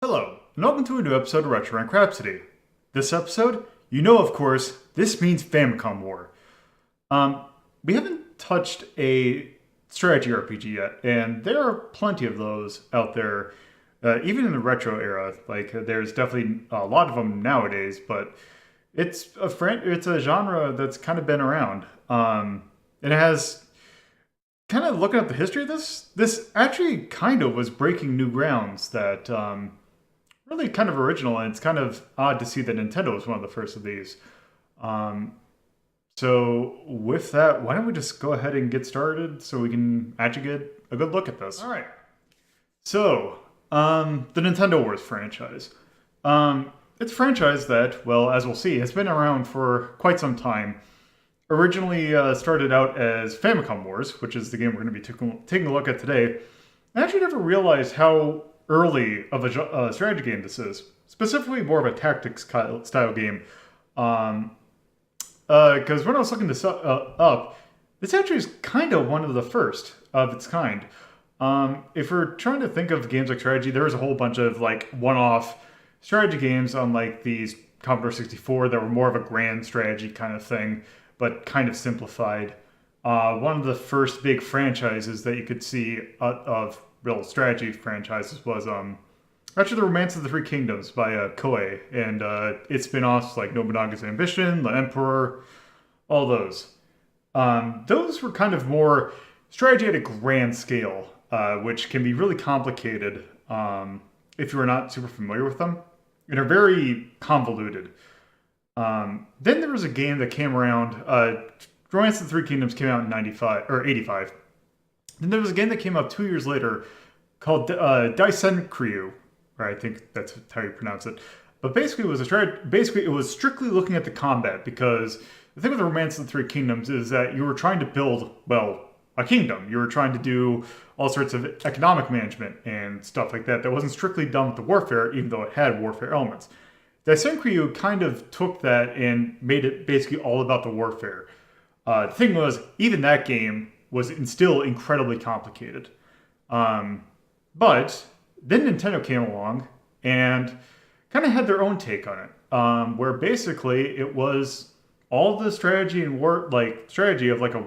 Hello, and welcome to a new episode of Rhapsody. This episode, you know of course, this means Famicom War. We haven't touched a strategy RPG yet, and there are plenty of those out there, even in the retro era. Like, there's definitely a lot of them nowadays, but it's a genre that's kind of been around. It has kind of looking at the history of this actually kind of was breaking new grounds that really kind of original, and it's kind of odd to see that Nintendo was one of the first of these. So with that, why don't we just go ahead and get started so we can actually get a good look at this. All right. So, the Nintendo Wars franchise. It's a franchise that, well, as we'll see, has been around for quite some time. Originally started out as Famicom Wars, which is the game we're going to be taking a look at today. I actually never realized how early of a strategy game this is. Specifically more of a tactics style game. Because when I was looking this up, this actually is kind of one of the first of its kind. If we're trying to think of games like strategy, there's a whole bunch of like one-off strategy games on like these Commodore 64 that were more of a grand strategy kind of thing, but kind of simplified. One of the first big franchises that you could see of real strategy franchises was actually the Romance of the Three Kingdoms by Koei, and its spin-offs like Nobunaga's Ambition, The Emperor, all those. Those were kind of more strategy at a grand scale, which can be really complicated if you are not super familiar with them, and are very convoluted. Then there was a game that came around. Romance of the Three Kingdoms came out in 95 or 85. Then there was a game that came out 2 years later called Daisenkryu, or I think that's how you pronounce it. But basically, it was strictly looking at the combat, because the thing with the Romance of the Three Kingdoms is that you were trying to build, well, a kingdom. You were trying to do all sorts of economic management and stuff like that. That wasn't strictly done with the warfare, even though it had warfare elements. Daisenkryu kind of took that and made it basically all about the warfare. The thing was, even that game was still incredibly complicated. But then Nintendo came along and kind of had their own take on it, where basically it was all the strategy and war, like strategy of like a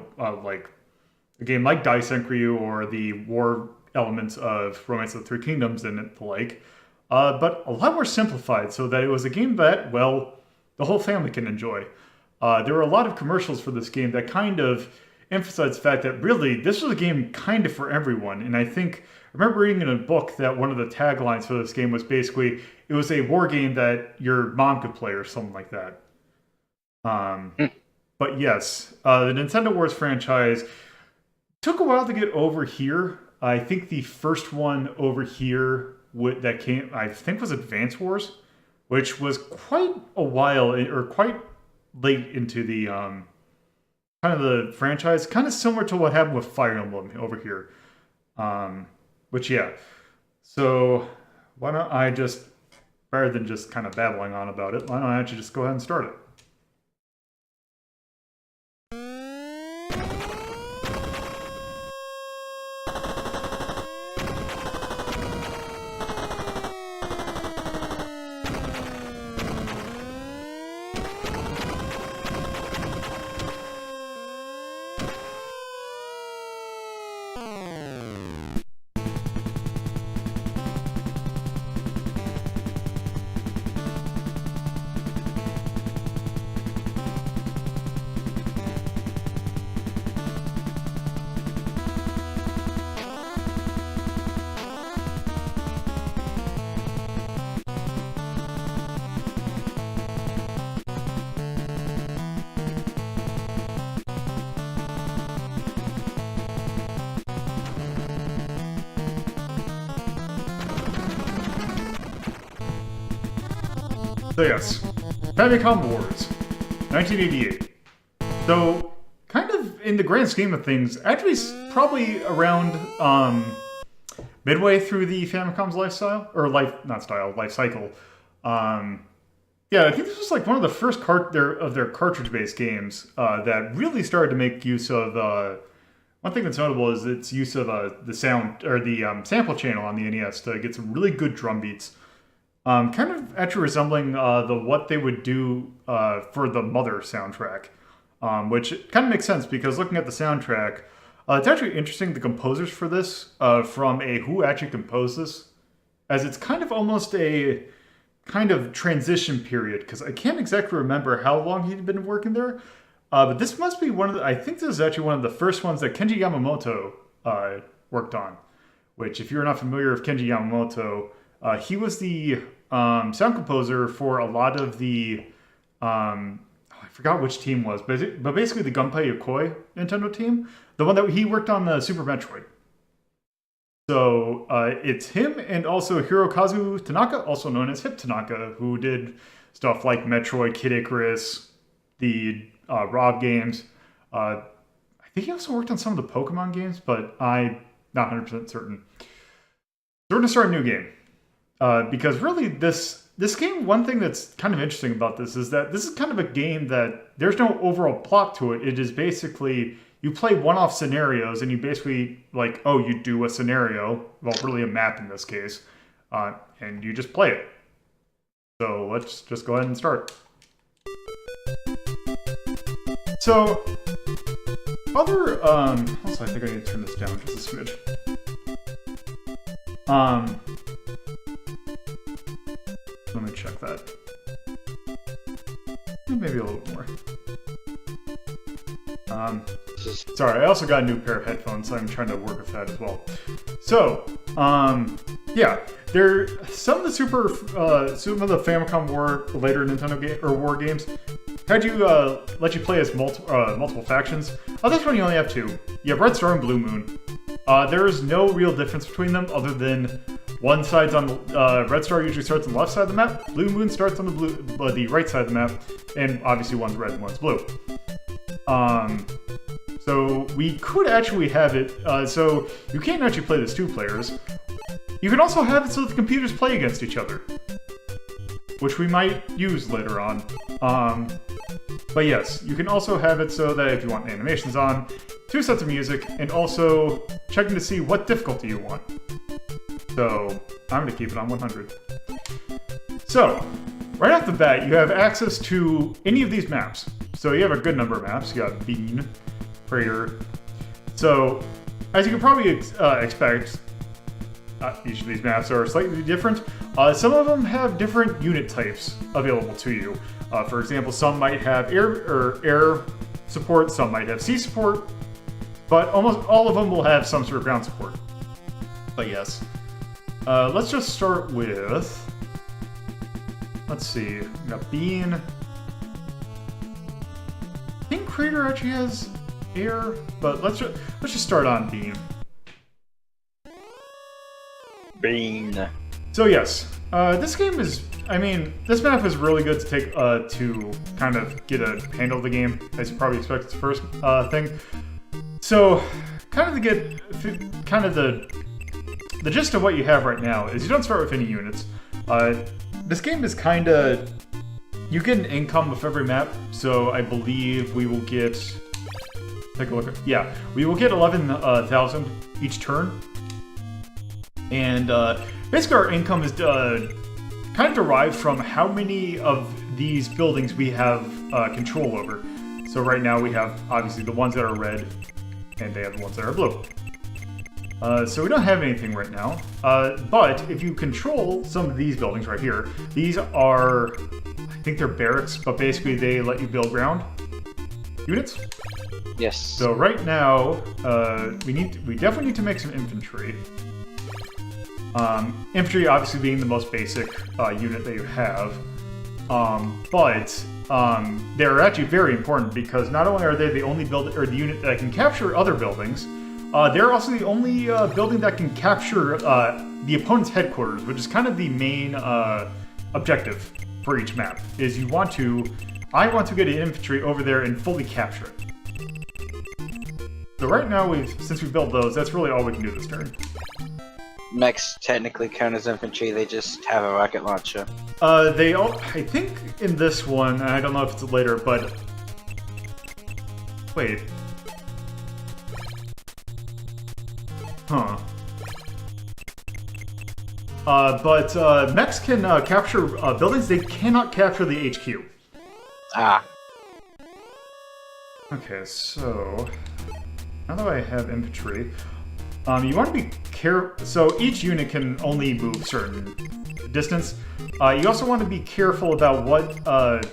game like Daisenkryu or the war elements of Romance of the Three Kingdoms and the like, but a lot more simplified, so that it was a game that, well, the whole family can enjoy. There were a lot of commercials for this game that kind of emphasized the fact that really this was a game kind of for everyone. And I remember reading in a book that one of the taglines for this game was basically, it was a war game that your mom could play or something like that. But yes, the Nintendo Wars franchise took a while to get over here. I think the first one over here that came, I think, was Advance Wars, which was quite a while, or quite late into the kind of the franchise, kind of similar to what happened with Fire Emblem over here. Which, yeah. So why don't I just, rather than just kind of babbling on about it, why don't I actually just go ahead and start it? So yes, Famicom Wars, 1988. So, kind of in the grand scheme of things, actually probably around midway through the Famicom's life cycle. Yeah, I think this was like one of the first of their cartridge-based games that really started to make use of. One thing that's notable is its use of the sound or the sample channel on the NES to get some really good drum beats. kind of actually resembling the what they would do for the Mother soundtrack, which kind of makes sense because looking at the soundtrack, it's actually interesting the composers for this from a who actually composed this, as it's kind of almost a kind of transition period because I can't exactly remember how long he'd been working there, but this must be one of the, I think this is actually one of the first ones that Kenji Yamamoto worked on, which if you're not familiar with Kenji Yamamoto, he was the sound composer for a lot of the, I forgot which team was, but basically the Gunpei Yokoi Nintendo team, the one that he worked on the Super Metroid. So it's him and also Hirokazu Tanaka, also known as Hip Tanaka, who did stuff like Metroid, Kid Icarus, the Rob games. I think he also worked on some of the Pokemon games, but I'm not 100% certain. So we're going to start a new game. Because really this game, one thing that's kind of interesting about this is that this is kind of a game that there's no overall plot to it. It is basically, you play one-off scenarios and you basically, like, oh, you do a scenario, well, really a map in this case, and you just play it. So let's just go ahead and start. So, other, also I think I need to turn this down just a smidge. Let me check that. Maybe a little more. Sorry, I also got a new pair of headphones, so I'm trying to work with that as well. So, yeah, some of the some of the Famicom War later Nintendo game or War games had you let you play as multiple factions. This one you only have two. You have Red Star and Blue Moon. There is no real difference between them other than one side's on the Red Star usually starts on the left side of the map. Blue Moon starts on the right side of the map, and obviously one's red and one's blue. So we could actually have it. So you can't actually play this 2 players. You can also have it so that the computers play against each other, which we might use later on. But yes, you can also have it so that if you want animations on, 2 sets of music, and also checking to see what difficulty you want. So I'm going to keep it on 100. So, right off the bat, you have access to any of these maps. So you have a good number of maps. You got Bean, Crater. So, as you can probably expect, each of these maps are slightly different. Some of them have different unit types available to you. For example, some might have air support, some might have sea support, but almost all of them will have some sort of ground support. But yes. Let's just start with, let's see, we got Bean. I think Crater actually has air, but let's just start on Bean. Bean. So yes, this game is, I mean, this map is really good to take to kind of get a handle of the game, as you probably expect it's the first thing. So, kind of to get kind of the gist of what you have right now is you don't start with any units. This game is kind of, you get an income with every map, so I believe we will get, take a look at, yeah, we will get 11,000 each turn. And basically our income is kind of derived from how many of these buildings we have control over. So right now we have obviously the ones that are red, and they have the ones that are blue. So we don't have anything right now, but if you control some of these buildings right here, these are, I think they're barracks, but basically they let you build ground units. Yes. So right now, we definitely need to make some infantry. Infantry obviously being the most basic unit that you have, but they're actually very important because not only are they the only the unit that can capture other buildings, they're also the only building that can capture the opponent's headquarters, which is kind of the main objective for each map. Is I want to get an infantry over there and fully capture it. So right now, since we built those, that's really all we can do this turn. Mechs technically count as infantry, they just have a rocket launcher. They all, I think in this one, I don't know if it's later, but wait. Huh. but mechs can capture buildings. They cannot capture the HQ. Ah. Okay, so now that I have infantry, you want to be careful. So each unit can only move certain distance. You also want to be careful about what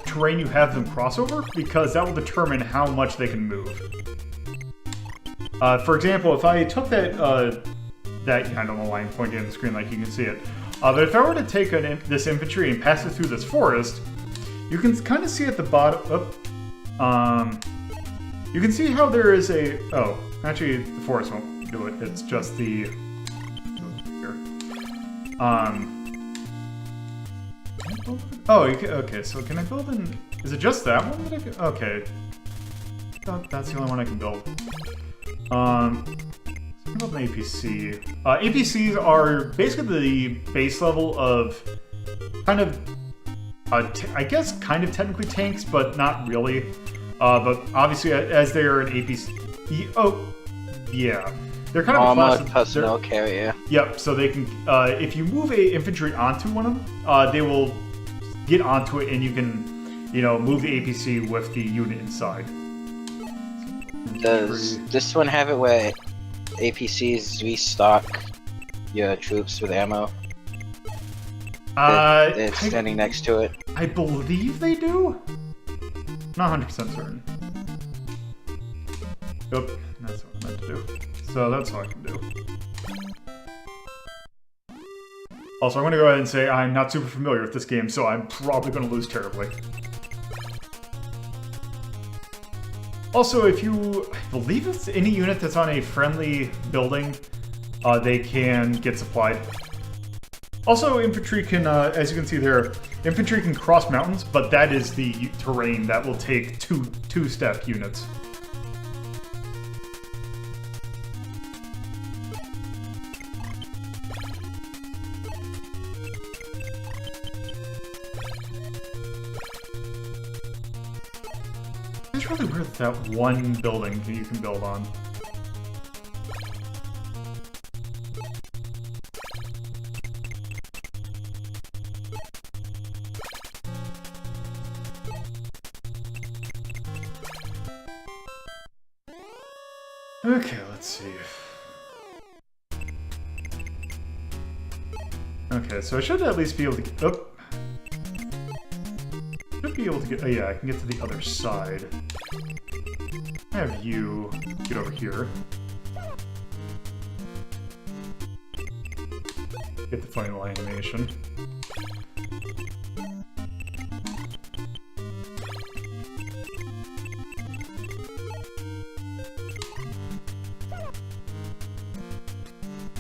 terrain you have them cross over, because that will determine how much they can move. For example, if I took that I don't know why I'm pointing at the screen like you can see it, but if I were to take this infantry and pass it through this forest, you can kind of see at the bottom. You can see how there is a. Oh, actually, the forest won't do it. It's just the. Here. Oh, okay. So can I build in? Is it just that one that I can? Okay. That's the only one I can build. Build an APC. APCs are basically the base level of kind of, I guess, kind of technically tanks, but not really. But obviously, as they are an APC, yeah, they're kind of armored personnel carrier. Yep. So they can, if you move a infantry onto one of them, they will get onto it, and you can, move the APC with the unit inside. Does this one have it where APCs restock your troops with ammo? They're standing next to it. I believe they do. Not 100% certain. Yep, that's what I meant to do. So that's all I can do. Also, I'm going to go ahead and say I'm not super familiar with this game, so I'm probably going to lose terribly. Also, if you, I believe it's any unit that's on a friendly building, they can get supplied. Also, infantry can, as you can see there, infantry can cross mountains, but that is the terrain that will take two-step units. It's really weird that one building that you can build on. Okay, let's see. Okay, so I should at least be able to get... Oh. Should be able to get... Oh yeah, I can get to the other side. I have you get over here. Get the final animation.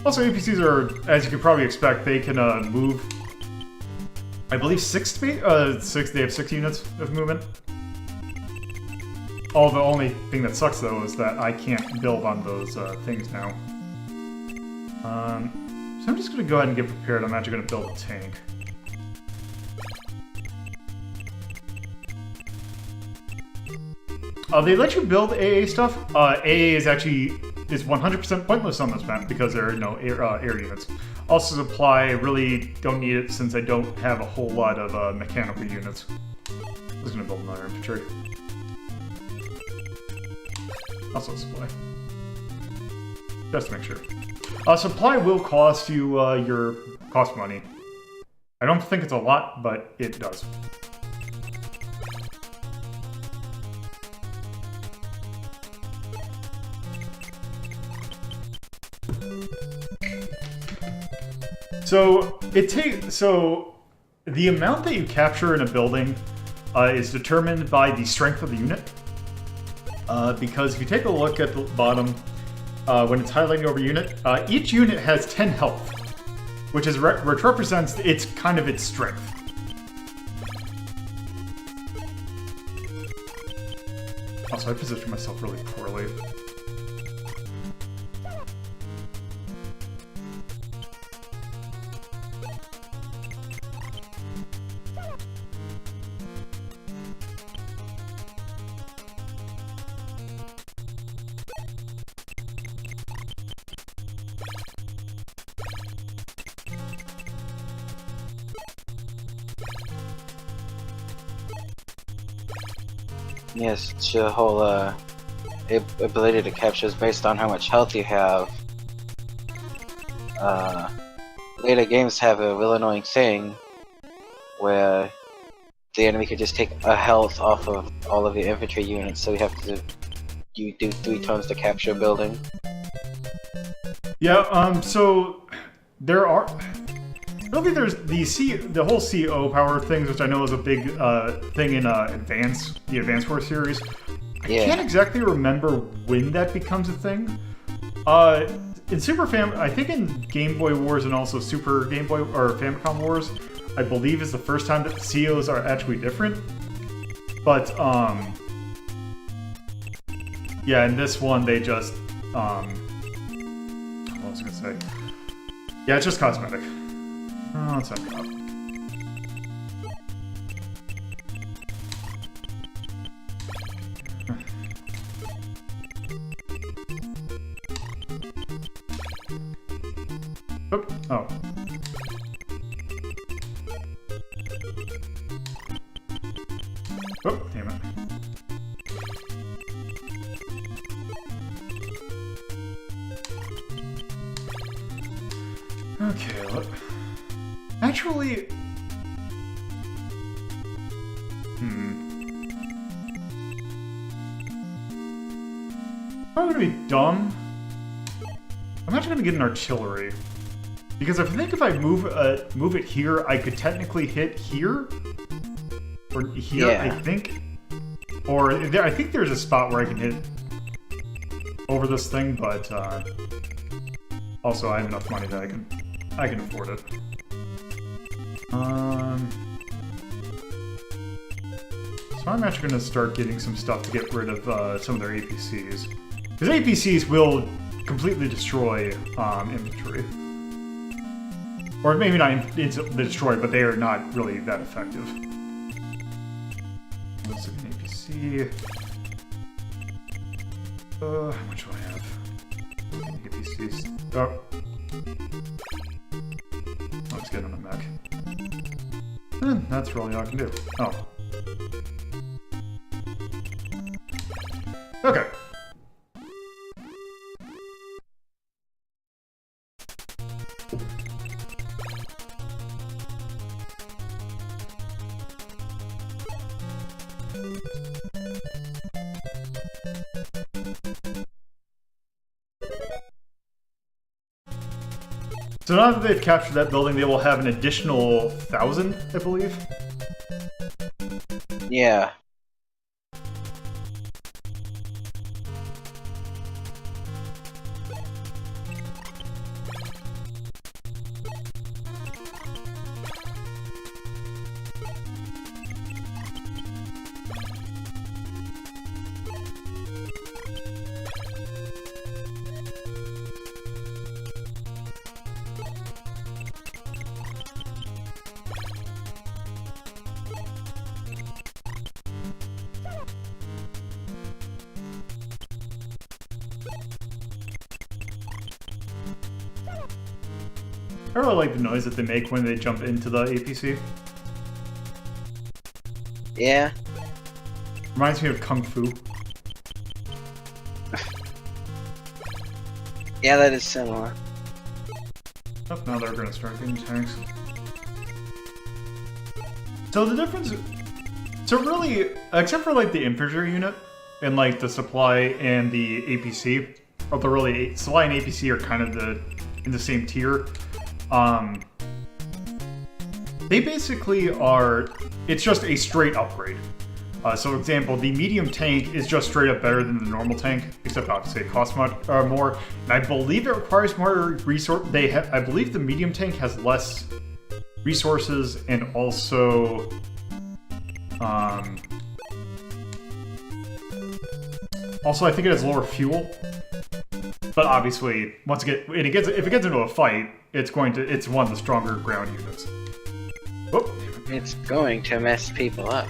Also, APCs are, as you can probably expect, they can move. I believe six. They have 6 units of movement. Oh, the only thing that sucks though is that I can't build on those things now. So I'm just gonna go ahead and get prepared. I'm actually gonna build a tank. They let you build AA stuff. AA is actually 100% pointless on this map because there are no air units. Also, supply, I really don't need it since I don't have a whole lot of mechanical units. I'm just gonna build another infantry. Also supply. Just to make sure. Supply will cost you your cost money. I don't think it's a lot, but it does. So the amount that you capture in a building is determined by the strength of the unit. Because if you take a look at the bottom, when it's highlighting over unit, each unit has 10 health, which represents its strength. Also, I positioned myself really poorly. Yes, it's your whole ability to capture is based on how much health you have. Later games have a real annoying thing where the enemy could just take a health off of all of your infantry units, so you do 3 turns to capture a building. Yeah, so there are really there's the whole CO power things, which I know is a big thing in the Advance Wars series. I can't exactly remember when that becomes a thing. In I think in Game Boy Wars and also Super Game Boy or Famicom Wars, I believe is the first time that the COs are actually different. But yeah, in this one they just what was I gonna say? Yeah, it's just cosmetic. Oh, let's end up. Oh. Oh, damn it. Okay, look. Actually... I'm gonna be dumb. I'm actually gonna get an artillery. Because I think if I move it here, I could technically hit here. Or here, I think. Or I think there's a spot where I can hit over this thing, but also I have enough money that I can afford it. So I'm actually going to start getting some stuff to get rid of some of their APCs. Because APCs will completely destroy infantry. Or maybe not destroy, but they are not really that effective. Let's look at an APC. How much do I have? APCs. Oh. Let's get on a mech. That's really all I can do. Oh. Okay. So now that they've captured that building, they will have an additional 1,000, I believe. Yeah. I really like the noise that they make when they jump into the APC. Yeah. Reminds me of Kung Fu. Yeah, that is similar. Oh, now they're going to start getting tanks. So the difference... So really, except for like the infantry unit and like the supply and the APC, although really supply and APC are kind of in the same tier. They basically are, it's just a straight upgrade. So for example, the medium tank is just straight up better than the normal tank, except obviously it costs much more. And I believe it requires more resource. I believe the medium tank has less resources and also, I think it has lower fuel. But obviously, if it gets into a fight, it's one of the stronger ground units. Whoop. It's going to mess people up.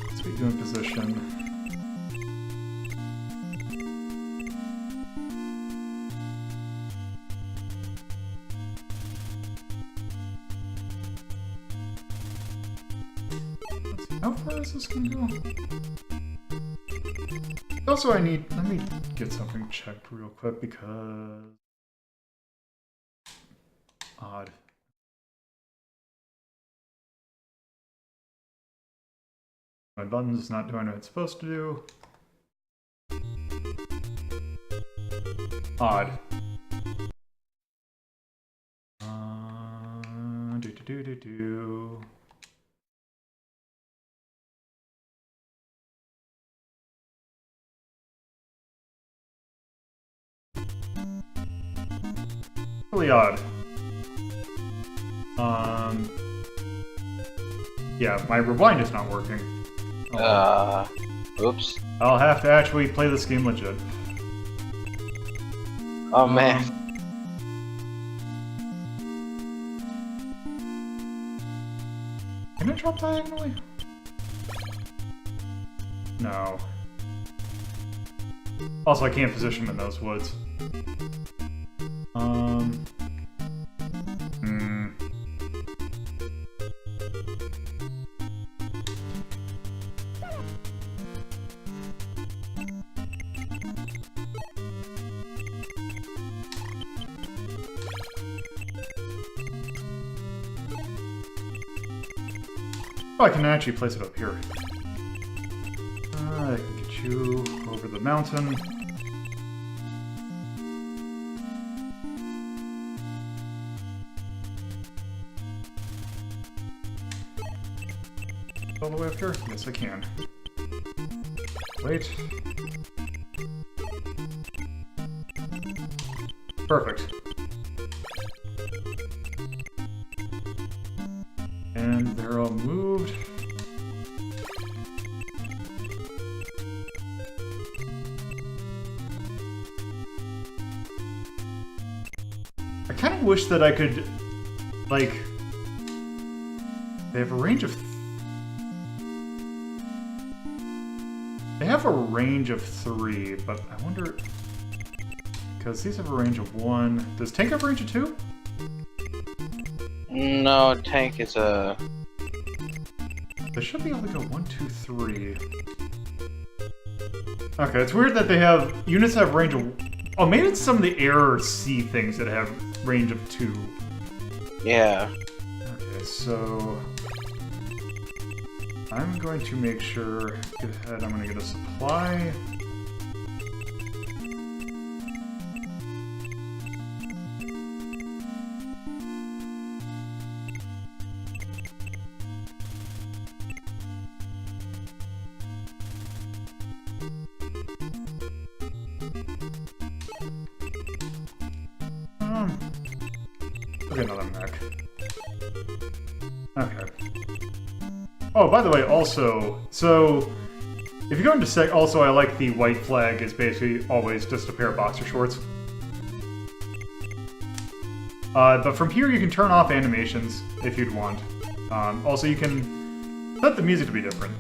Let's put you in position. is this gonna go? Also, let me get something checked real quick because... Odd. My button's not doing what it's supposed to do. Odd. Do. Really odd. Yeah, my rewind is not working. Oops. I'll have to actually play this game legit. Oh man. Can I drop diagonally? No. Also, I can't position him in those woods. Oh, I can actually place it up here. I can get you over the mountain. All the way up here? Yes, I can. Wait. Perfect. And they're all moved. I kind of wish that I could, like, they have a range of... They have a range of 3, but I wonder... Because these have a range of 1. Does Tank have a range of 2? No, Tank is a... They should be able to go 1, 2, 3. Okay, it's weird that they have... Units that have range of... Oh, maybe it's some of the Air C things that have range of 2. Yeah. Okay, so... I'm going to make sure... Go ahead, I'm going to get a supply. Look at another mech. Okay. Oh, by the way, also, so if you go into sec, also I like the white flag is basically always just a pair of boxer shorts. But from here you can turn off animations if you'd want. Also, you can set the music to be different.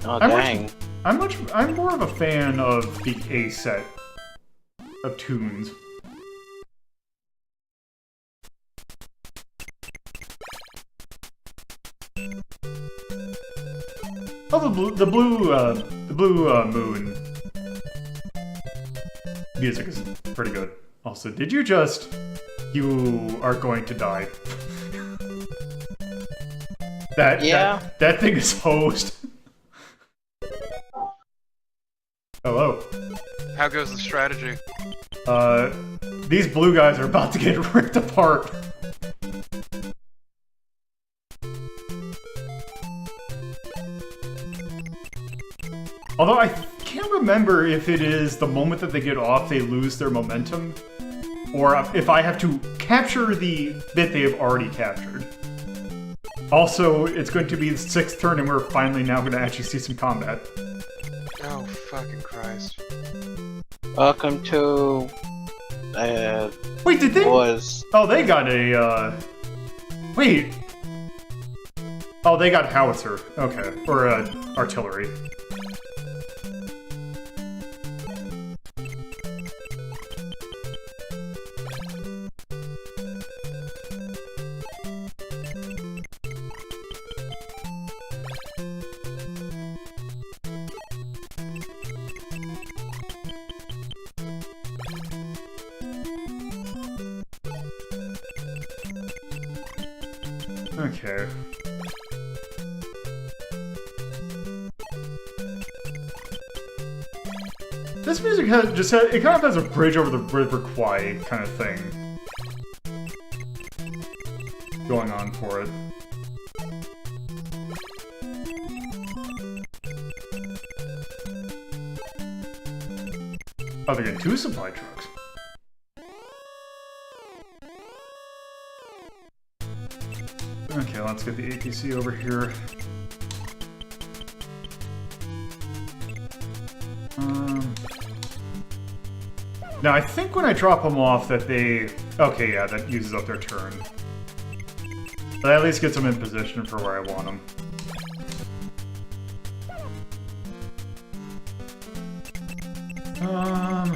Oh dang! I'm more of a fan of the A set of tunes. Oh, the blue moon music is pretty good. Also, did you just... You are going to die. That thing is hosed. Hello. How goes the strategy? These blue guys are about to get ripped apart. Although I can't remember if it is the moment that they get off, they lose their momentum, or if I have to capture the bit they have already captured. Also, it's going to be the 6th turn, and we're finally now going to actually see some combat. Oh, fucking Christ. Welcome to... Wait, did they... Wars. Oh, they got a, Wait. Oh, they got howitzer. Okay. Or, artillery. Okay. This music it kind of has a bridge over the River Kwai kind of thing going on for it. Oh, they're getting 2 supply trucks. Okay, let's get the APC over here. Now, I think when I drop them off that they... Okay, yeah, that uses up their turn. But at least gets them in position for where I want them. I'm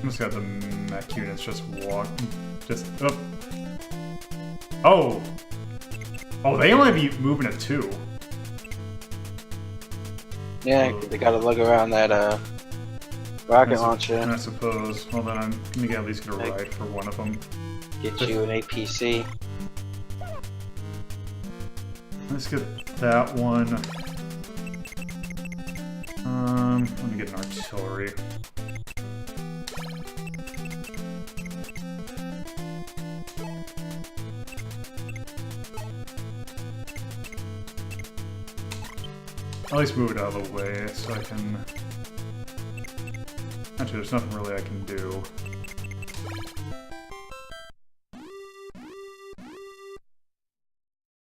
just got the mech units just walk... Just... up. Oh! Oh, they only be moving at 2. Yeah, they gotta lug around that, rocket launcher. I suppose. Well, then I'm gonna at least get a ride for one of them. Get you an APC. Let's get that one. Let me get an artillery. At least move it out of the way so I can... Actually, there's nothing really I can do.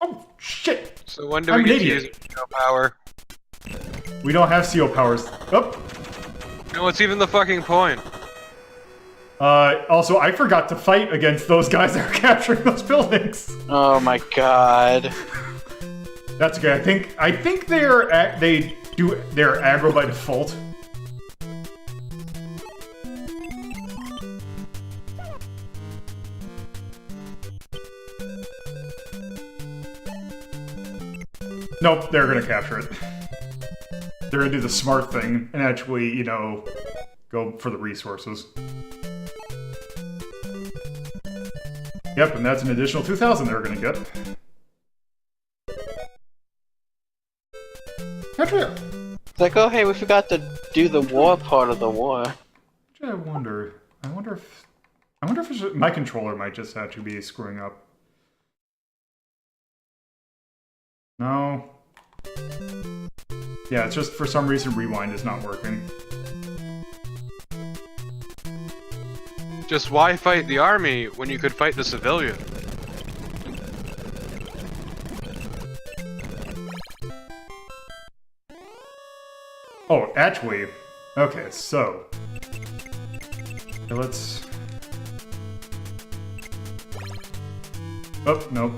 Oh, shit! So when do we get to use CO power? We don't have CO powers. Oh! No, what's even the fucking point? Also, I forgot to fight against those guys that are capturing those buildings. Oh my god. That's okay. I think they're aggro by default. Nope, they're gonna capture it. They're gonna do the smart thing and actually, you know, go for the resources. Yep, and that's an additional 2,000 they're gonna get. Actually, It's like, oh hey, we forgot to do the war part of the war. I wonder if it's my controller might just actually be screwing up. No. Yeah, it's just for some reason rewind is not working. Just why fight the army when you could fight the civilian? Oh, actually, okay, so okay, let's. Oh, nope.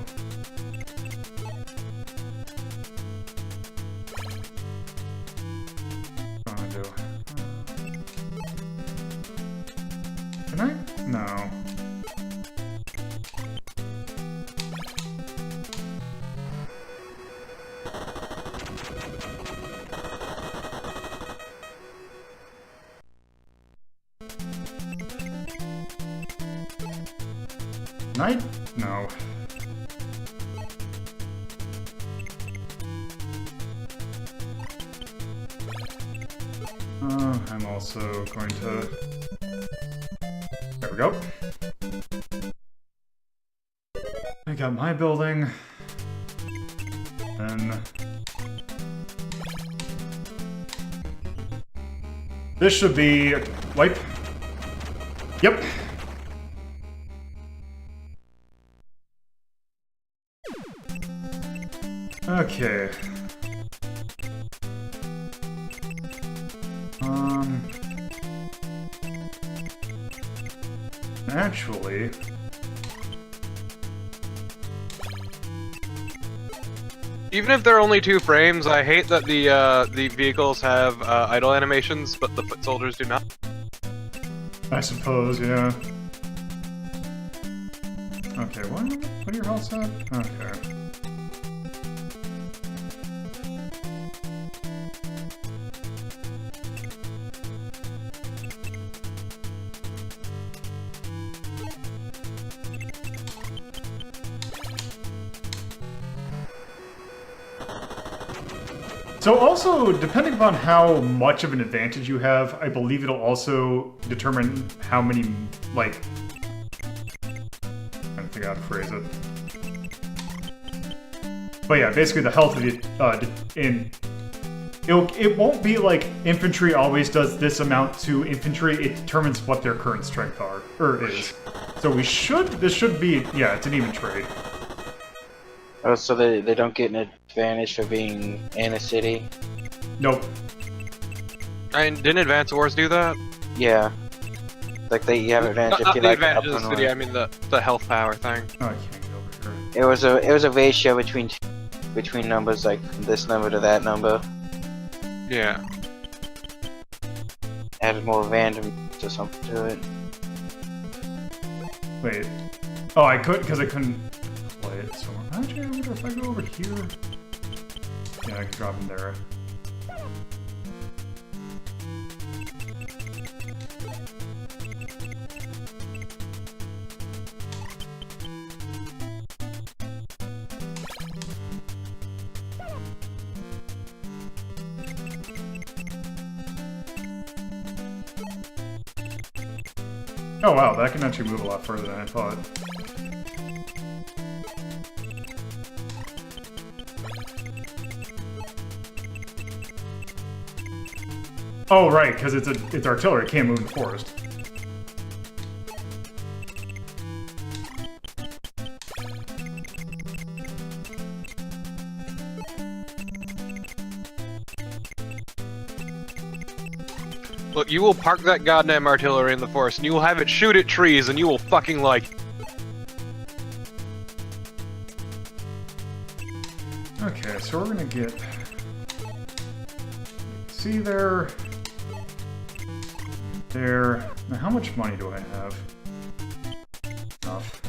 What am I do? Can I? No. Night? No. I'm also going to... There we go. I got my building. And... This should be... Wipe. Yep. Okay. Actually... Even if they're only 2 frames, I hate that the vehicles have idle animations, but the foot soldiers do not. I suppose, yeah. Okay, what are your health at? Okay. So also, depending upon how much of an advantage you have, I believe it'll also determine how many, like... I don't think how to phrase it. But yeah, basically the health of it, it won't be like infantry always does this amount to infantry, it determines what their current strength are, or is. So this should be, yeah, it's an even trade. Oh, so they don't get an advantage for being in a city? Nope. And didn't Advance Wars do that? Yeah. Like you have an advantage if Not you the like advantage up of the and city, away. I mean the health power thing. Oh, I can't get over here. It was a ratio between numbers, like this number to that number. Yeah. Added more random to something to it. Wait. Oh, I couldn't, because I couldn't play it somewhere. Actually, I wonder if I go over here. Yeah, I can drop him there. Oh wow, that can actually move a lot further than I thought. Oh right, because it's artillery, it can't move in the forest. Look, you will park that goddamn artillery in the forest, and you will have it shoot at trees, and you will fucking like... Okay, so we're gonna get... See there... There... Now how much money do I have? Enough.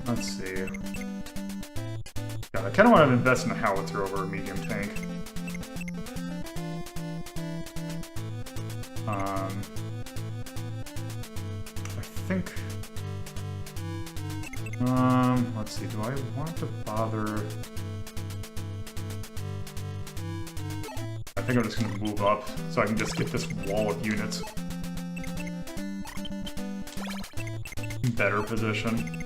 Let's see. God, I kinda want to invest in a howitzer over a medium tank. I think... let's see, do I want to bother... I think I'm just gonna move up, so I can just get this wall of units. In better position.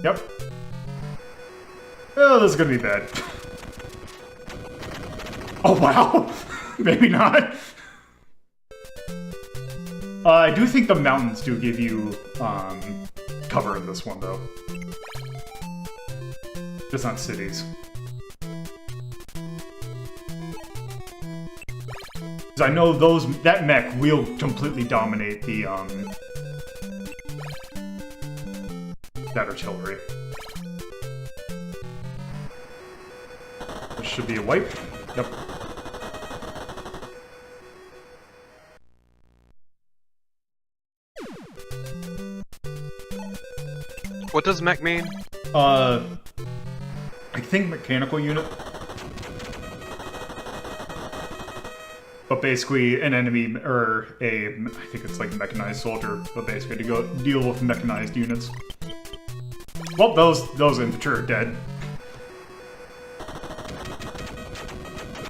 Yep. Oh, this is gonna be bad. Oh, wow! Maybe not. I do think the mountains do give you, cover in this one, though. Just not cities. Because I know that mech will completely dominate the, that artillery. This should be a wipe. Yep. What does mech mean? I think mechanical unit. But basically an enemy, or I think it's like mechanized soldier, but basically to go deal with mechanized units. Well, those infantry are dead.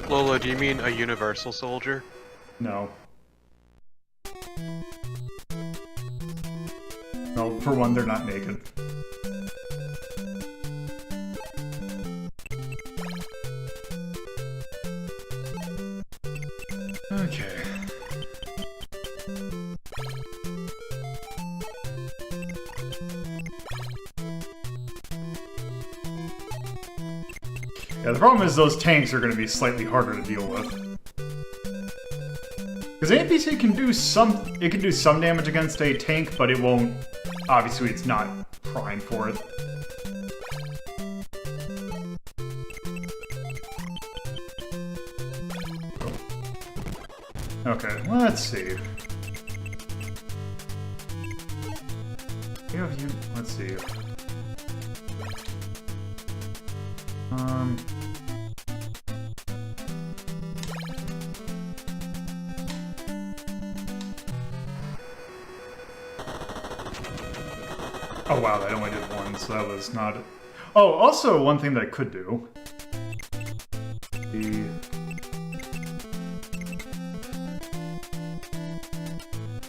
Lola, do you mean a universal soldier? No. No, for one, they're not naked. Okay. Yeah, the problem is those tanks are going to be slightly harder to deal with. Because an NPC can do some damage against a tank, but it won't. Obviously, it's not primed for it. Okay, let's see. you have you? Let's see. Oh wow, that only did one, so that was not... Oh, also one thing that I could do.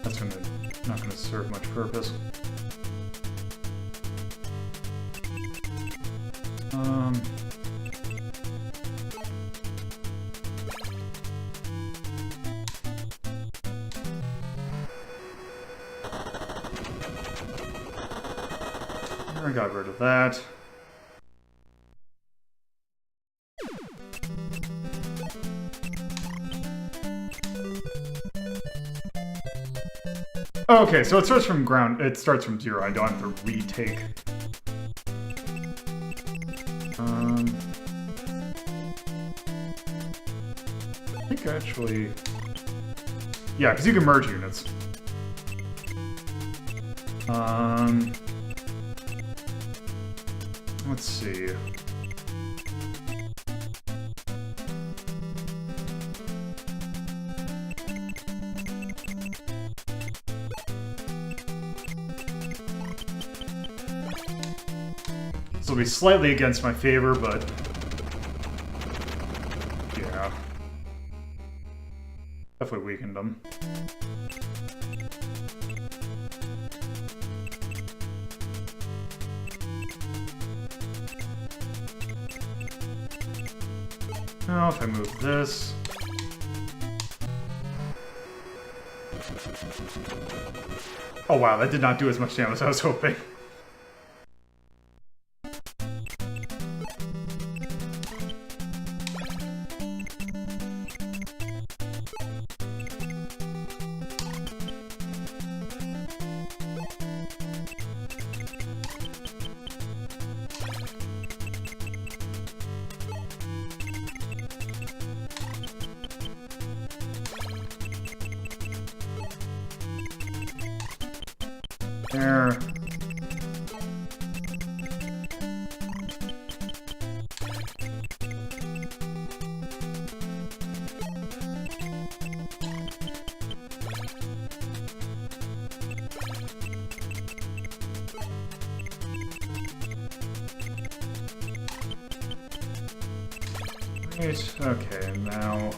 That's not gonna serve much purpose. I got rid of that. Okay, so it starts from ground. It starts from 0. I don't have to retake. I think actually, yeah, because you can merge units. Let's see. This will be slightly against my favor, but yeah. Definitely weakened them. Now, if I move this... Oh wow, that did not do as much damage as I was hoping. There. Right, okay, now...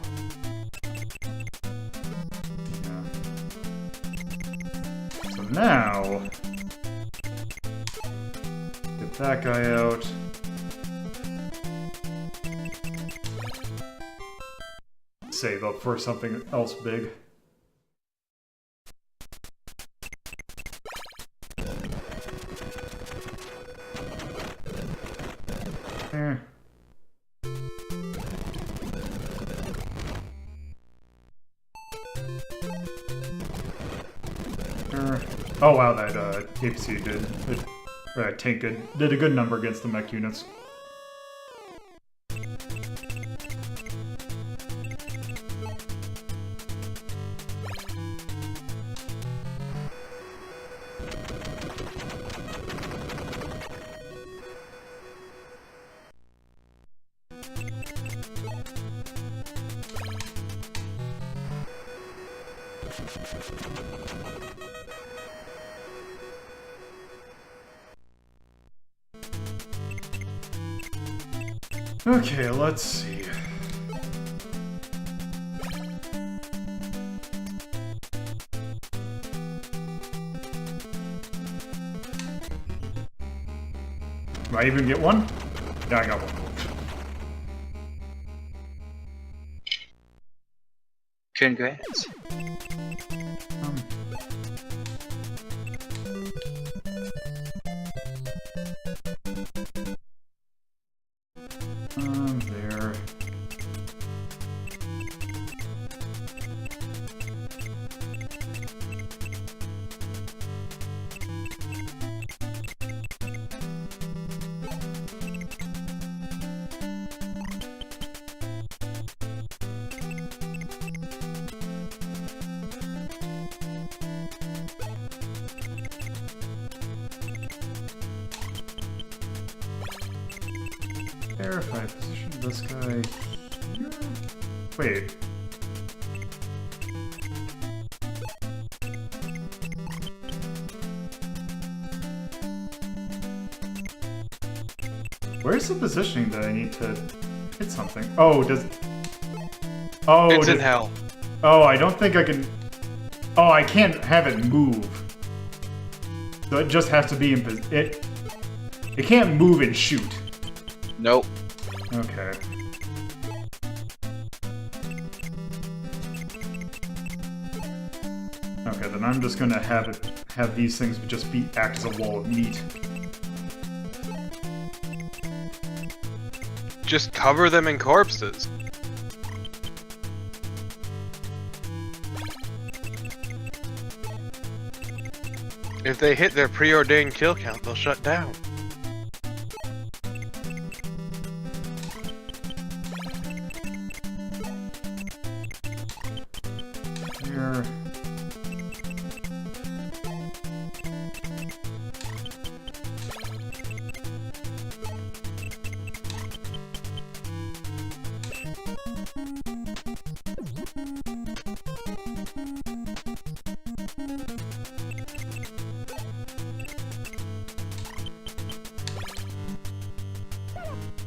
Now, get that guy out. Save up for something else big. Oh wow, that APC tank did a good number against the mech units. Okay, let's see. Do I even get one? Yeah, I got one. Congrats. There. there if I position this guy here? Wait. Where's the positioning that I need to hit something? Oh, does... Oh, It's in hell. Oh, I don't think I can... Oh, I can't have it move. So it just has to be in position. It can't move and shoot. Nope. Okay. Okay, then I'm just gonna have these things just act as a wall of meat. Just cover them in corpses. If they hit their preordained kill count, they'll shut down. Here.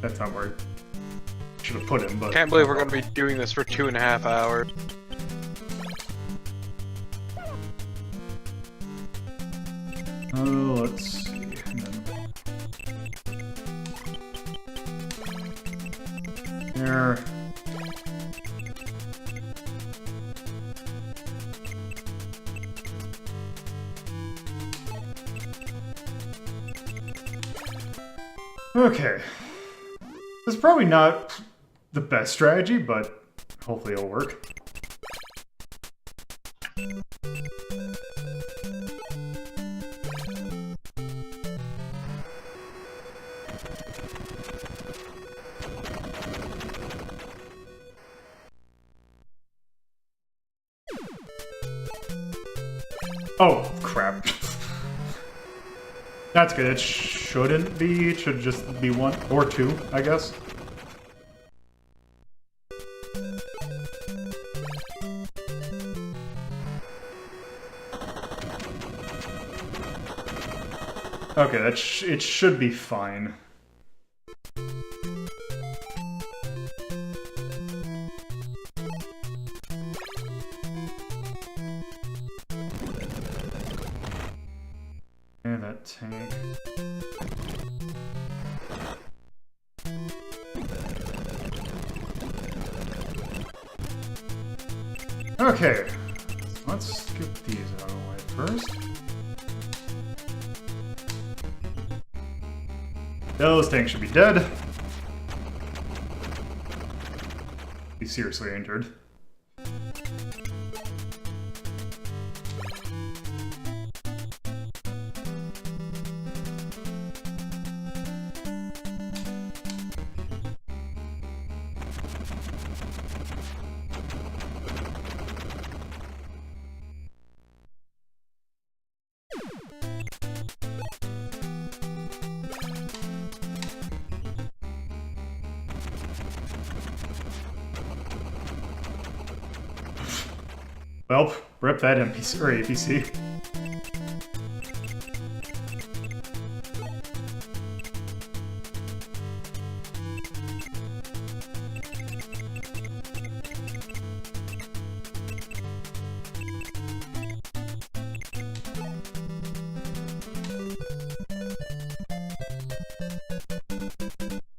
That's not where I should have put him, but... Can't believe we're going to be doing this for 2.5 hours. Oh, let's see. There. Okay. This is probably not the best strategy, but hopefully it'll work. Oh, crap. That's good. It shouldn't be. It should just be 1 or 2, I guess. Okay, it should be fine. And that tank. Okay, let's get these out of the way first. Those tanks should be dead. Be seriously injured. Well, rip that NPC or APC.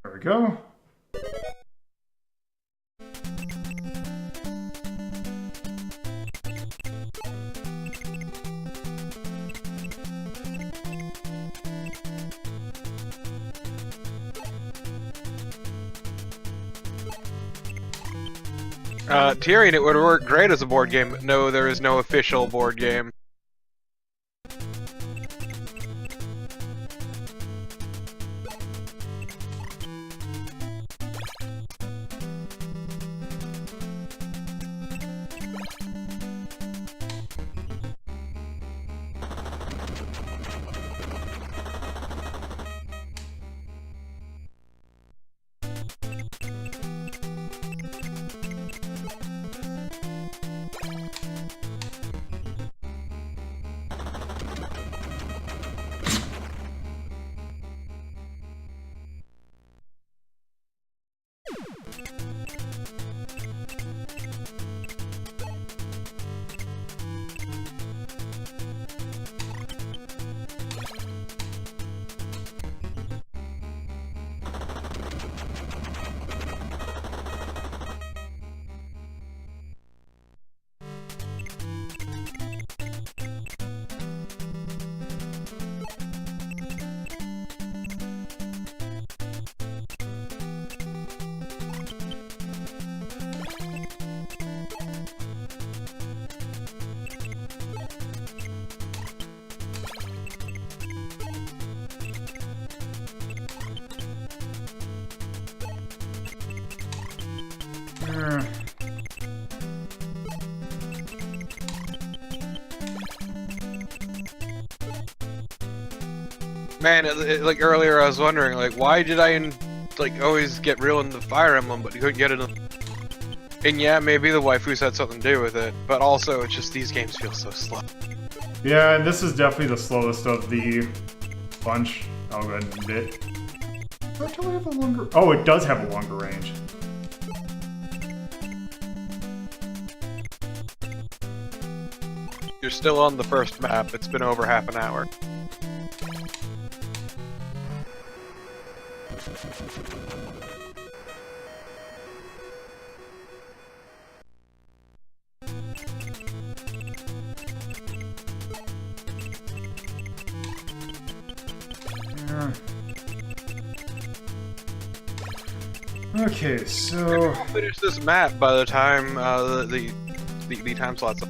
There we go. Tyrion, it would work great as a board game, but no, there is no official board game. Man, like earlier I was wondering, like, why did I like always get real into Fire Emblem, but you couldn't get it in... And yeah, maybe the waifus had something to do with it, but also it's just these games feel so slow. Yeah, and this is definitely the slowest of the bunch. I'll go ahead and end it. Does it have a longer... Oh, it does have a longer range. You're still on the first map, it's been over half an hour. Okay, so... We'll finish this map by the time the time slot's up.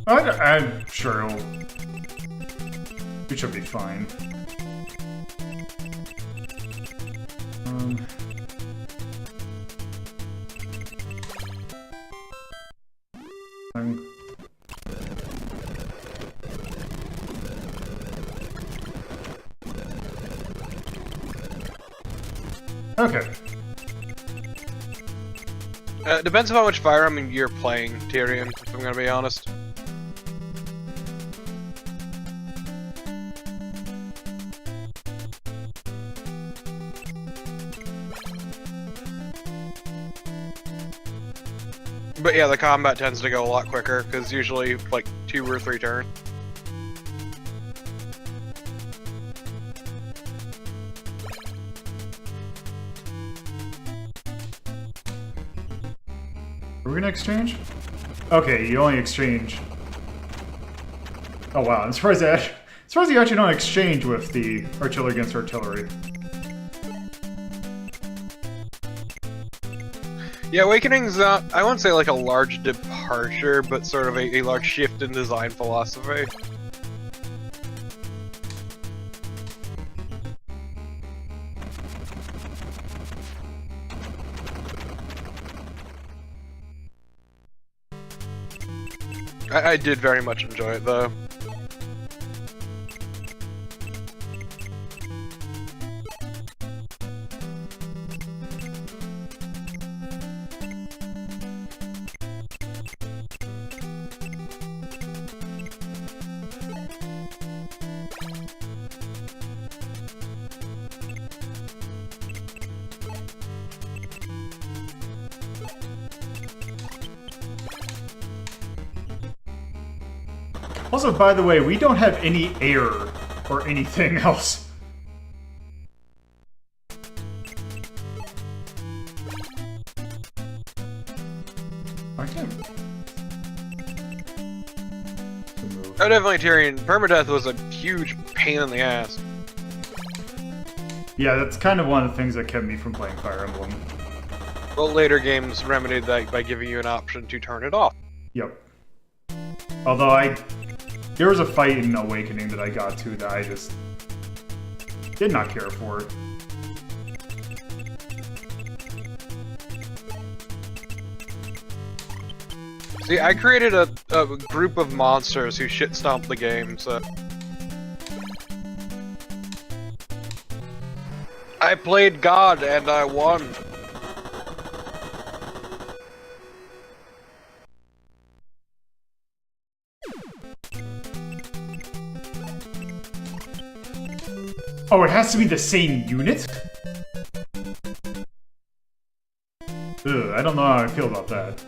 I'm sure it should be fine. Okay. Depends on how much Fire Emblem you're playing, Tyrion, if I'm gonna be honest. But yeah, the combat tends to go a lot quicker, because usually, like, 2 or 3 turns. Are we gonna exchange? Okay, you only exchange... Oh wow, I'm surprised you actually don't exchange with the artillery against artillery. Yeah, Awakening's not, I won't say like a large departure, but sort of a large shift in design philosophy. I did very much enjoy it, though. Also, by the way, we don't have any air or anything else. I can't. Oh, definitely, Tyrion. Permadeath was a huge pain in the ass. Yeah, that's kind of one of the things that kept me from playing Fire Emblem. Well, later games remedied that by giving you an option to turn it off. Yep. Although there was a fight in Awakening that I got to that I just did not care for. See, I created a group of monsters who shit-stomped the game, so... I played God, and I won. Oh, it has to be the same unit? Ugh, I don't know how I feel about that.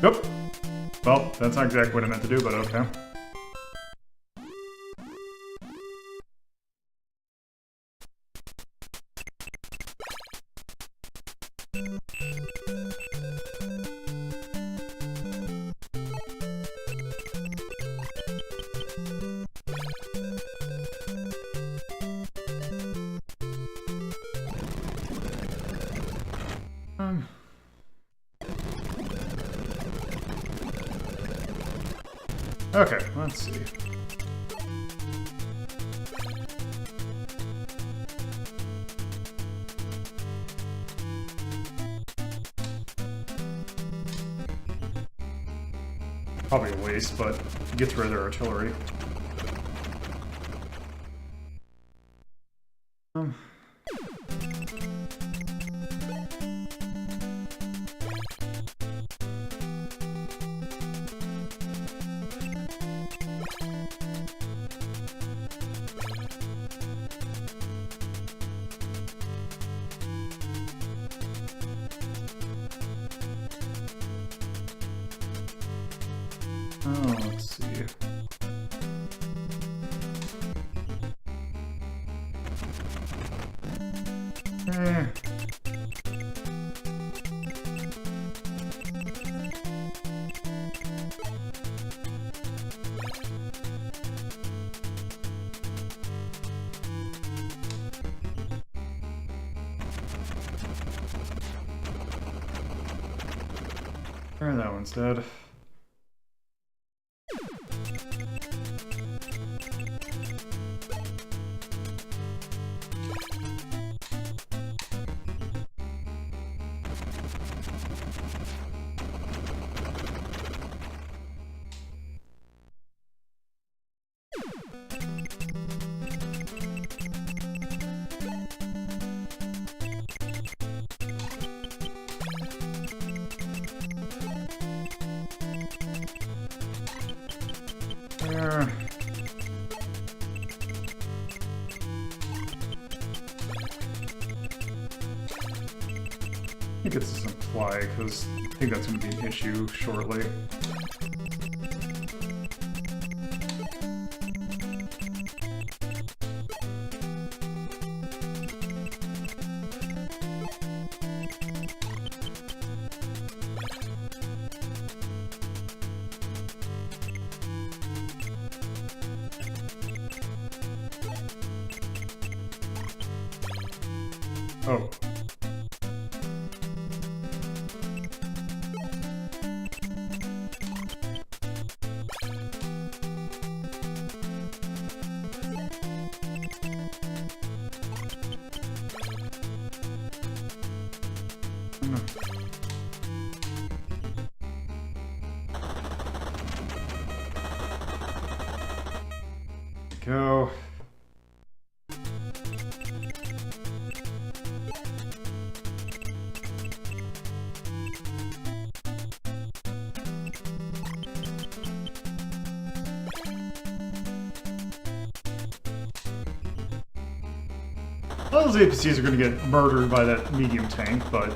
Nope. Well, that's not exactly what I meant to do, but okay. Okay, let's see. Probably a waste, but it gets rid of their artillery. Oh, let's see. That one's dead. There. I think it's a supply, because I think that's going to be an issue shortly. Oh. Go. All those APCs are going to get murdered by that medium tank, but...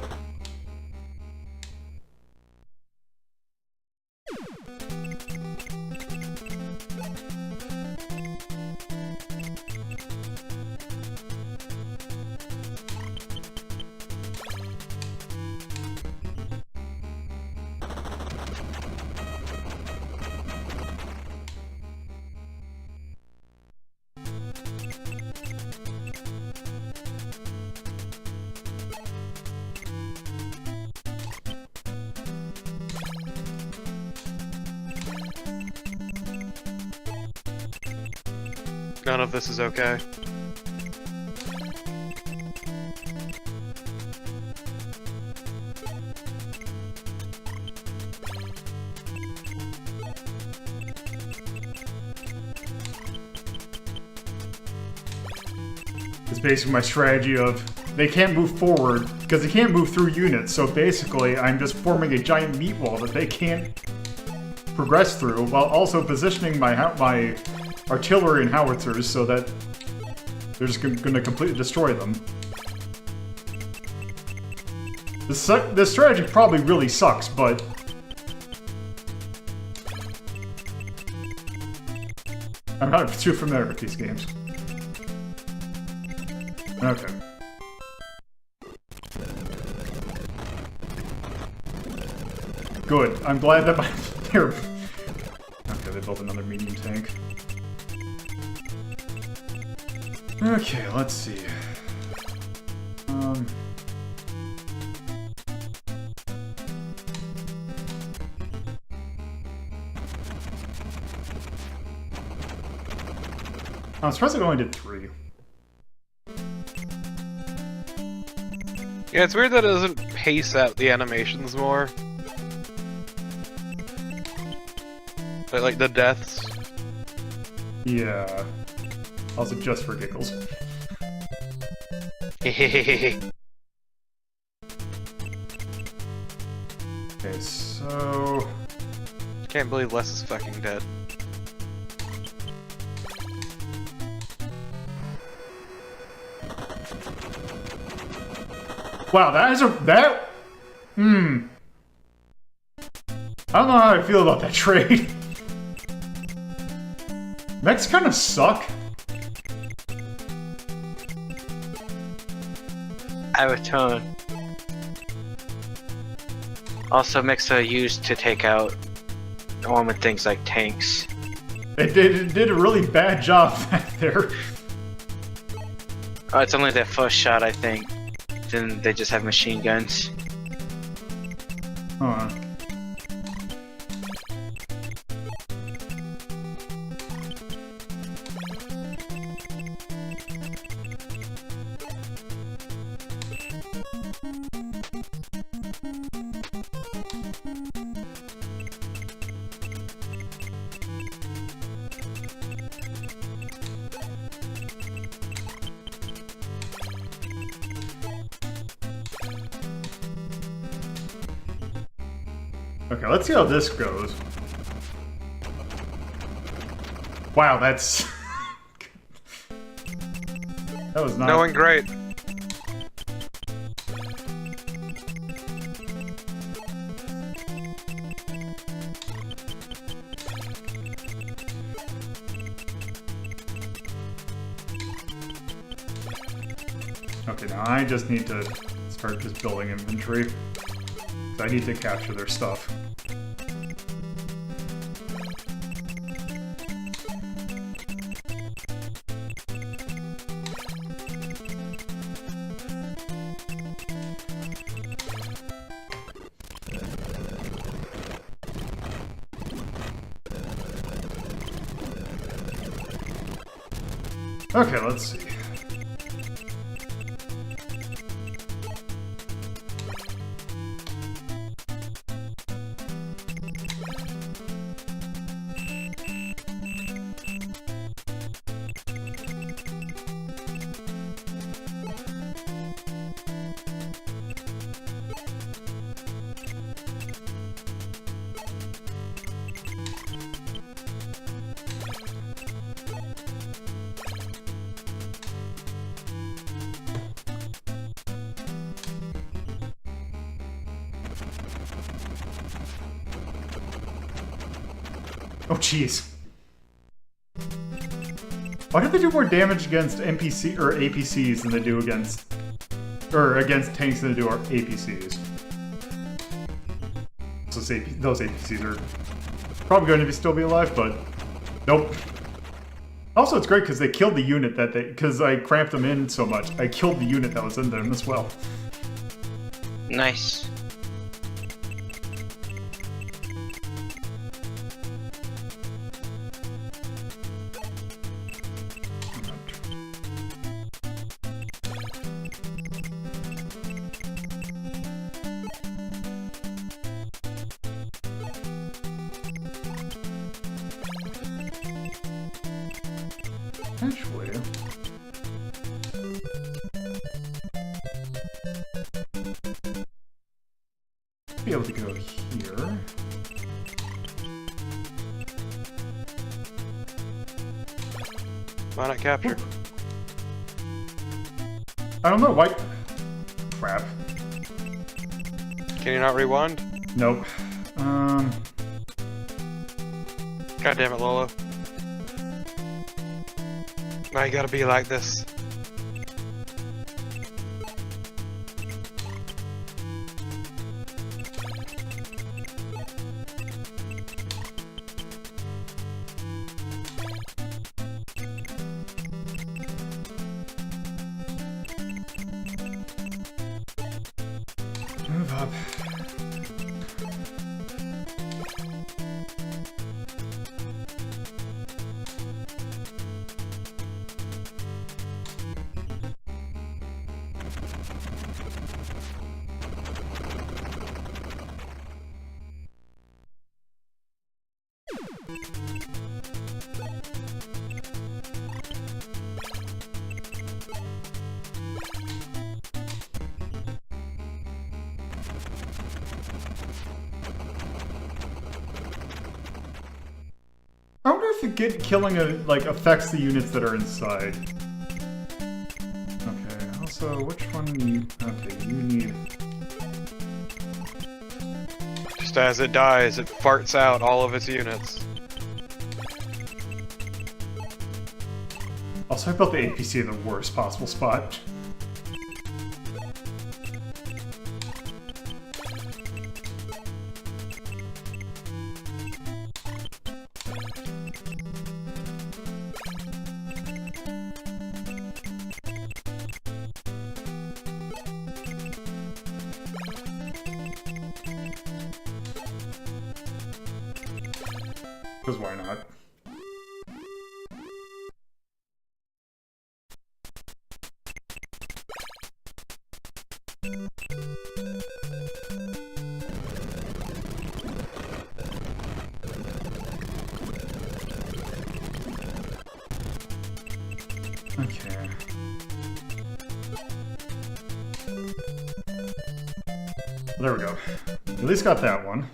None of this is okay. It's basically my strategy of they can't move forward because they can't move through units, so basically I'm just forming a giant meat wall that they can't progress through while also positioning my artillery and howitzers so that they're just going to completely destroy them. This strategy probably really sucks, but I'm not too familiar with these games. Okay. Good. I'm glad that they're... Okay, they built another medium tank. Okay, let's see. I'm surprised I only did 3. Yeah, it's weird that it doesn't pace out the animations more. Like the deaths. Yeah. Also just for giggles. Hehehehe. Okay, so... Can't believe Les is fucking dead. Wow, that is a... that... I don't know how I feel about that trade. Mechs kind of suck. Out of tone. Also, mechs are used to take out normal things like tanks. They did a really bad job back there. Oh, it's only their first shot, I think. Then they just have machine guns. Hold on. Okay, let's see how this goes. Wow, that's... that was not... Going great. Okay, now I just need to start just building inventory. I need to capture their stuff. Okay, let's see. Oh, jeez. Why do they do more damage against NPC or APCs than they do against... or against tanks than they do our APCs? Those APCs are probably going to still be alive, but... Nope. Also, it's great because they killed the unit that they... because I cramped them in so much. I killed the unit that was in them as well. Nice. Actually... be able to go here. Why not capture? I don't know, why... Crap. Can you not rewind? Nope. God damn it, Lolo. Now you gotta be like this. Move up. I wonder if killing affects the units that are inside. Okay. Also, which one you? Okay, you need. Just as it dies, it farts out all of its units. Also, I built the APC in the worst possible spot. Because why not? Okay. There we go. At least got that one.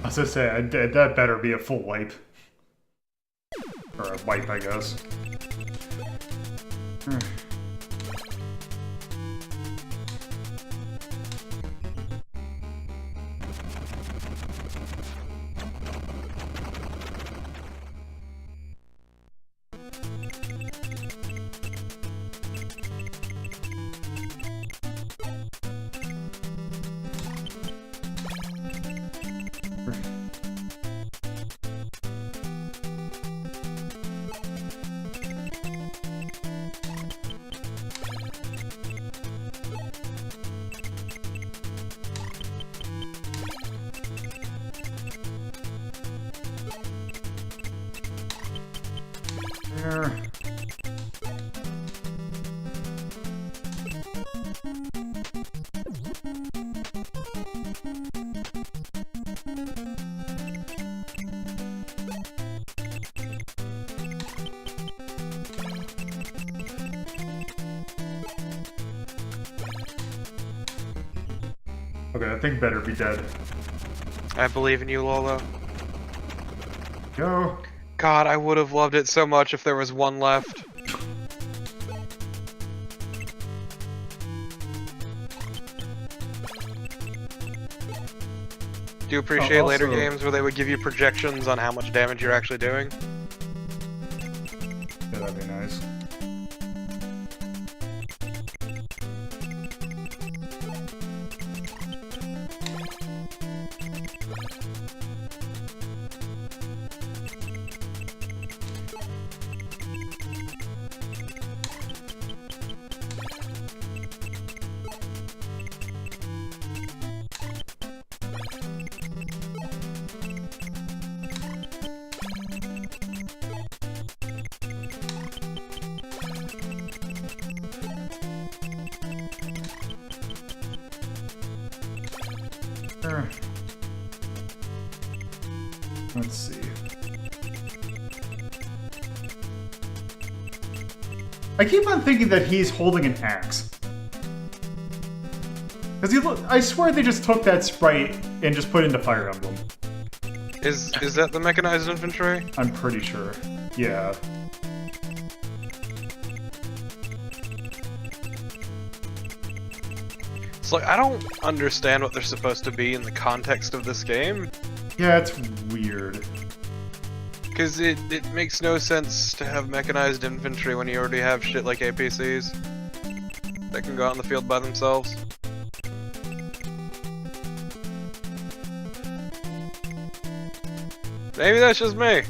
I was gonna say, that better be a full wipe. Or a wipe, I guess. There. Okay, that thing better be dead. I believe in you, Lolo. Go. God, I would have loved it so much if there was one left. Do you appreciate later games where they would give you projections on how much damage you're actually doing? Yeah, that'd be nice. Let's see. I keep on thinking that he's holding an axe. Because I swear they just took that sprite and just put it into Fire Emblem. Is that the mechanized infantry? I'm pretty sure. Yeah. It's like, I don't understand what they're supposed to be in the context of this game. Yeah, it's weird. Because it makes no sense to have mechanized infantry when you already have shit like APCs that can go out in the field by themselves. Maybe that's just me.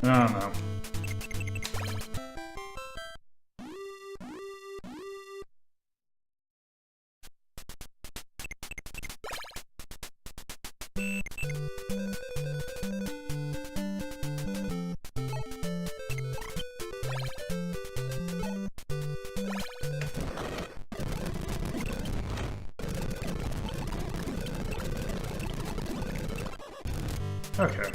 I don't know. Okay.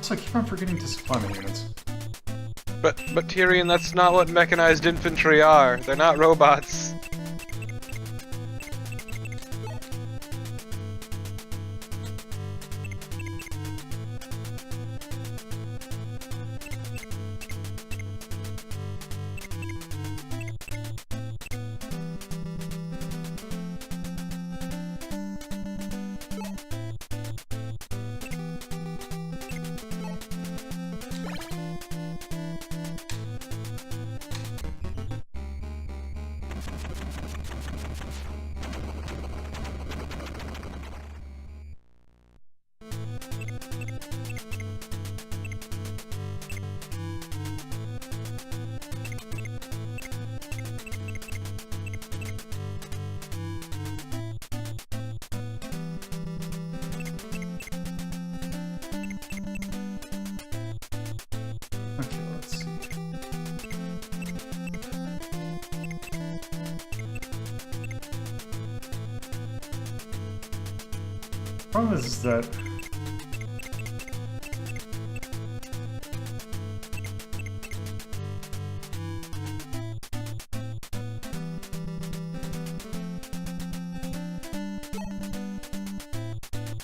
So I keep on forgetting to supply my units. But Tyrion, that's not what mechanized infantry are. They're not robots. Okay, let's see. Problem is that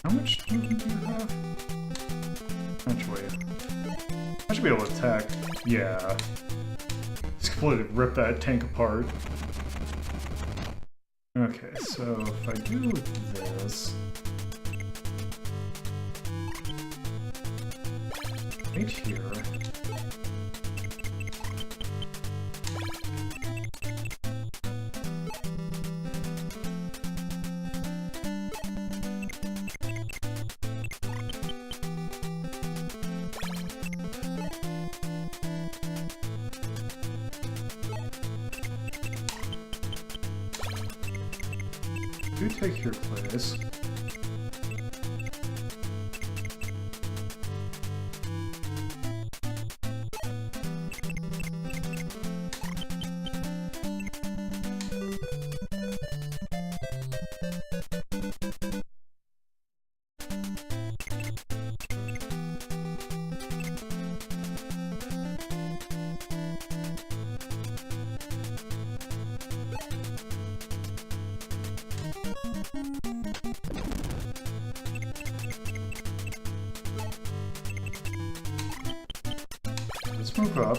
how much movement do you have? Actually, I should be able to attack. Yeah. Just completely rip that tank apart. Okay, so if I do this... right here... do take your place. Let's move up.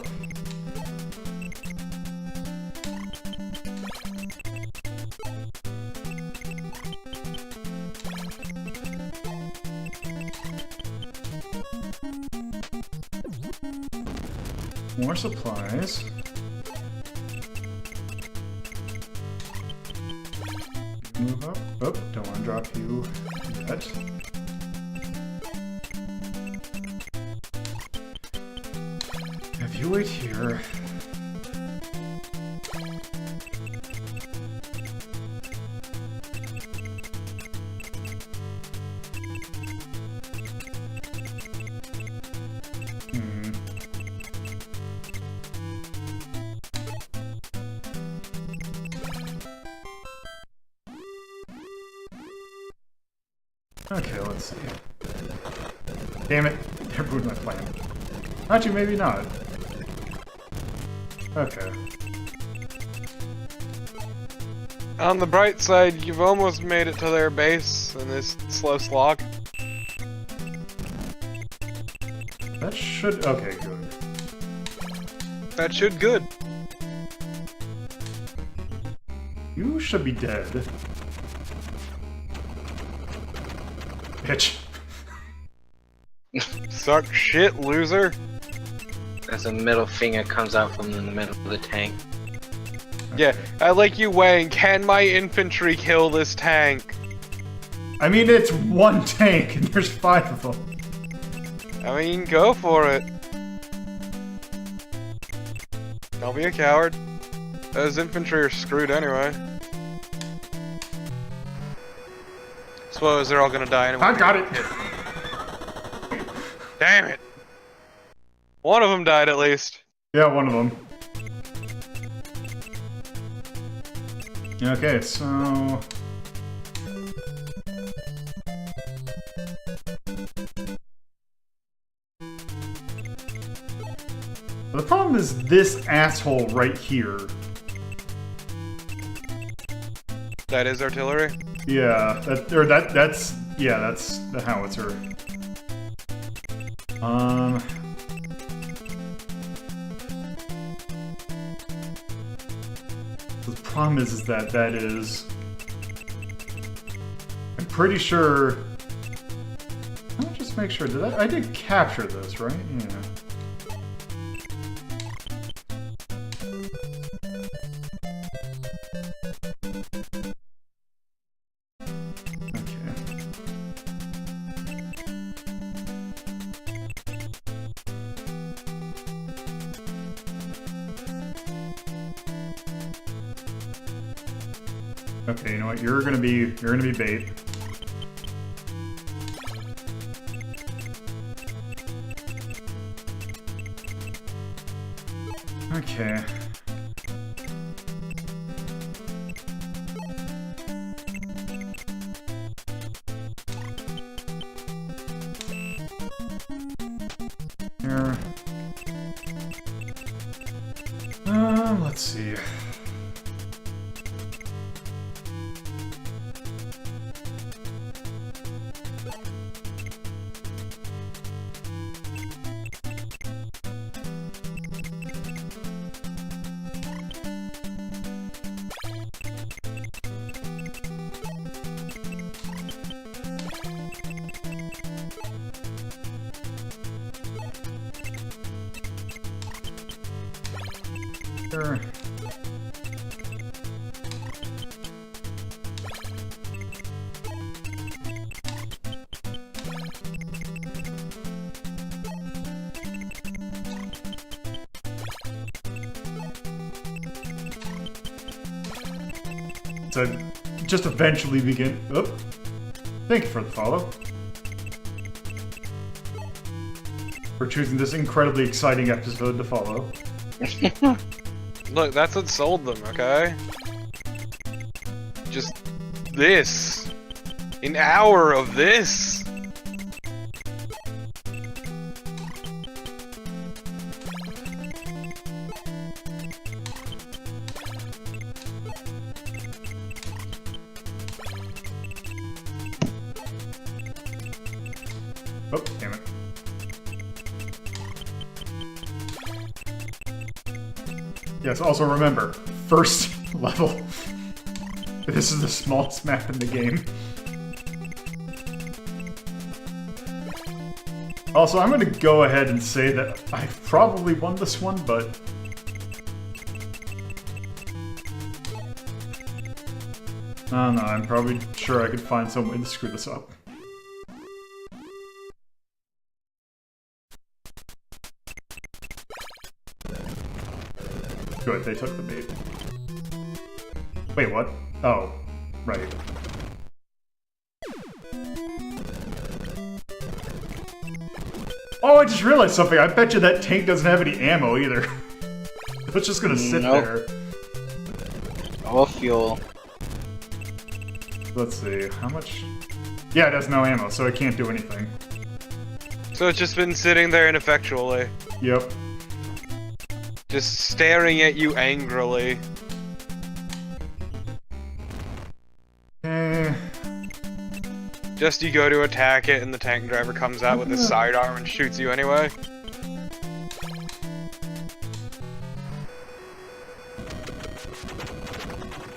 More supplies. Move up. Oh, don't want to drop you yet. Have you wait here. Okay, let's see. Damn it. They ruined my plan. Actually, maybe not. Okay. On the bright side, you've almost made it to their base in this slow slog. That should... Okay, good. That should good. You should be dead. Bitch. Suck shit, loser. As a middle finger comes out from the middle of the tank. Yeah, I like you weighing, can my infantry kill this tank? I mean, it's one tank, and there's 5 of them. I mean, go for it. Don't be a coward. Those infantry are screwed anyway. Suppose they're all gonna die anyway. I got it! Damn it! One of them died at least. Yeah, one of them. Okay, so... The problem is this asshole right here. That is artillery? Yeah, that's the howitzer. The problem is that is... I'm pretty sure... Let me just make sure, I did capture this, right? Yeah. Okay, you know what? You're gonna be bait. Okay. Here. Let's see. Sure. So, just eventually begin. Oh, thank you for the follow. For choosing this incredibly exciting episode to follow. Look, that's what sold them, okay? Just this. An hour of this. Oh, damn it. Yes, also remember, first level. This is the smallest map in the game. Also, I'm gonna go ahead and say that I probably won this one, but... I don't know, I'm probably sure I could find some way to screw this up. Good, they took the bait. Wait, what? Oh, right. Oh, I just realized something. I bet you that tank doesn't have any ammo either. It's just gonna sit there. Or fuel. Let's see, how much... Yeah, it has no ammo, so it can't do anything. So it's just been sitting there ineffectually. Yep. Just staring at you angrily. Just you go to attack it and the tank driver comes out with his sidearm and shoots you anyway.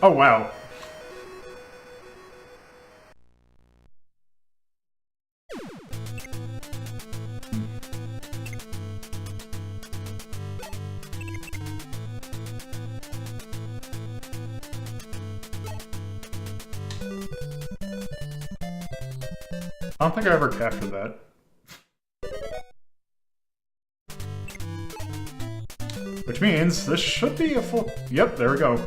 Oh, wow. I don't think I ever captured that. Which means this should be a full... Yep, there we go.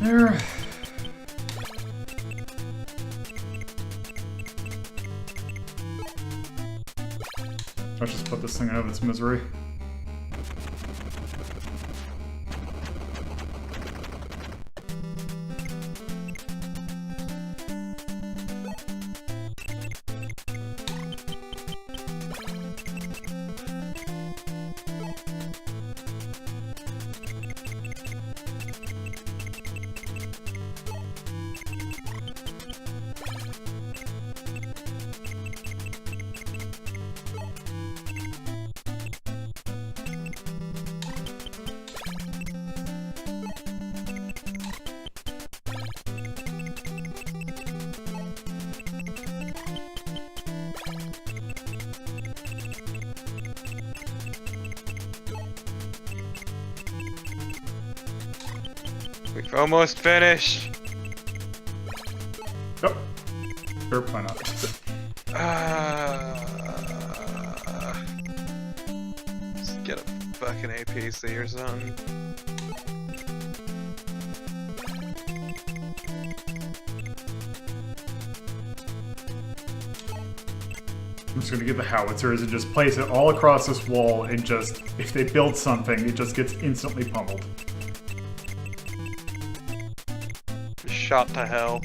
There. Let's just put this thing out of its misery. We've almost finished. Oh. Sure, why not? Just get a fucking APC or something. I'm just gonna get the howitzers and just place it all across this wall and just, if they build something, it just gets instantly pummeled. Shot to hell.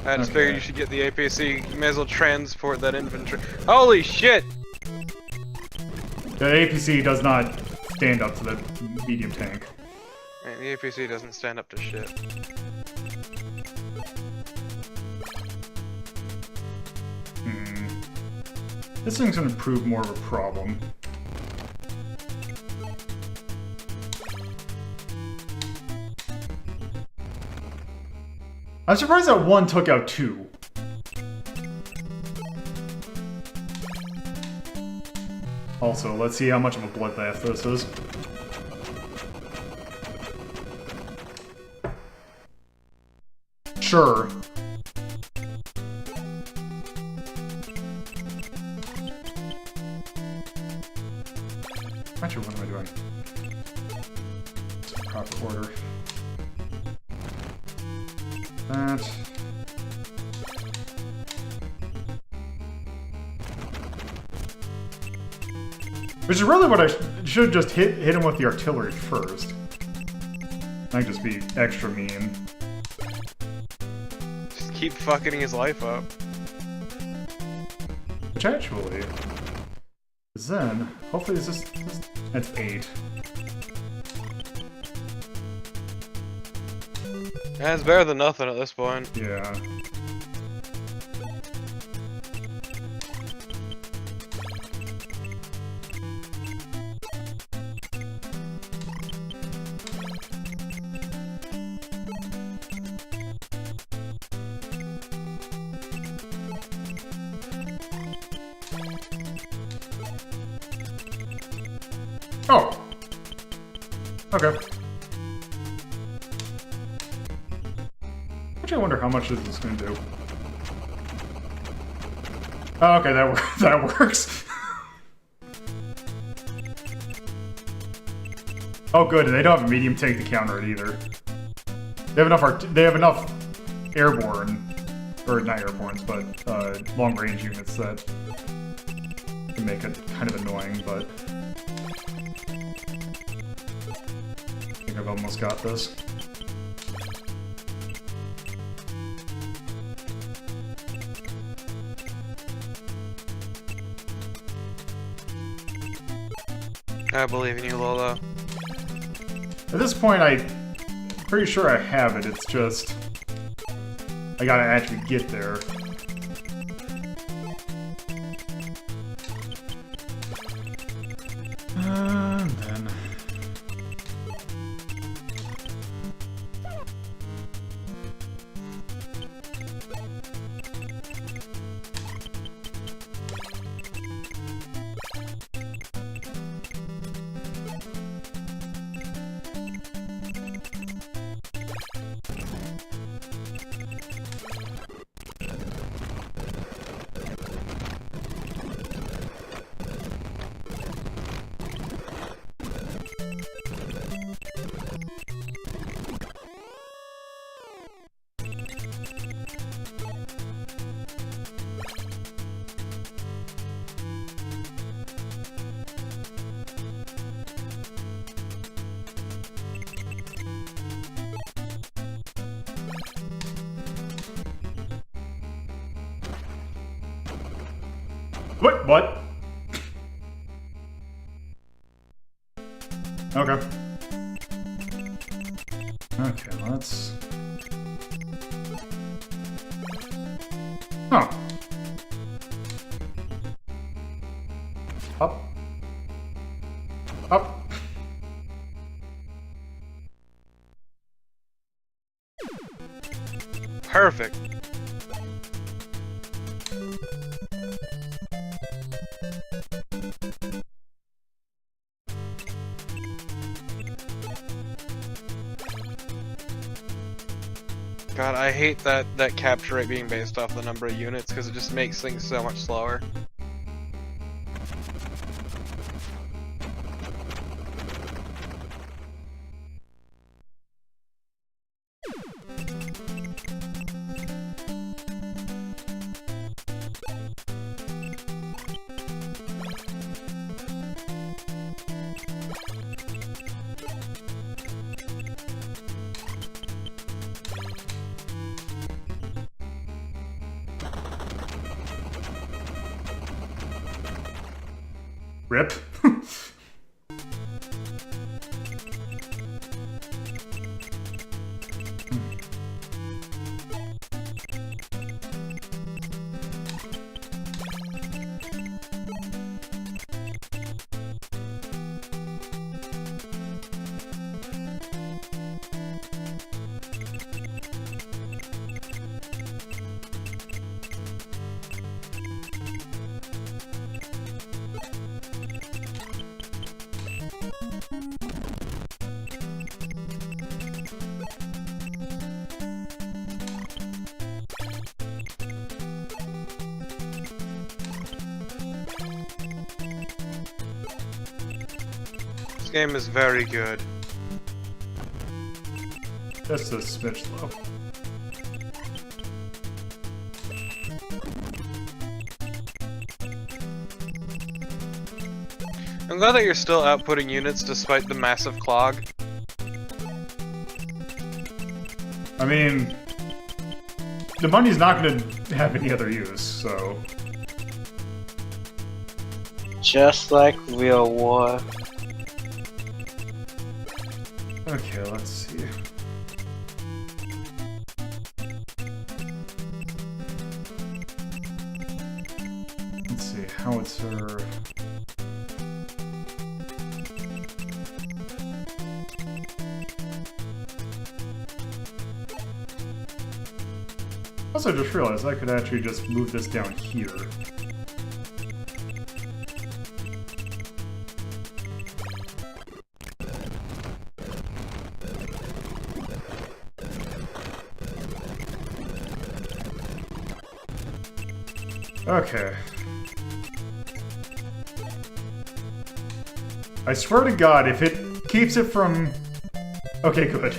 I just figured you should get the APC. You may as well transport that infantry. Holy shit! The APC does not stand up to the medium tank. Man, the APC doesn't stand up to shit. This thing's gonna prove more of a problem. I'm surprised that one took out two. Also, let's see how much of a bloodbath this is. Sure. Actually, what am I doing? Proper order. That. Which is really what I should just hit him with the artillery first. Might just be extra mean. Just keep fucking his life up. Which actually, then hopefully this is that's 8. Yeah, it's better than nothing at this point. Yeah. Oh. Okay. Actually, I wonder how much this is going to do. Oh, okay, that works. Oh, good. And they don't have a medium tank to counter it either. They have enough airborne, or not airbornes, but long range units that can make it kind of annoying. But I think I've almost got this. I believe in you, Lolo. At this point, I'm pretty sure I have it. It's just I gotta actually get there. And then what? Okay. Okay, let's... Huh. Up. Up. Perfect. God, I hate that capture rate being based off the number of units, because it just makes things so much slower. Rip. This game is very good. Just a smidge slow. I'm glad that you're still outputting units despite the massive clog. I mean, the money's not going to have any other use, so... Just like real war. Okay, let's see. Let's see, howitzer... Also, I just realized I could actually just move this down here. Okay. I swear to God, if it keeps it from... Okay, good.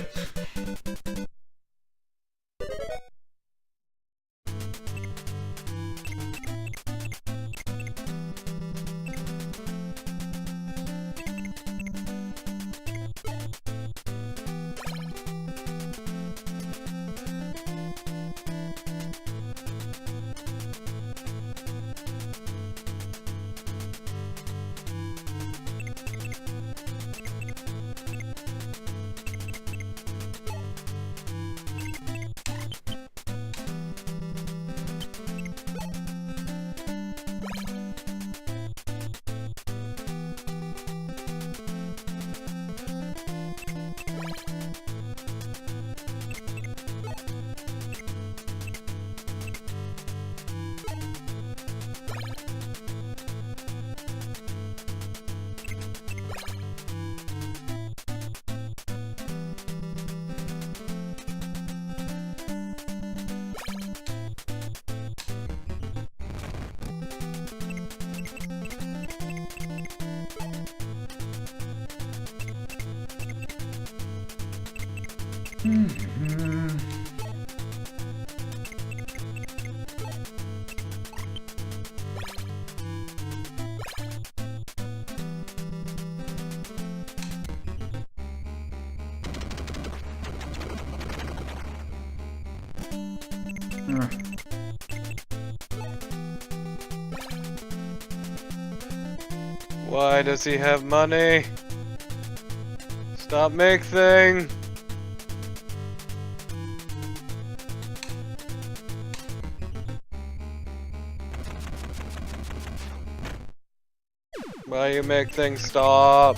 Why does he have money? Stop make thing. Why you make things stop?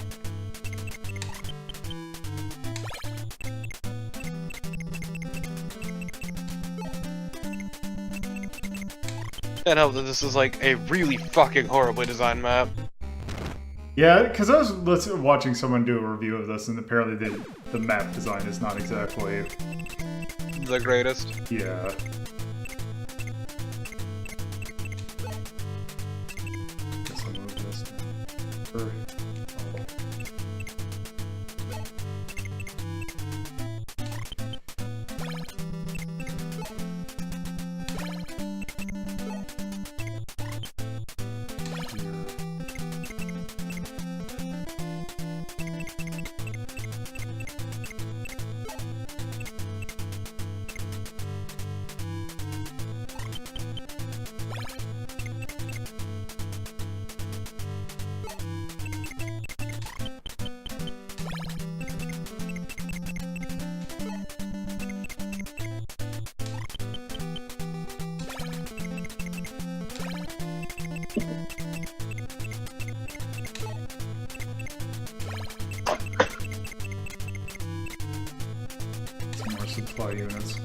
Can't help that this is like a really fucking horribly designed map. Yeah, because I was watching someone do a review of this, and apparently the map design is not exactly... The greatest. Yeah. Guess I'll move this now. Some more supply units.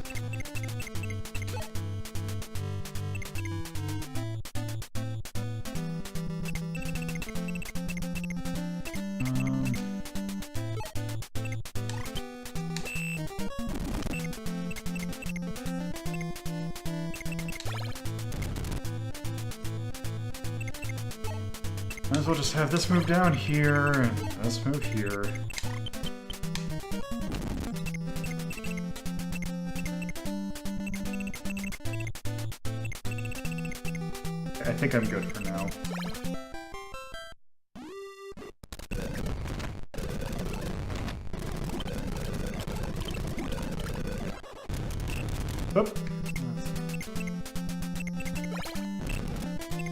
Might as well just have this move down here, and this move here. I think I'm good for now. Oop.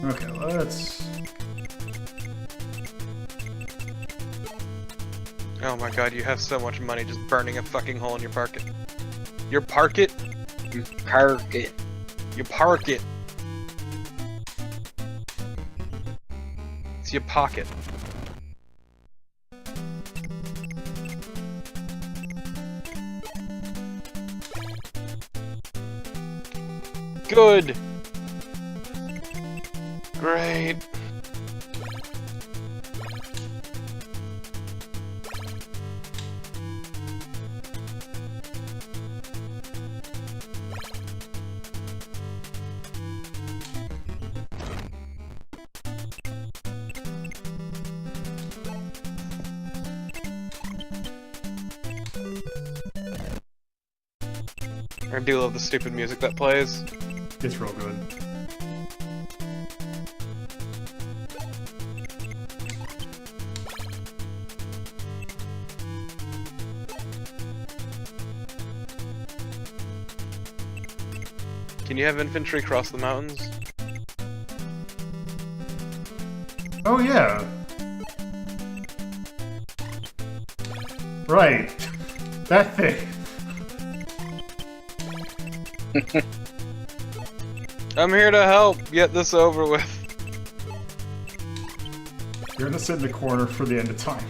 Okay, let's... Oh my god, you have so much money just burning a fucking hole in your pocket. Your pocket? You park it. You park it. It's your pocket. Good. Great. I do love the stupid music that plays. It's real good. Can you have infantry cross the mountains? Oh yeah. Right. That thing. I'm here to help get this over with. You're gonna sit in the corner for the end of time.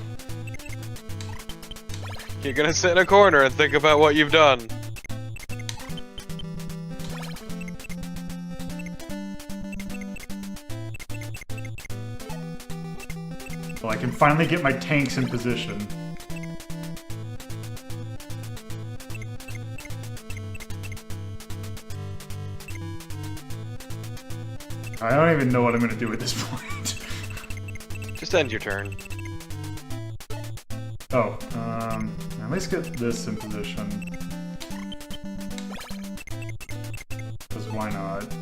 You're gonna sit in a corner and think about what you've done. Well, I can finally get my tanks in position. I don't even know what I'm gonna do at this point. Just end your turn. Oh, at least get this in position. Because why not?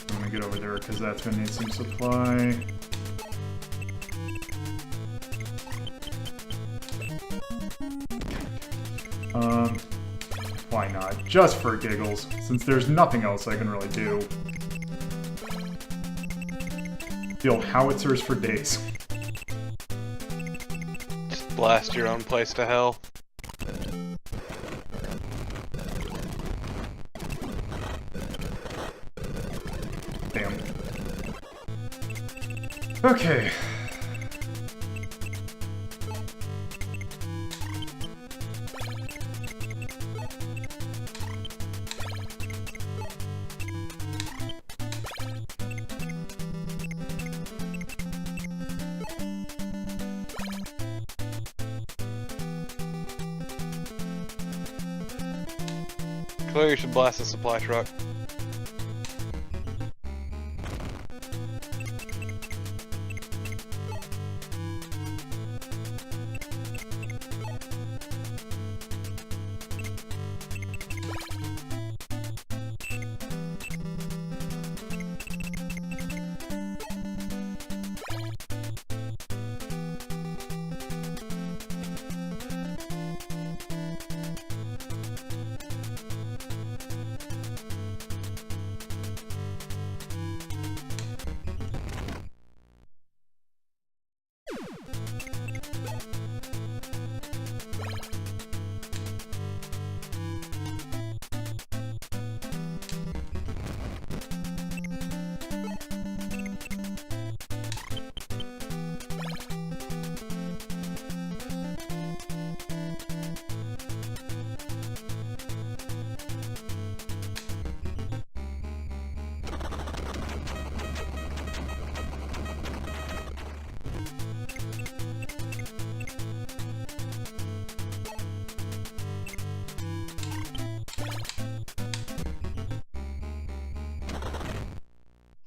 I'm gonna get over there because that's gonna need some supply. Why not? Just for giggles, since there's nothing else I can really do. Field howitzers for days. Just blast your own place to hell. Damn. Okay. Clearly you should blast the supply truck.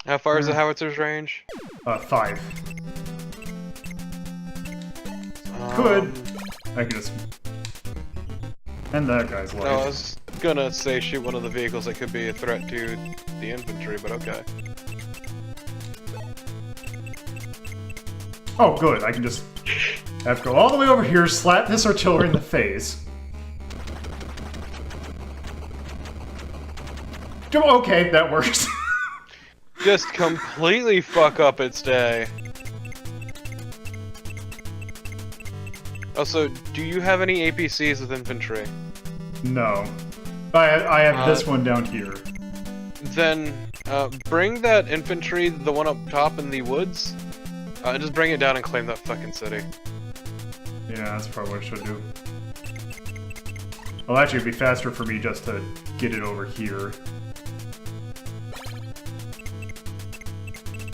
How far is the howitser's range? 5. Could. I could just end that guy's life. No, I was gonna say shoot one of the vehicles that could be a threat to the infantry, but okay. Oh, good. I can just have to go all the way over here, slap this artillery in the face. Okay, that works. Just completely fuck up its day. Also, do you have any APCs with infantry? No. I have this one down here. Then, bring that infantry, the one up top in the woods, just bring it down and claim that fucking city. Yeah, that's probably what I should do. Well, actually, it'd be faster for me just to get it over here.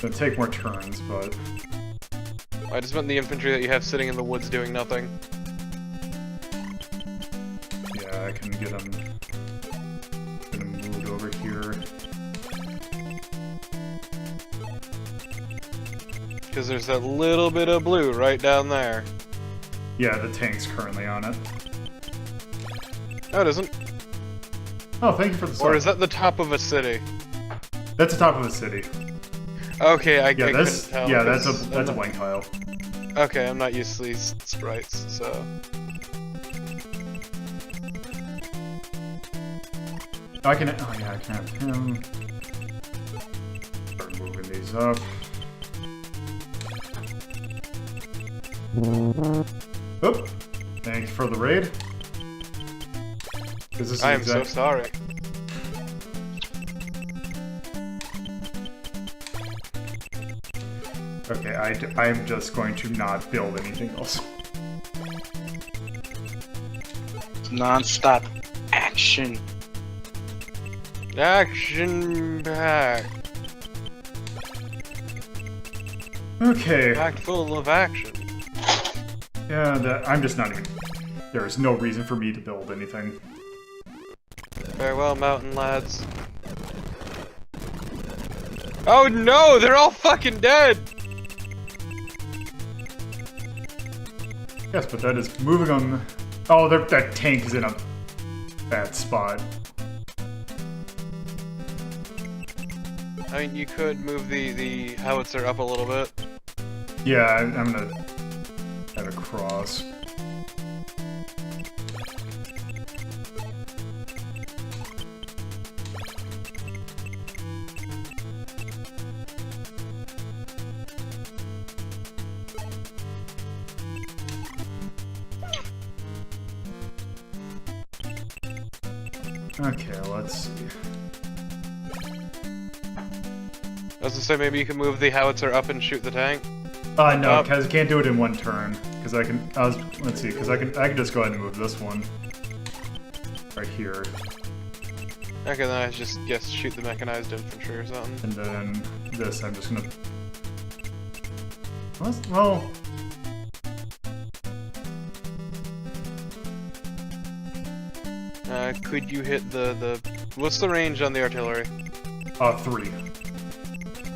It'll take more turns, but... I just meant the infantry that you have sitting in the woods doing nothing. Yeah, I can get them moved over here. Because there's that little bit of blue right down there. Yeah, the tank's currently on it. No, it isn't. Oh, thank you for the sub. Or is that the top of a city? That's the top of the city. Okay, I Yeah, couldn't tell. that's because a blank tile. Okay, I'm not used to these sprites, so... I can have him. Start moving these up. Oop. Thanks for the raid. This is I am so sorry. Okay, I'm just going to not build anything else. Non-stop action. Action pack. Okay. Packed full of action. Yeah, I'm just not even... There is no reason for me to build anything. Farewell, mountain lads. Oh no, they're all fucking dead! Yes, but that is moving on... Oh, that tank is in a bad spot. I mean, you could move the howitzer up a little bit. Yeah, I'm gonna have a cross. Okay, let's see. I was gonna say maybe you can move the howitzer up and shoot the tank. No, because I can't do it in one turn. Because I can. Let's see. Because I can just go ahead and move this one right here, Okay, then I just guess shoot the mechanized infantry or something. and then this. I'm just gonna. Well. Could you hit the what's the range on the artillery? 3.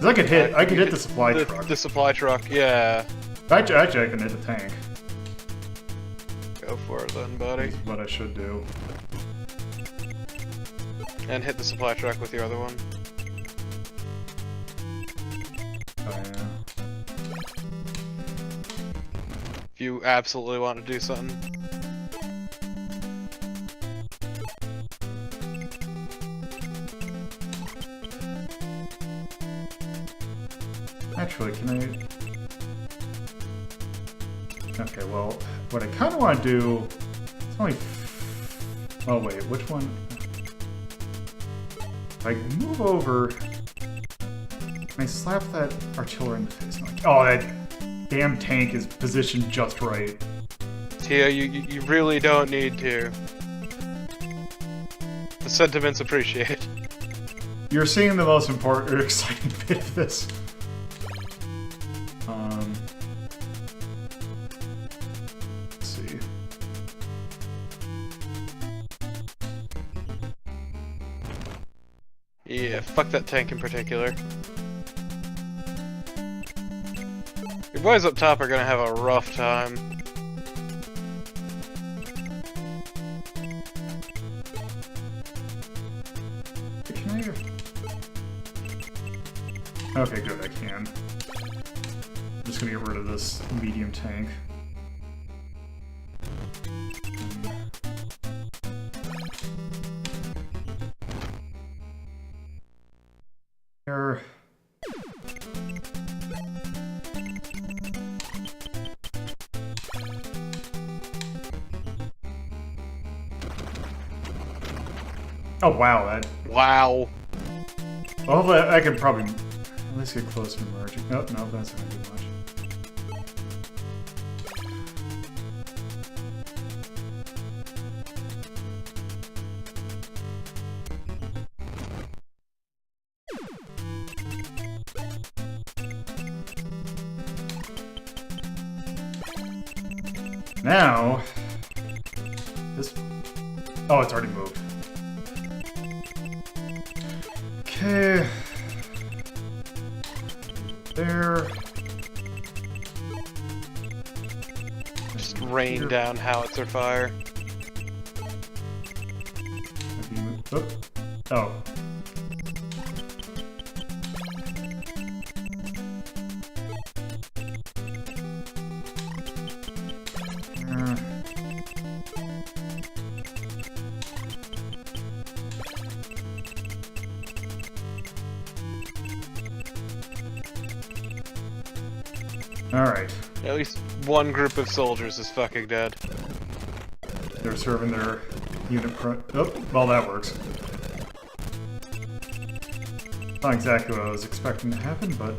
Because I could hit the supply truck. The supply truck, yeah. Actually, I can hit the tank. Go for it then, buddy. That's what I should do. And hit the supply truck with your other one. Oh yeah. If you absolutely want to do something. Actually, can I... Okay, well, what I kind of want to do... It's only... Oh wait, which one? If I move over... Can I slap that artillery in the face? Oh, that damn tank is positioned just right. Tia, you really don't need to. The sentiment's appreciated. You're seeing the most important or exciting bit of this. Let's see. Yeah, fuck that tank in particular. Your boys up top are gonna have a rough time. Can I... Okay, good, I can. I'm just gonna get rid of this medium tank. There. Oh wow, that... Wow. Well, hopefully I can probably at least get close to merging. Oh, no, that's not gonna do much. Now, this... Oh, it's already moved. Okay. There. Just rain down howitzer fire. Oh. Alright. At least one group of soldiers is fucking dead. They're serving their unit oh, well that works. Not exactly what I was expecting to happen, but...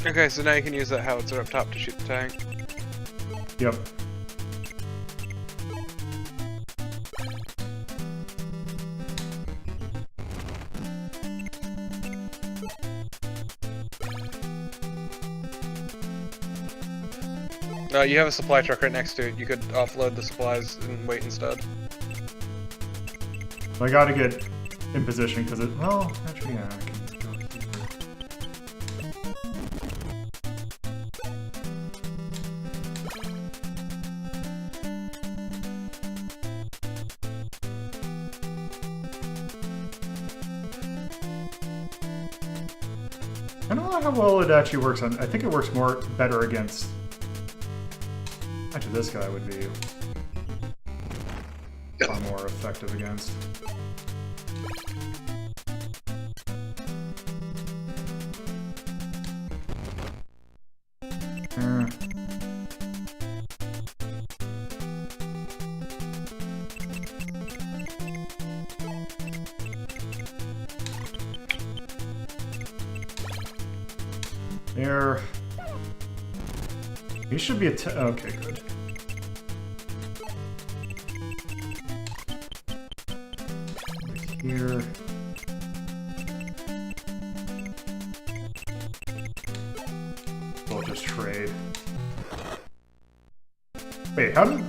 Okay, so now you can use that howitzer up top to shoot the tank. Yep. You have a supply truck right next to it. You could offload the supplies and wait instead. I gotta get in position because it. Well, actually, yeah, I can go here. I don't know how well it actually works on. I think it works better against. Actually, this guy would be a lot more effective against. There. He should be okay, good. Here. We'll just trade. Wait, how did...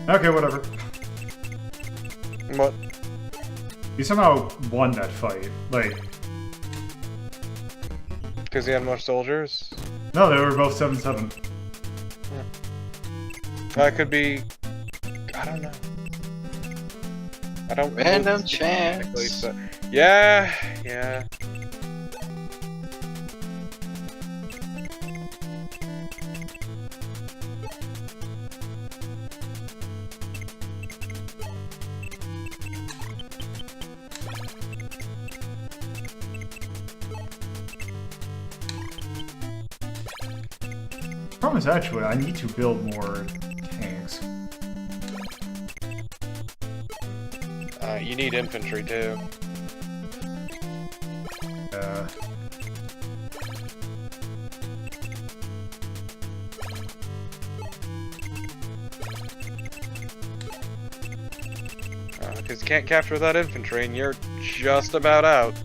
Okay, whatever. What? You somehow won that fight. Like... Because he had more soldiers? No, they were both 7-7. That could be... I don't know. I don't... Random chance. So. Yeah, yeah. Problem is actually, I need to build more tanks. You need infantry too. Because you can't capture that infantry and you're just about out.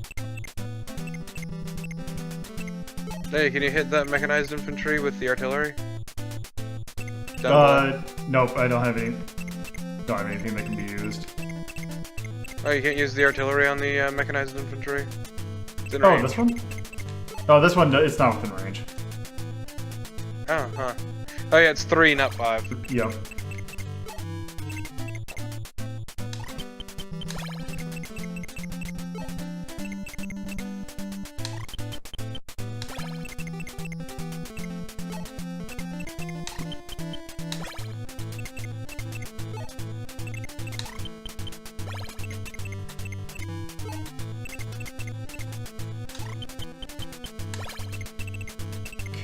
Hey, can you hit that mechanized infantry with the artillery? Nope, I don't have any. Don't have anything that can be used. Oh, you can't use the artillery on the mechanized infantry? It's in Oh, range. this one? Oh, this one, it's not within range. Oh, huh. Oh yeah, it's 3, not 5. Yep.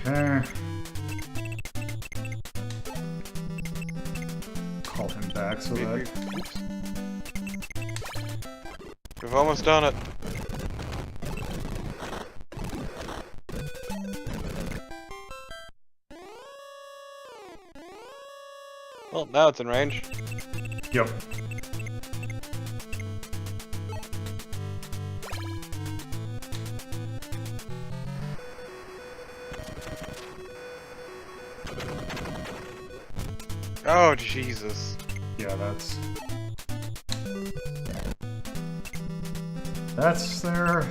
Okay. Call him back so that... We've almost done it. Well, now it's in range. Yep. Oh, Jesus. Yeah, that's there.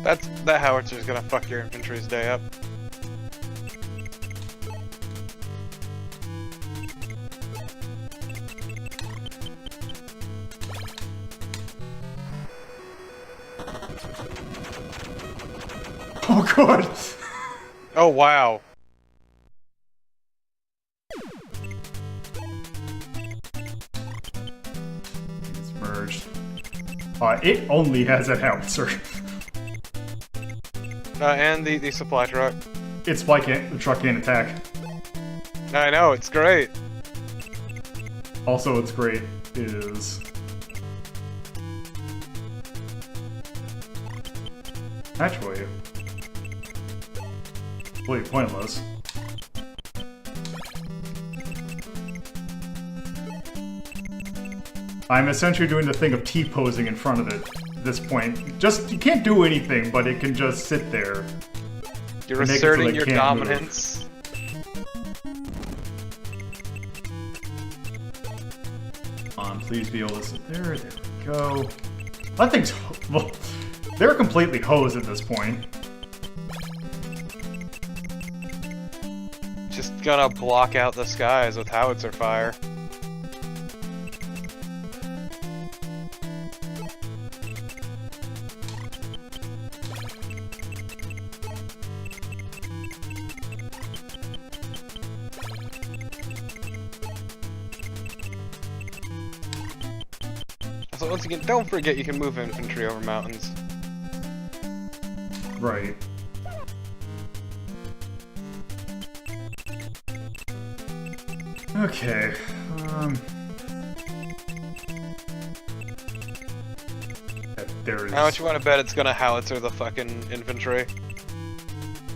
That howitzer gonna fuck your infantry's day up. Oh god! Oh wow. It's merged. It only has a howitzer. And the supply truck. It's why the truck can't attack. I know, it's great. Also, what's great is... Actually... completely pointless. I'm essentially doing the thing of T-posing in front of it at this point. Just, you can't do anything, but it can just sit there. You're Make it so asserting they your can't dominance. Please be able to sit there. There we go. That thing's... well, they're completely hosed at this point. Just gonna block out the skies with howitzer fire. So once again, don't forget you can move infantry over mountains. Right. Okay. There is... How much you want to bet it's gonna howitzer the fucking infantry?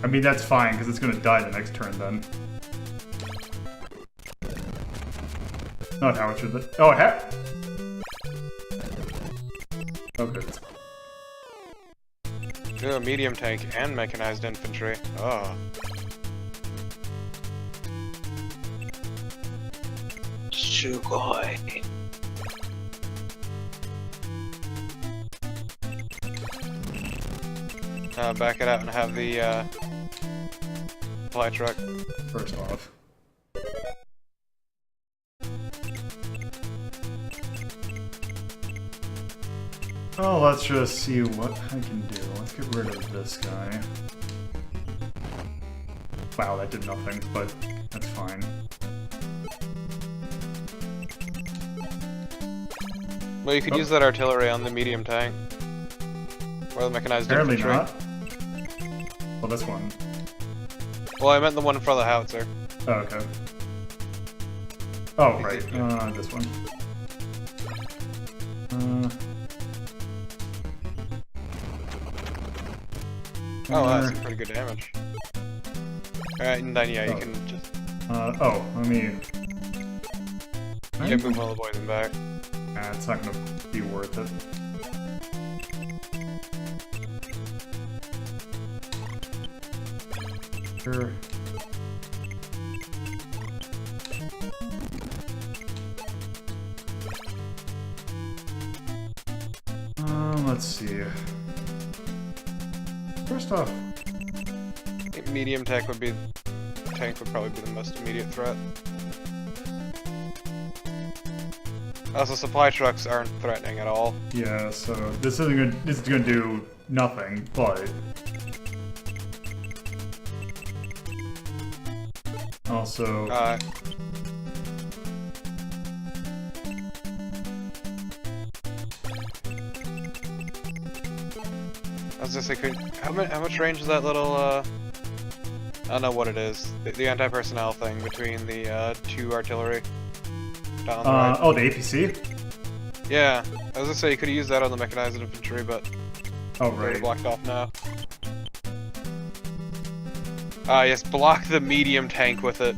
I mean, that's fine, because it's gonna die the next turn, then. Not howitzer, the... oh, okay. Ooh, a medium tank and mechanized infantry. Oh. Sugoi. Back it out and have the supply truck. First off. Oh, let's just see what I can do. Let's get rid of this guy. Wow, that did nothing, but that's fine. Well, you could use that artillery on the medium tank. Or the mechanized Apparently infantry. not. Well, this one. Well, I meant the one for the howitzer. Oh, okay. Oh, right. This one. Oh, that's some pretty good damage. Alright, and then yeah, you can just... oh, let me... yeah, move all the boys back. Nah, it's not gonna be worth it. Sure. Let's see. First off, I think medium tank would probably be the most immediate threat. Also, supply trucks aren't threatening at all. yeah. So this is gonna do nothing, but also. I was just like, how much range is that little, I don't know what it is. The anti-personnel thing between the, two artillery. Down on the right. Oh, the APC? Yeah, I was gonna say you could use that on the mechanized infantry, but Oh, they're right. blocked off now. Yes, block the medium tank with it.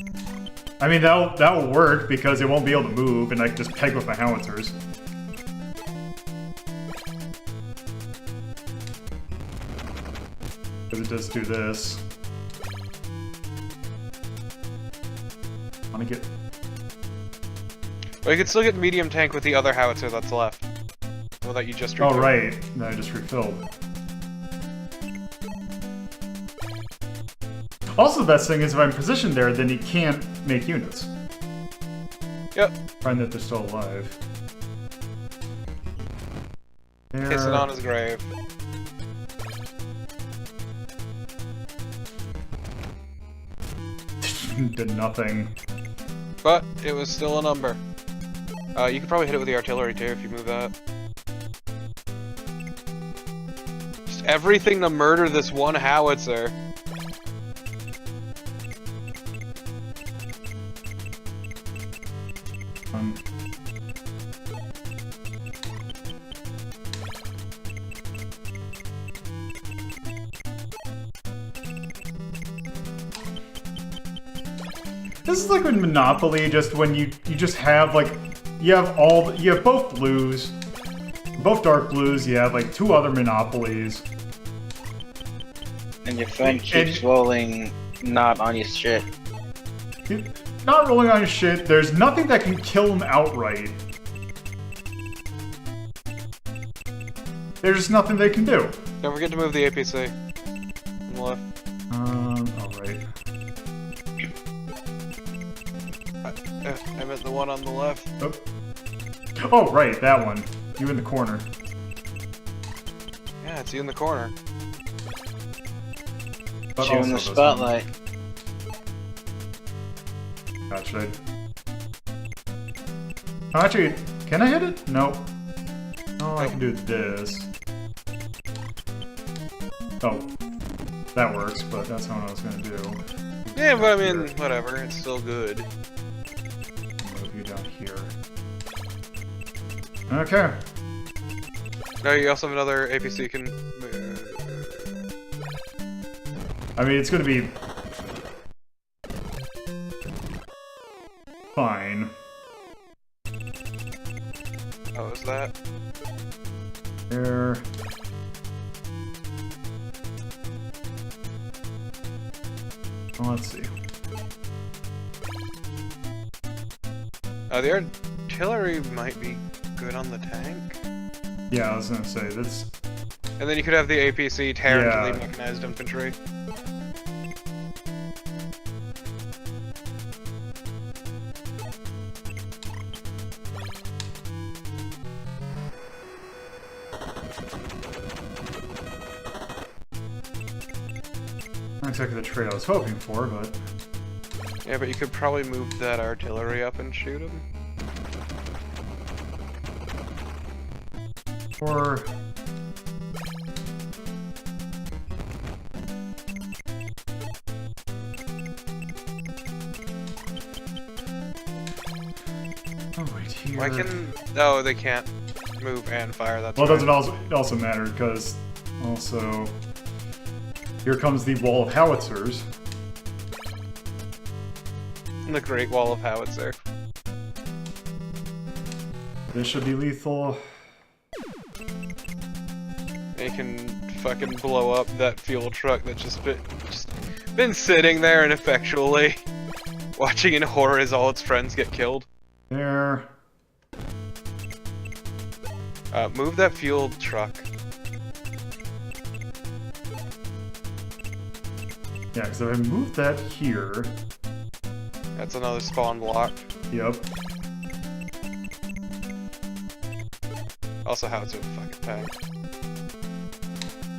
I mean, that'll work because it won't be able to move, and I can just peg with my howitzers. Because it does do this. I want to get... Well, you could still get medium tank with the other howitzer that's left. Well, that you just refilled. Oh, right. That I just refilled. Also, the best thing is if I'm positioned there, then he can't make units. Yep. Find that they're still alive. Kissing on his grave. Did nothing. But it was still a number. You could probably hit it with the artillery too if you move that. Just everything to murder this one howitzer. This is like with Monopoly, just when you just have like you have both blues, both dark blues. You have like 2 other Monopolies, And your friend keeps rolling not on your shit. Not rolling on his shit. There's nothing that can kill him outright. There's just nothing they can do. Don't forget to move the APC. On the left. Alright. I meant the one on the left. Oh, right, that one. You in the corner. Yeah, it's you in the corner. But You in the also this spotlight. one. God, should I... Actually, can I hit it? Nope. Oh, I can do this. Oh. That works, but that's not what I was gonna do. Yeah, but I mean, whatever. It's still good. Move you down here. Okay. No, you also have another APC you can... I mean, it's gonna be... fine. How was that? There. Well, let's see. The artillery might be good on the tank. Yeah, I was gonna say, that's... And then you could have the APC tear Yeah. into the mechanized infantry. Not exactly the trade I was hoping for, but... Yeah, but you could probably move that artillery up and shoot him. Or... Oh, wait, here... Why can... Oh, they can't move and fire, that's Well, right. it also matter, because... Also... Here comes the wall of howitzers. The Great Wall of Howitzer. This should be lethal. They can fucking blow up that fuel truck that's just been sitting there ineffectually, watching in horror as all its friends get killed. There. Move that fuel truck. Yeah, because if I move that here... That's another spawn block. Yep. Also, howitzer with a fucking tank.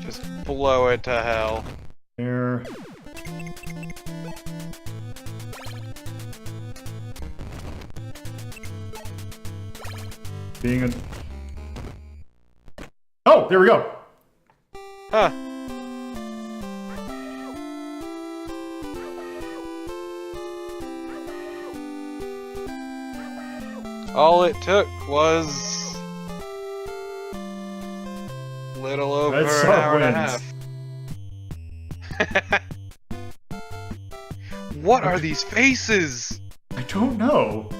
Just blow it to hell. There. Being a... Oh, there we go! Huh. All it took was little over That's an hour and a wins. half. What are these faces? I don't know.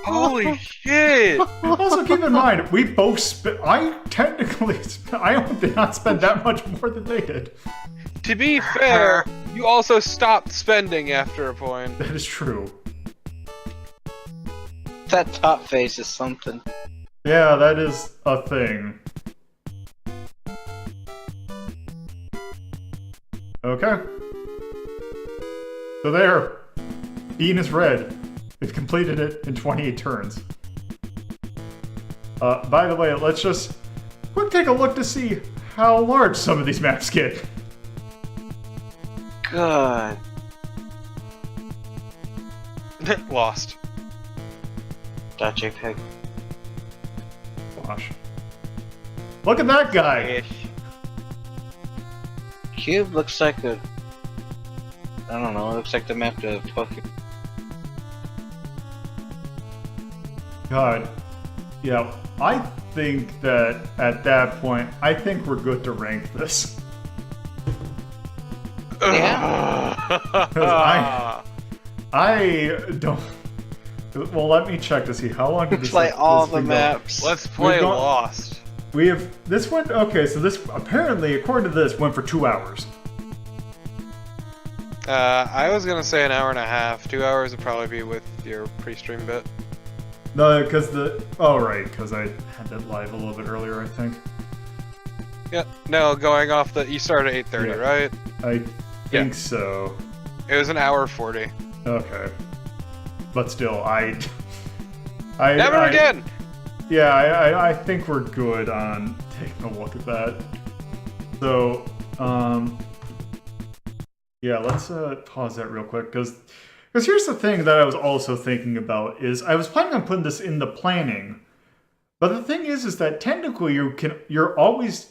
Holy shit! Also, keep in mind, we both I did not spend that much more than they did. To be fair, you also stopped spending after a point. That is true. That top face is something. Yeah, that is a thing. Okay. So there, Bean is red. We've completed it in 28 turns. By the way, let's just quick take a look to see how large some of these maps get. God. Lost. .jpg. Gosh. Look at that guy! Cube looks like a... I don't know, it looks like the map to Pokemon. God. Yeah, I think that at that point, I think we're good to rank this. Yeah. 'Cause I don't... Well, let me check to see how long did this Play all this the thing go? maps. Let's play gone- Lost. We have... This went... Okay, so this apparently, according to this, went for 2 hours. I was gonna say an hour and a half. 2 hours would probably be with your pre-stream bit. No, because the... Oh, right, because I had that live a little bit earlier, I think. Yeah. No, going off the... You started at 8:30, Yeah. right? I think so. It was an hour 40. Okay. But still, Never again! Yeah, I think we're good on taking a look at that. So, yeah, let's pause that real quick, because here's the thing that I was also thinking about, is I was planning on putting this in the planning, but the thing is that technically you're always...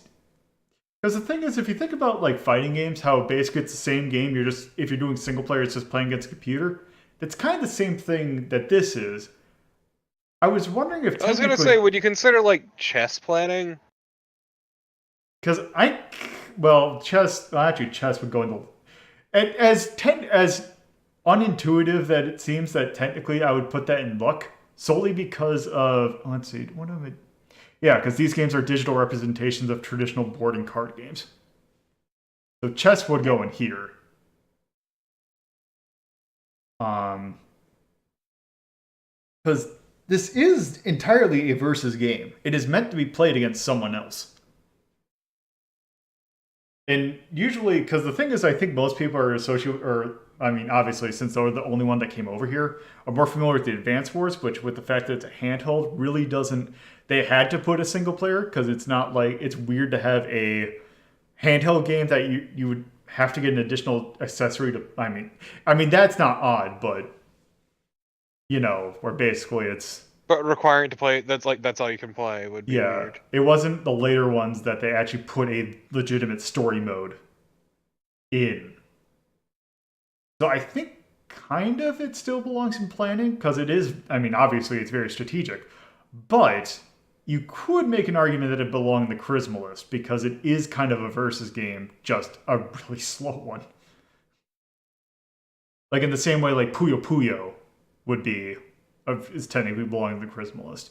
Because the thing is, if you think about like fighting games, how basically it's the same game, you're just, if you're doing single player, it's just playing against a computer. It's kind of the same thing that this is. I was wondering if I was gonna say, would you consider, like, chess planning? Because chess would go into... As unintuitive that it seems, that technically I would put that in luck, solely because of... Let's see, what am I... Yeah, because these games are digital representations of traditional board and card games. So chess would go in here. Because this is entirely a versus game. It is meant to be played against someone else. And usually, because the thing is, I think most people are obviously, since they're the only one that came over here, are more familiar with the Advance Wars, which with the fact that it's a handheld, really doesn't... They had to put a single player, because it's not like... It's weird to have a handheld game that you would have to get an additional accessory to... I mean, that's not odd, but... You know, where basically it's... But requiring to play, that's all you can play would be weird. It wasn't the later ones that they actually put a legitimate story mode in. So I think kind of it still belongs in planning, because it is, I mean, obviously it's very strategic, but you could make an argument that it belonged in the Charisma list, because it is kind of a versus game, just a really slow one. Like in the same way like Puyo Puyo would be, is technically belonging to the Charisma list.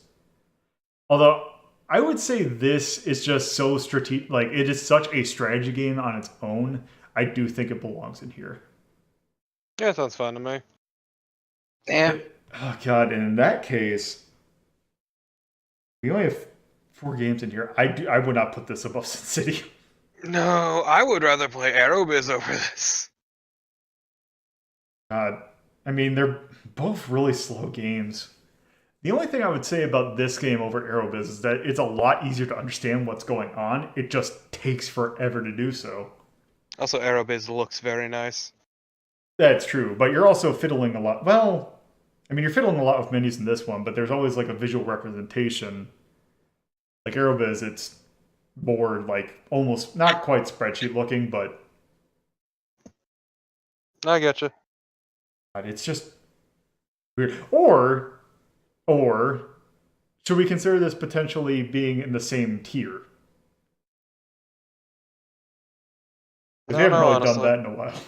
Although, I would say this is just so strategic, like it is such a strategy game on its own, I do think it belongs in here. Yeah, sounds fun to me. Yeah. Oh god, and in that case, we only have 4 games in here. I would not put this above Sin City. No, I would rather play Aerobiz over this. God, I mean, they're both really slow games. The only thing I would say about this game over Aerobiz is that it's a lot easier to understand what's going on. It just takes forever to do so. Also, Aerobiz looks very nice. That's true, but you're also fiddling a lot. Well, I mean, you're fiddling a lot with menus in this one, but there's always like a visual representation. Like Aerobiz, it's more like almost not quite spreadsheet looking, but I getcha. it's just weird. Or should we consider this potentially being in the same tier? Because we haven't really honestly done that in a while.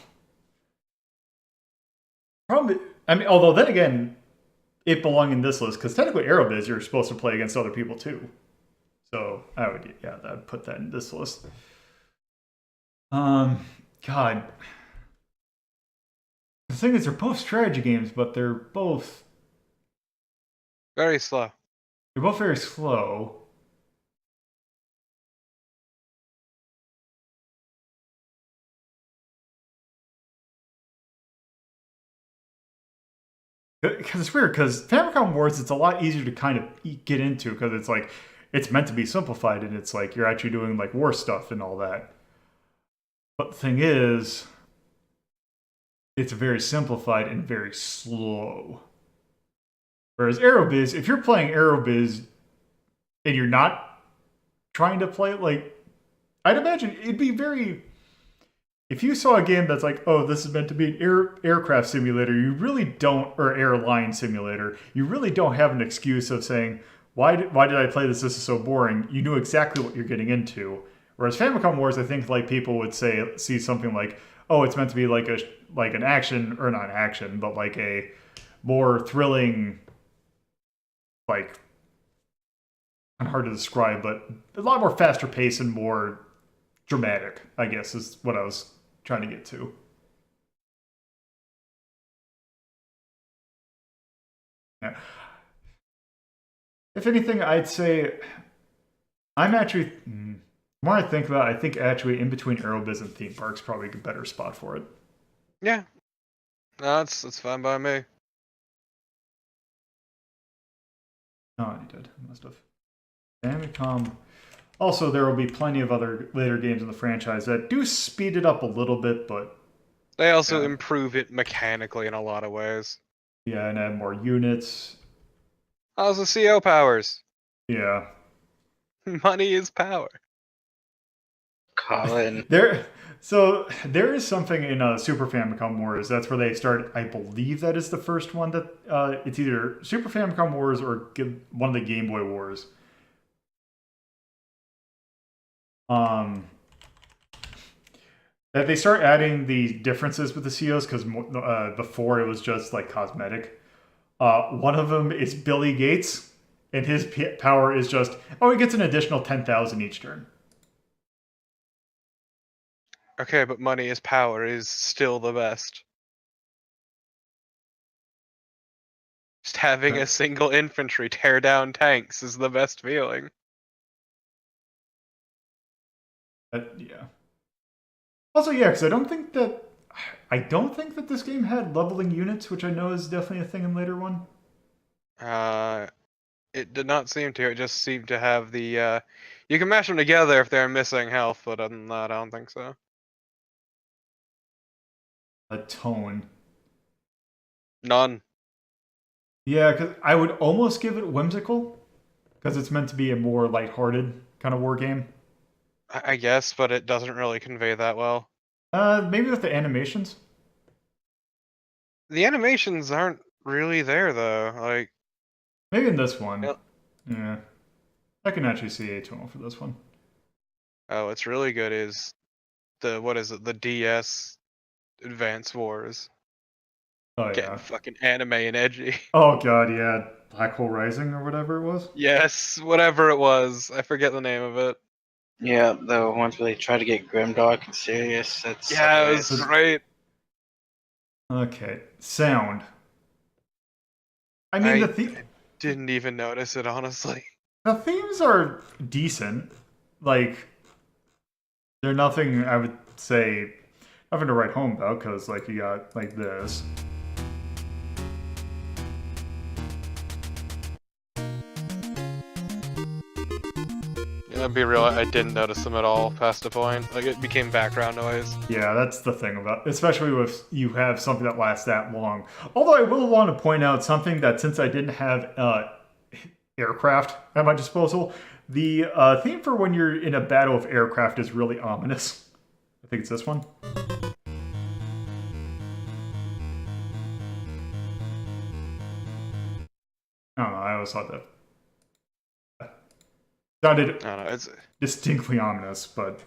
Probably, I mean, although then again, it belonged in this list, because technically Aerobiz, you're supposed to play against other people too. So I'd put that in this list. God. The thing is, they're both strategy games, but they're both very slow. They're both very slow. Because it's weird, because Famicom Wars, it's a lot easier to kind of get into, because it's like, it's meant to be simplified, and it's like, you're actually doing like war stuff and all that. But the thing is, it's very simplified and very slow. Whereas Aerobiz, if you're playing Aerobiz and you're not trying to play it like, I'd imagine it'd be very. If you saw a game that's like, oh, this is meant to be an aircraft simulator, you really don't, or airline simulator, you really don't have an excuse of saying, why did I play this? This is so boring. You knew exactly what you're getting into. Whereas Famicom Wars, I think like people would see something like, oh, it's meant to be like an action, or not action, but like a more thrilling, like, hard to describe, but a lot more faster pace and more dramatic, I guess, is what I was trying to get to. Yeah. If anything, I'd say I'm actually, the more I think about it, I think actually in between Aerobiz and theme parks probably a better spot for it. Yeah. No, it's fine by me. Oh, he did. Must have. Famicom. Also, there will be plenty of other later games in the franchise that do speed it up a little bit, but They also yeah. improve it mechanically in a lot of ways. Yeah, and add more units. How's the CO powers? Yeah. Money is power. Colin. There is something in Super Famicom Wars. That's where they start. I believe that is the first one that it's either Super Famicom Wars or one of the Game Boy Wars. That they start adding the differences with the COs, because before it was just like cosmetic. One of them is Billy Gates, and his power is just, oh, he gets an additional 10,000 each turn. Okay, but money is power is still the best. Just having a single infantry tear down tanks is the best feeling. Yeah. Also, yeah, because I don't think that this game had leveling units, which I know is definitely a thing in later one. It did not seem to. It just seemed to have the. You can mash them together if they're missing health, but other than that, I don't think so. A tone. None. Yeah, because I would almost give it whimsical, because it's meant to be a more lighthearted kind of war game. I guess, but it doesn't really convey that well. Maybe with the animations. The animations aren't really there though. Like Maybe in this one. Yep. Yeah. I can actually see atonal for this one. Oh, what's really good is the DS Advance Wars. Oh, yeah. Getting fucking anime and edgy. Oh, God, yeah. Black Hole Rising or whatever it was? Yes, whatever it was. I forget the name of it. Yeah, the ones where they try to get grimdark and serious. That's Yeah, it hilarious. was great. Okay. Sound. I mean, I didn't even notice it, honestly. the themes are decent. Like, they're nothing, I would say, nothing to write home about, because, like, you got, like, this. Yeah, be real, I didn't notice them at all past a point. Like, it became background noise. Yeah, that's the thing about, especially if you have something that lasts that long. Although I will want to point out something that, since I didn't have aircraft at my disposal, the theme for when you're in a battle with aircraft is really ominous. I think it's this one. I don't know, I always thought that sounded I don't know, it's... distinctly ominous, but...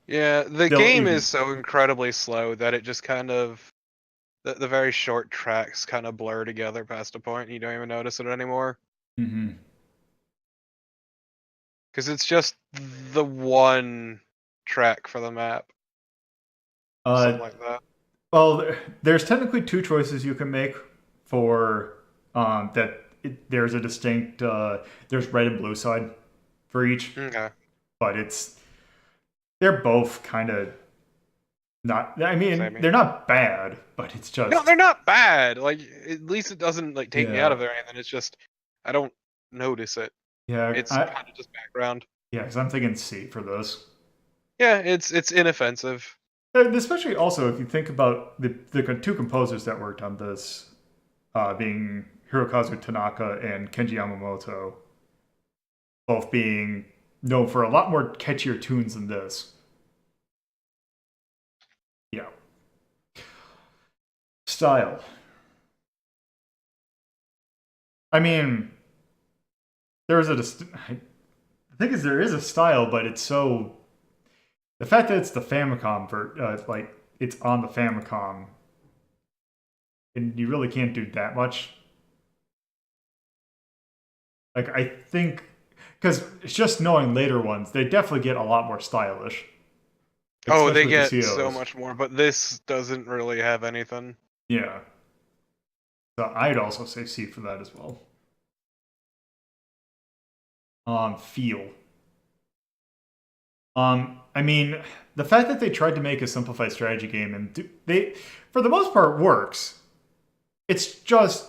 Yeah, the game is so incredibly slow that it just kind of... The very short tracks kind of blur together past a point, and you don't even notice it anymore. Mm-hmm. Because it's just the one track for the map. Something like that. Well, there's technically two choices you can make for that. There's a distinct there's red and blue side for each. Okay. But they're both kind of Not, I mean, Sammy. they're not bad, but it's just No, they're not bad. Like at least it doesn't like take me out yeah, of it or anything. It's just I don't notice it. yeah, It's kind of just background. yeah. Because I'm thinking C for this. Yeah, it's inoffensive. And especially also if you think about the two composers that worked on this, being Hirokazu Tanaka and Kenji Yamamoto, both being known for a lot more catchier tunes than this. Yeah. Style. I mean, there's a. The thing is, there is a style, but it's so. The fact that it's the Famicom, like, it's on the Famicom, and you really can't do that much. Like, I think. Because it's just knowing later ones, they definitely get a lot more stylish. Oh, they Especially get the so COs. much more, but this doesn't really have anything. Yeah. So I'd also say C for that as well. Feel. I mean, the fact that they tried to make a simplified strategy game and they, for the most part, works. It's just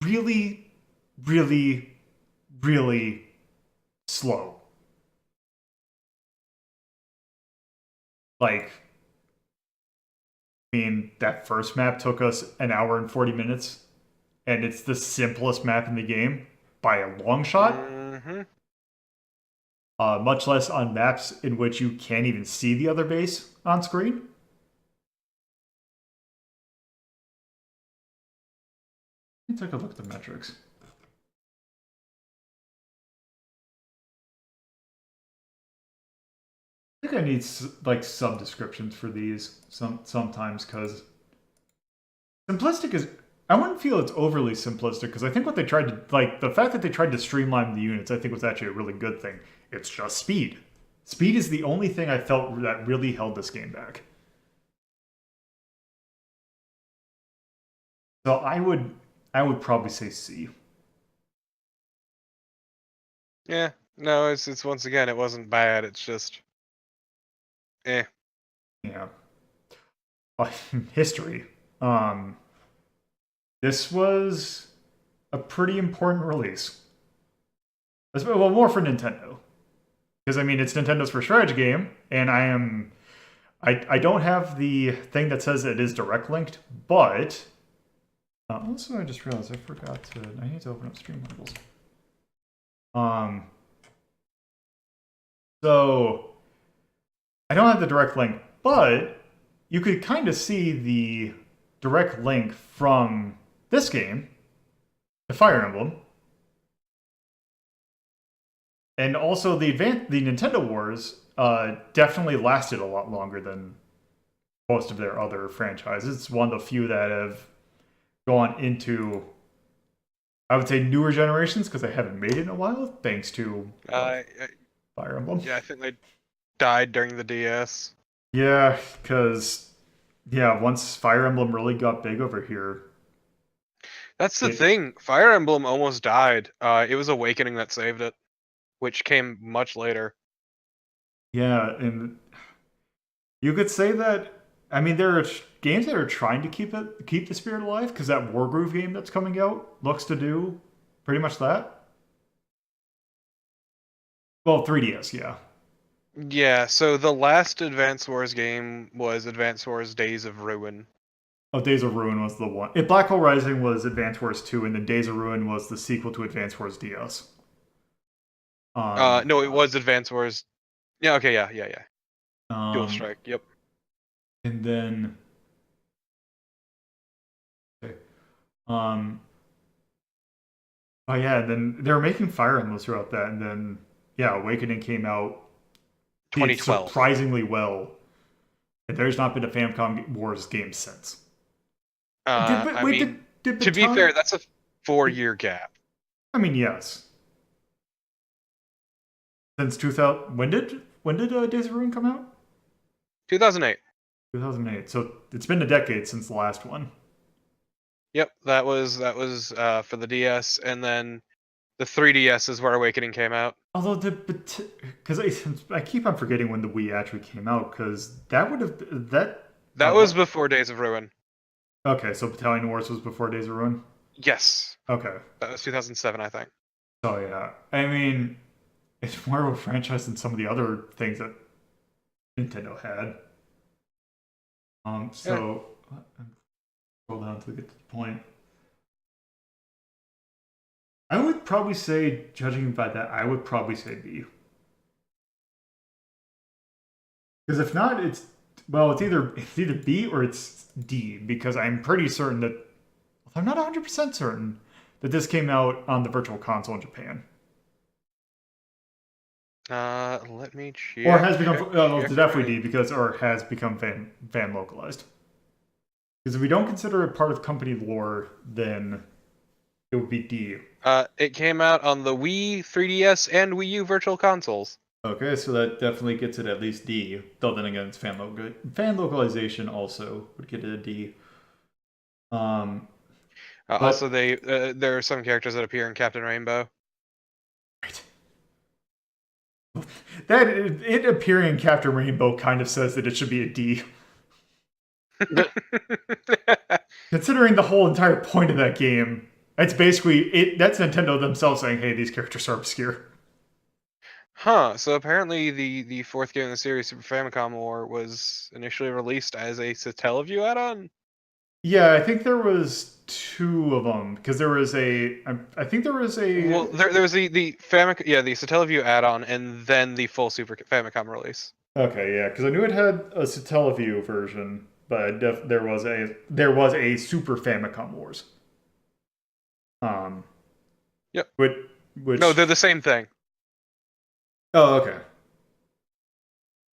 really, really, really slow. Like, I mean, that first map took us an hour and 40 minutes, and it's the simplest map in the game by a long shot. Mm-hmm. Much less on maps in which you can't even see the other base on screen. Let me take a look at the metrics. I think I need like sub descriptions for these sometimes because simplistic is. I wouldn't feel it's overly simplistic because I think what they tried to like the fact that they tried to streamline the units I think was actually a really good thing. It's just speed. Speed is the only thing I felt that really held this game back. So I would probably say C. Yeah. No, it's once again, it wasn't bad. It's just, eh. Yeah. History. This was a pretty important release. Well, more for Nintendo. Because, I mean, it's Nintendo's first strategy game, and I don't have the thing that says it is direct linked, but also I just realized I need to open up stream labels. So I don't have the direct link, but you could kind of see the direct link from this game to Fire Emblem. And also the Nintendo Wars definitely lasted a lot longer than most of their other franchises. It's one of the few that have gone into, I would say, newer generations because they haven't made it in a while, thanks to Fire Emblem. Yeah, I think they died during the DS. Yeah, because once Fire Emblem really got big over here. That's the thing. Fire Emblem almost died. It was Awakening that saved it, which came much later. Yeah, and you could say that. I mean, there are games that are trying to keep the spirit alive because that Wargroove game that's coming out looks to do pretty much that. Well, 3DS, yeah. Yeah, so the last Advance Wars game was Advance Wars Days of Ruin. Oh, Days of Ruin was the one. Black Hole Rising was Advance Wars 2, and then Days of Ruin was the sequel to Advance Wars DS. No, it was Advance Wars. Yeah, okay, yeah. Dual Strike, yep. And then, okay. Oh yeah, and then they were making Fire Emblem throughout that, and then Awakening came out. 2012. Surprisingly well. And there's not been a Famicom Wars game since. To be fair, that's a 4-year gap. I mean, yes. Since 2000, when did Days of Ruin come out? 2008. 2008. So it's been a decade since the last one. Yep, that was for the DS, and then The 3DS is where Awakening came out. Although because I keep on forgetting when the Wii actually came out, because that would have That was before Days of Ruin. Okay, so Battalion Wars was before Days of Ruin. Yes. Okay. That was 2007, I think. So yeah, I mean, it's more of a franchise than some of the other things that Nintendo had. So scroll down to get to the point. I would probably say, judging by that, I would probably say B. Because if not, it's either B or it's D. Because I'm pretty certain that I'm not 100% certain that this came out on the Virtual Console in Japan. Let me check. Or has become it's definitely D because has become fan localized. Because if we don't consider it part of company lore, then it would be D. It came out on the Wii, 3DS, and Wii U Virtual Consoles. Okay, so that definitely gets it at least D. Though then again, it's fan localization also would get it a D. Also, there are some characters that appear in Captain Rainbow. Right. That it appearing in Captain Rainbow kind of says that it should be a D. Considering the whole entire point of that game, it's basically that's Nintendo themselves saying, "Hey, these characters are obscure." Huh. So apparently, the fourth game in the series, Super Famicom War, was initially released as a Satellaview add-on. Yeah, I think there was two of them because there was I think there was a. Well, there was the Famicom, the Satellaview add-on, and then the full Super Famicom release. Okay, yeah, because I knew it had a Satellaview version, but there was a Super Famicom Wars. Yep. Which No, they're the same thing. Oh, okay.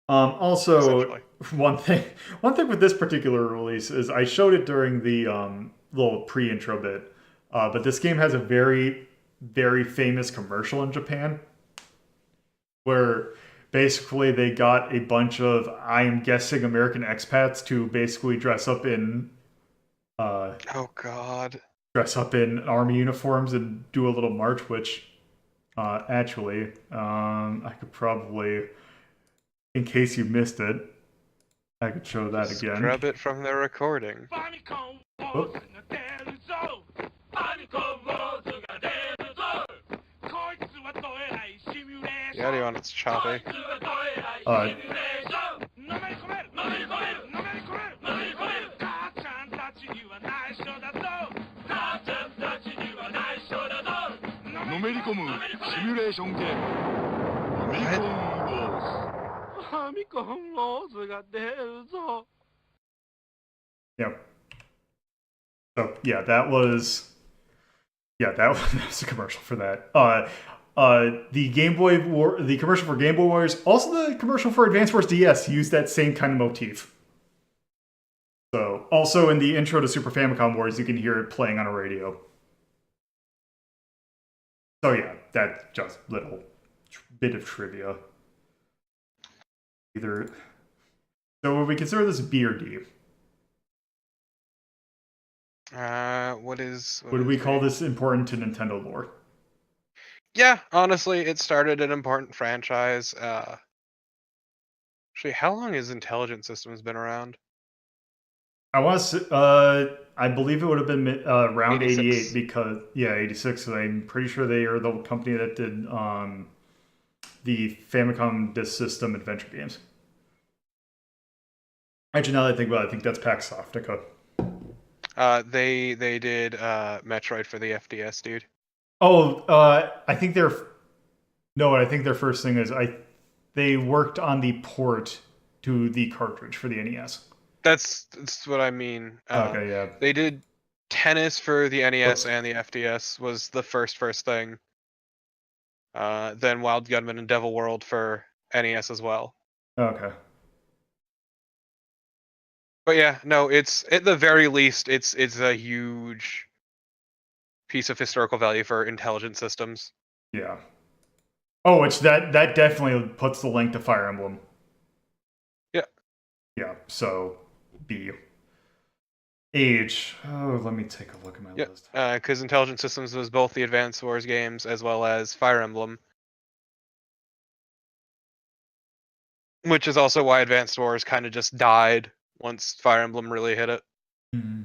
Also, one thing with this particular release is I showed it during the little pre-intro bit, but this game has a very, very famous commercial in Japan, where basically they got a bunch of, I'm guessing, American expats to basically dress up in oh God. Dress up in army uniforms and do a little march, which actually I could probably, in case you missed it, I could show that again. Scrub it from the recording. Oh. Yeah, do you want it's choppy? Yeah. So yeah, that was a commercial for that. The the commercial for Game Boy Warriors, also the commercial for Advance Wars DS used that same kind of motif. So also in the intro to Super Famicom Wars, you can hear it playing on a radio. So yeah, that's just little bit of trivia. So would we consider this B or D? What Would we call this important to Nintendo lore? Yeah, honestly, it started an important franchise. Actually, how long has Intelligent Systems been around? I believe it would have been around 86. 88 because 86. So I'm pretty sure they are the company that did the Famicom Disk System adventure games. Actually, now that I think about it, I think that's Pax Softica. They did Metroid for the FDS, dude. Oh, I think their first thing is they worked on the port to the cartridge for the NES. That's what I mean. Okay, yeah. They did Tennis for the NES and the FDS was the first thing. Then Wild Gunman and Devil World for NES as well. Okay. But yeah, no, it's at the very least, it's a huge piece of historical value for Intelligent Systems. Yeah. Oh, that definitely puts the link to Fire Emblem. Yeah. Yeah. So B. Age. Oh, let me take a look at my Yep. list. Because Intelligent Systems was both the Advanced Wars games as well as Fire Emblem. Which is also why Advanced Wars kind of just died once Fire Emblem really hit it. Hmm.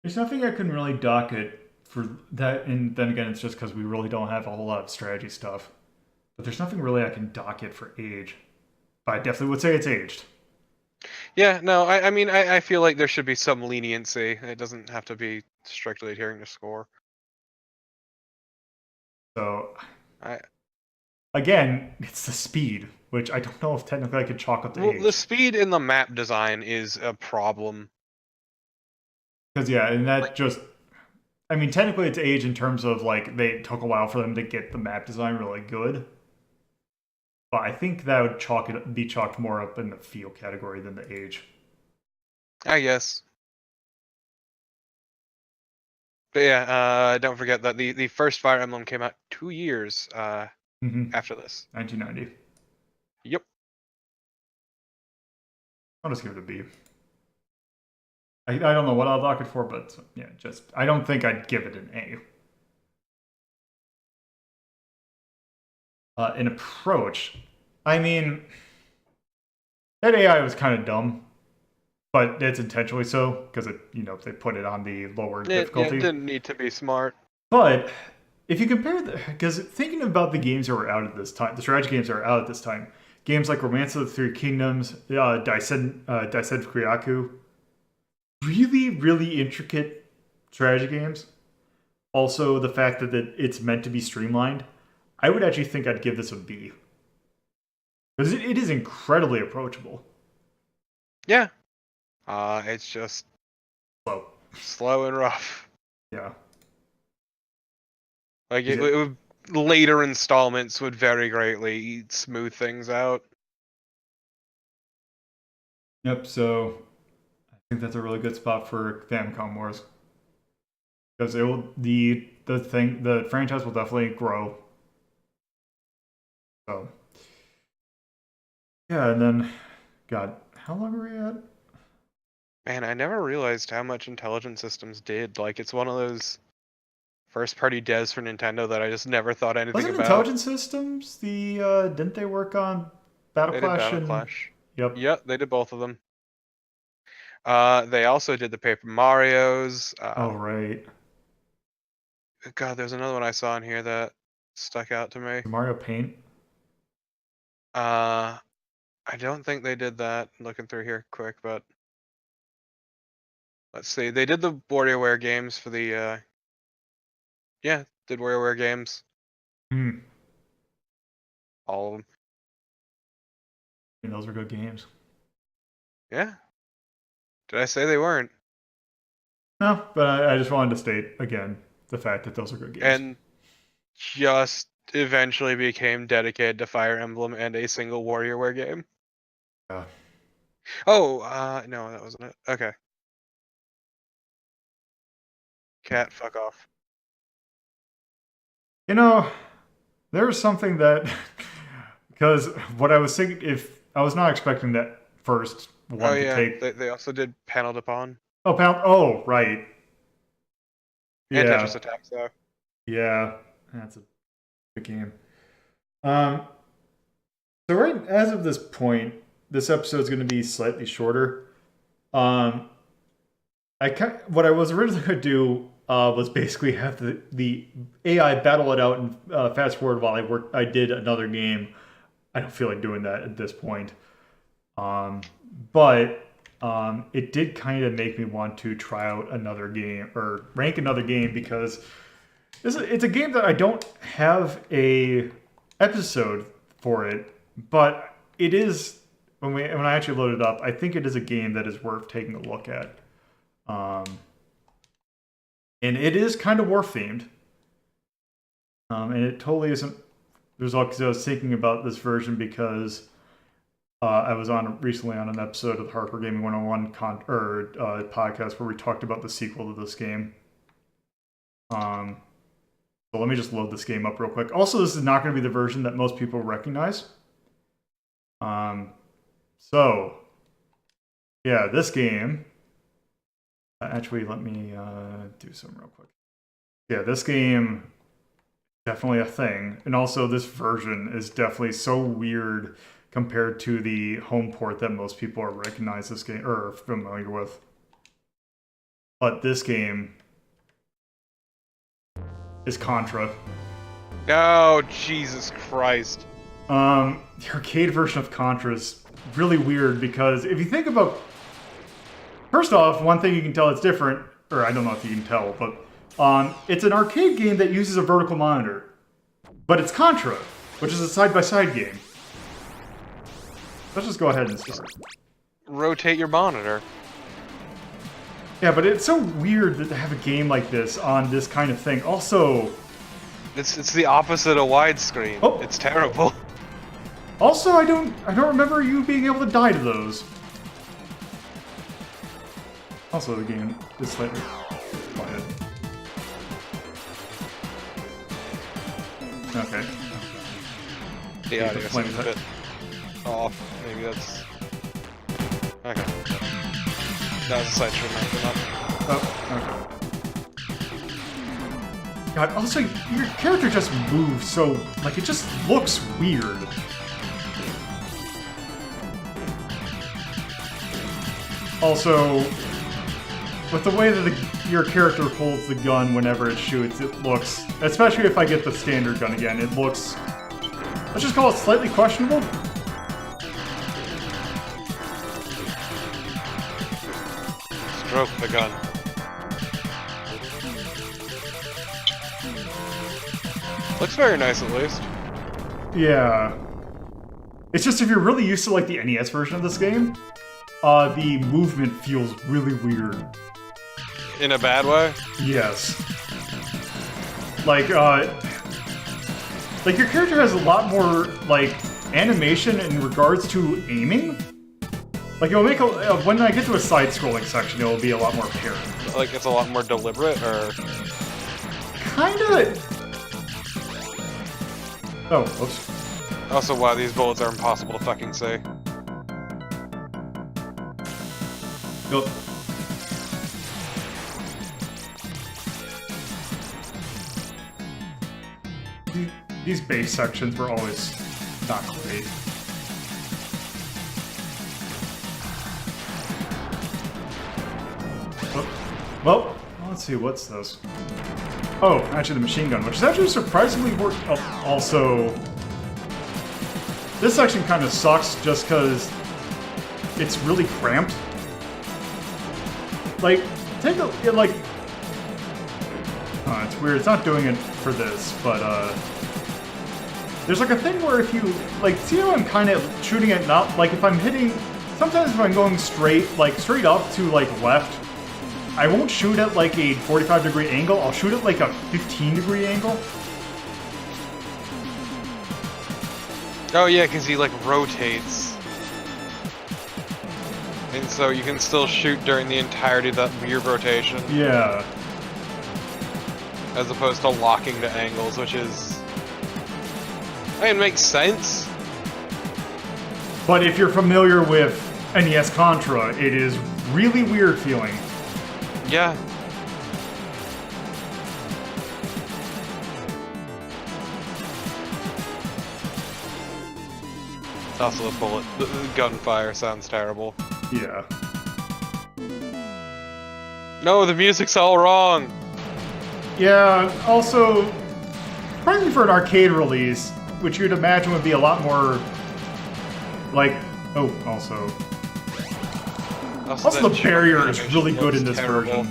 There's nothing I can really dock it for that, and then again, it's just because we really don't have a whole lot of strategy stuff. But there's nothing really I can dock it for age. But I definitely would say it's aged. Yeah, no, I mean, I feel like there should be some leniency. It doesn't have to be strictly adhering to score. So, I again, it's the speed, which I don't know if technically I could chalk up to Well, age. the speed in the map design is a problem. Because, yeah, and that just... I mean, technically it's age in terms of, like, they took a while for them to get the map design really good. But I think that would be chalked more up in the feel category than the age. I guess. But yeah, don't forget that the first Fire Emblem came out 2 years after this. 1990. Yep. I'll just give it a B. I don't know what I'll dock it for, but yeah, just I don't think I'd give it an A. An approach. I mean, that AI was kind of dumb, but it's intentionally so because they put it on the lower difficulty. It didn't need to be smart. But if you compare because thinking about the games that were out at this time, the strategy games that are out at this time, games like Romance of the Three Kingdoms, Daisen Kyaku, really, really intricate strategy games. Also, the fact that it's meant to be streamlined, I would actually think I'd give this a B. Because it is incredibly approachable. Yeah. It's just slow and rough. Yeah. Like later installments would very greatly smooth things out. Yep, so I think that's a really good spot for Famicom Wars. Because the franchise will definitely grow. So yeah, and then God, how long are we at? Man, I never realized how much Intelligent Systems did. Like, it's one of those first-party devs for Nintendo that I just never thought anything Wasn't about. Intelligent Systems didn't they work on Battle They Clash? did Battle Clash. Yep. Yep, they did both of them. They also did the Paper Marios. Oh right. God, there's another one I saw in here that stuck out to me. Mario Paint. I don't think they did that. I'm looking through here quick, but let's see. They did the WarioWare games for the yeah, did WarioWare games. All of them. I mean, those were good games. Yeah. Did I say they weren't? No, but I just wanted to state again the fact that those are good games. And just eventually became dedicated to Fire Emblem and a single WarioWare game. Yeah. Oh, no, that wasn't it. Okay. Cat, fuck off. There was something that because what I was thinking, if I was not expecting that first one to take. They also did Panel to Pawn. Oh, Oh, right. And Yeah. Tetris Attack, though. Yeah, that's a good game. So right as of this point, this episode is going to be slightly shorter. What I was originally going to do was basically have the AI battle it out and fast forward while I did another game. I don't feel like doing that at this point. But it did kind of make me want to try out another game or rank another game because it's a game that I don't have a episode for it, but it is when I actually load it up, I think it is a game that is worth taking a look at. And it is kind of war themed. And it totally isn't. There's all because I was thinking about this version because I was recently on an episode of the Harper Gaming 101 podcast where we talked about the sequel to this game. So let me just load this game up real quick. Also, this is not going to be the version that most people recognize. So Yeah, this game. Actually, let me do some real quick. Yeah, this game definitely a thing, and also this version is definitely so weird compared to the home port that most people are recognize this game or are familiar with. But this game is Contra. Oh, Jesus Christ. The arcade version of Contra is really weird because if you think about... First off, one thing you can tell it's different, or I don't know if you can tell, but it's an arcade game that uses a vertical monitor. But it's Contra, which is a side-by-side game. Let's just go ahead and start. Rotate your monitor. Yeah, but it's so weird to have a game like this on this kind of thing. Also... It's the opposite of widescreen. Oh. It's terrible. Also, I don't remember you being able to die to those. Also, the game is slightly quiet. Okay. The audio seems a bit off. Maybe that's... Okay. That was a side stream acting up. Oh, okay. God, also, your character just moves so... Like, it just looks weird. Also, with the way that your character holds the gun whenever it shoots, it looks... Especially if I get the standard gun again, it looks... Let's just call it slightly questionable. Stroke the gun. Looks very nice, at least. Yeah. It's just if you're really used to, like, the NES version of this game, the movement feels really weird. In a bad way? Yes. Like your character has a lot more, like, animation in regards to aiming. Like, it'll make when I get to a side-scrolling section, it'll be a lot more apparent. Like, it's a lot more deliberate, or...? Kinda... Oh, whoops. Also, wow, these bullets are impossible to fucking see. Yep. These base sections were always not great. Oh. Well, let's see, what's this? Oh, actually the machine gun, which is actually surprisingly also... This section kind of sucks just because it's really cramped. Like, take a... like... it's weird, it's not doing it for this, but there's like a thing where if you... Like, see how I'm kind of shooting at not... Like, if I'm hitting... Sometimes if I'm going straight, like, straight up to, like, left, I won't shoot at, like, a 45-degree angle. I'll shoot at, like, a 15-degree angle. Oh yeah, because he, like, rotates. And so you can still shoot during the entirety of that weird rotation. Yeah. As opposed to locking to angles, which is... I mean, it makes sense. But if you're familiar with NES Contra, it is really weird feeling. Yeah. Also, the gunfire sounds terrible. Yeah. No, the music's all wrong! Yeah, also, probably for an arcade release, which you'd imagine would be a lot more, like, oh, also the barrier is really good in this version.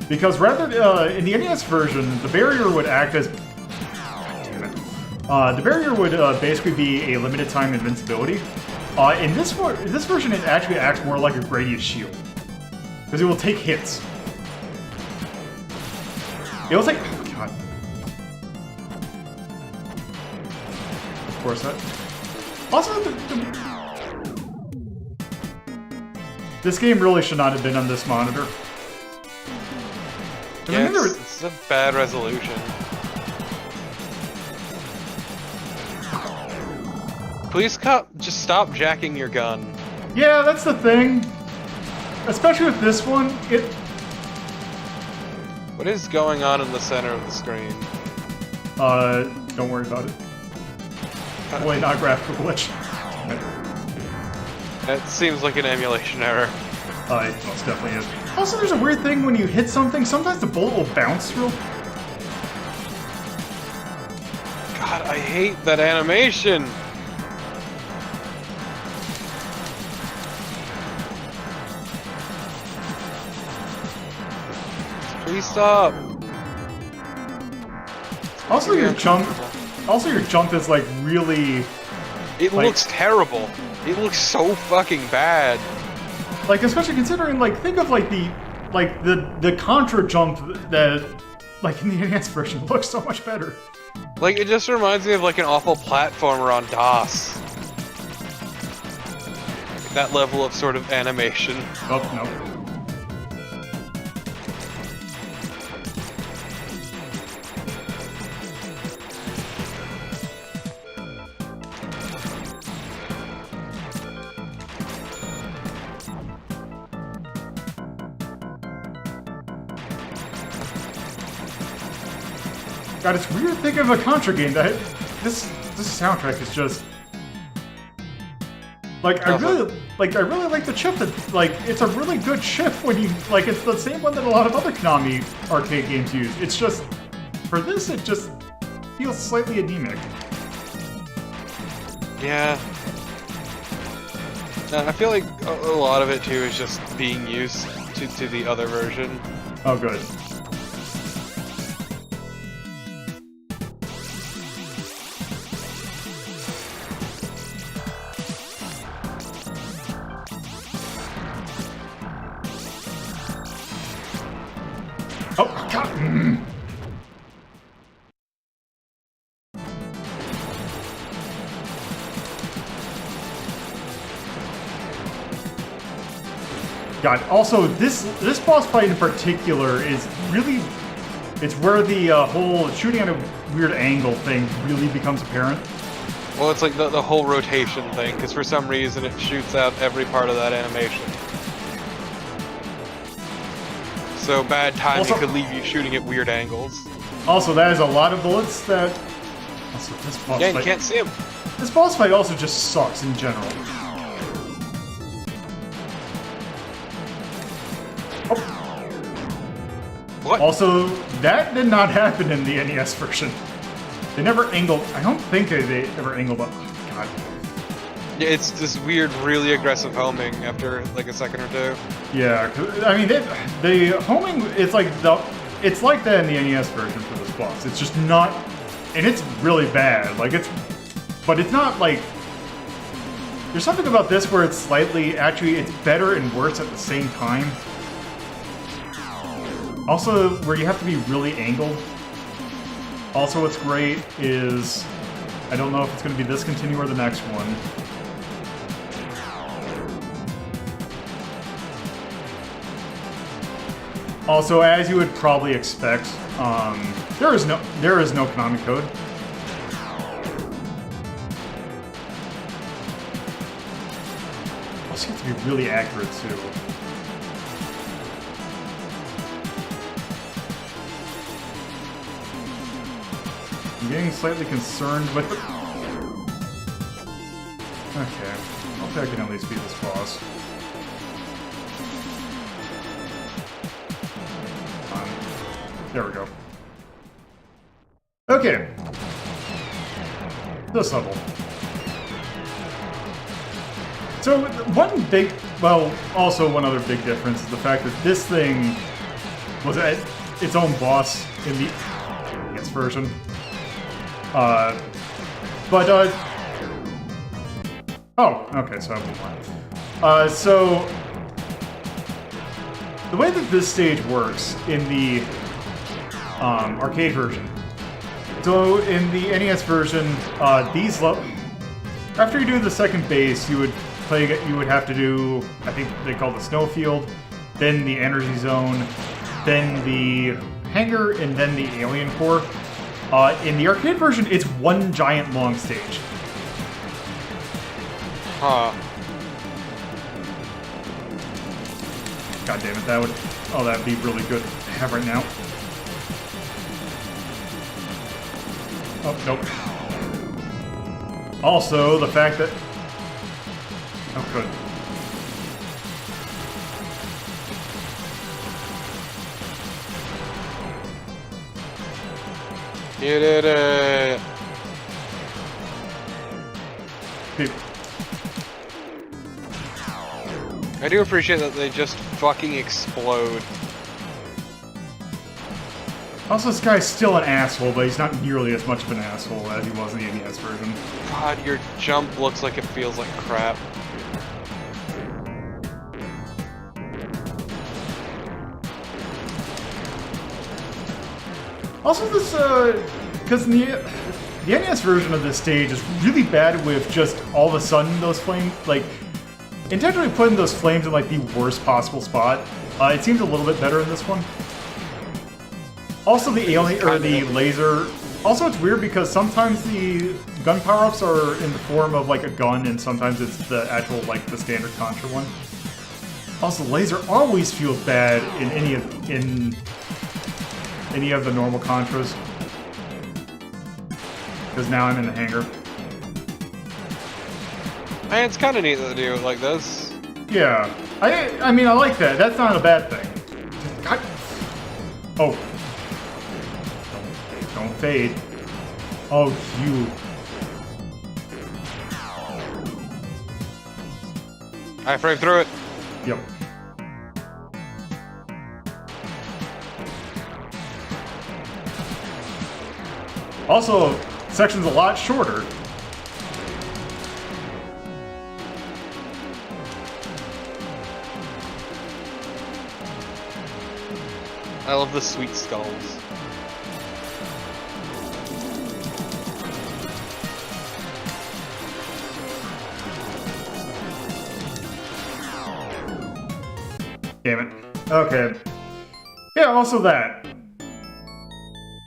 Because rather, in the NES version, the barrier would act as... Damn it. The barrier would basically be a limited time invincibility. In this version, it actually acts more like a Gradius shield. Because it will take hits. It will take... Oh, God. Of course, that... Also, this game really should not have been on this monitor. Yeah, it's a bad resolution. Please just stop jacking your gun. Yeah, that's the thing. Especially with this one, What is going on in the center of the screen? don't worry about it. Wait, not graphical glitch. It seems like an emulation error. It most definitely is. Also, there's a weird thing when you hit something, sometimes the bullet will bounce real... God, I hate that animation! Please stop! Also, your jump is like really... It looks terrible. It looks so fucking bad. Like, especially considering, like, think of like the Contra jump that, like, in the NES version looks so much better. Like, it just reminds me of like an awful platformer on DOS. That level of sort of animation. Oh, no. God, it's weird thinking of a Contra game that this soundtrack is just like I really like the chip that like it's a really good chip when you like it's the same one that a lot of other Konami arcade games use. It's just for this it just feels slightly anemic. Yeah. I feel like a lot of it too is just being used to the other version. Oh, good. Oh, God. God, also, this boss fight in particular is really... It's where the whole shooting at a weird angle thing really becomes apparent. Well, it's like the whole rotation thing, because for some reason it shoots out every part of that animation. So bad timing Also, could leave you shooting at weird angles. Also, that is a lot of bullets that... Also, this boss Yeah, fight... you can't see them. This boss fight also just sucks in general. Oh. What? Also, that did not happen in the NES version. They never angled... I don't think they ever angled up... Oh, God. Yeah, it's this weird, really aggressive homing after like a second or two. Yeah, I mean, the homing, it's like that in the NES version for this boss. It's just not, and it's really bad. Like but it's not like. There's something about this where it's actually, it's better and worse at the same time. Also, where you have to be really angled. Also, what's great is, I don't know if it's going to be this continue or the next one. Also, as you would probably expect, there is no Konami code. Also, you have to be really accurate too. I'm getting slightly concerned with the... Okay, hopefully I can at least beat this boss. There we go. Okay. This level. So also one other big difference is the fact that this thing was its own boss in the NES version. Oh, okay, so I have one. So the way that this stage works in the arcade version. So in the NES version, after you do the second base, you would have to do, I think they call it the snowfield, then the energy zone, then the hangar, and then the alien core. In the arcade version, it's one giant long stage. Huh. God damn it, that would be really good to have right now. Oh, nope. Also, the fact that... Oh, good. You did it! Dude. I do appreciate that they just fucking explode. Also, this guy's still an asshole, but he's not nearly as much of an asshole as he was in the NES version. God, your jump looks like it feels like crap. Also, this, because the NES version of this stage is really bad with just all of a sudden those flames, like, intentionally putting those flames in, like, the worst possible spot. It seems a little bit better in this one. Also, the alien, or the laser. Also, it's weird because sometimes the gun power-ups are in the form of, like, a gun, and sometimes it's the actual, like, the standard Contra one. Also, laser always feels bad in any of the normal Contras. Because now I'm in the hangar. Man, it's kind of neat that they do it like this. Yeah. I mean, I like that. That's not a bad thing. God. Oh. Don't fade. Oh, you. I frame through it. Yep. Also, section's a lot shorter. I love the sweet skulls. Damn it. Okay. Yeah, also that.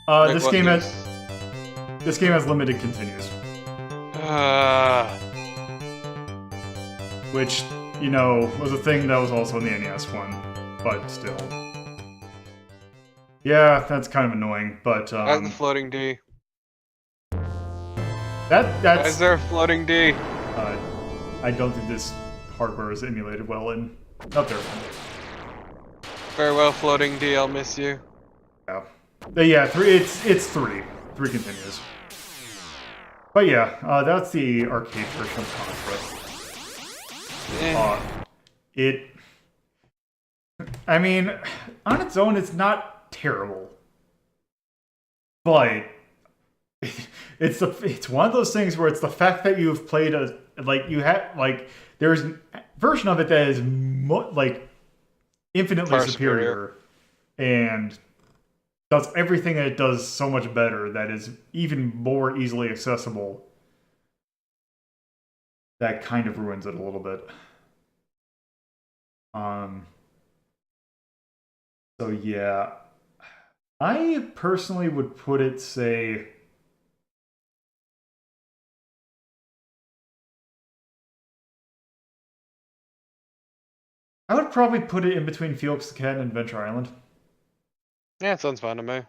Like this what game news? this game has limited continues. Which, you know, was a thing that was also in the NES one, but still. Yeah, that's kind of annoying, but That's the floating D. that's Is there a floating D? I don't think this hardware is emulated well in up there. Farewell, floating D. I'll miss you. Yeah. But yeah, it's three. Three continues. But yeah, that's the arcade version of Contra. I mean, on its own, it's terrible. But it's one of those things where it's the fact that you've played there's a version of it that is infinitely Far superior and does everything that it does so much better, that is even more easily accessible. That kind of ruins it a little bit. So yeah, I personally would put it, say, I would probably put it in between Felix the Cat and Adventure Island. Yeah, it sounds fun to me.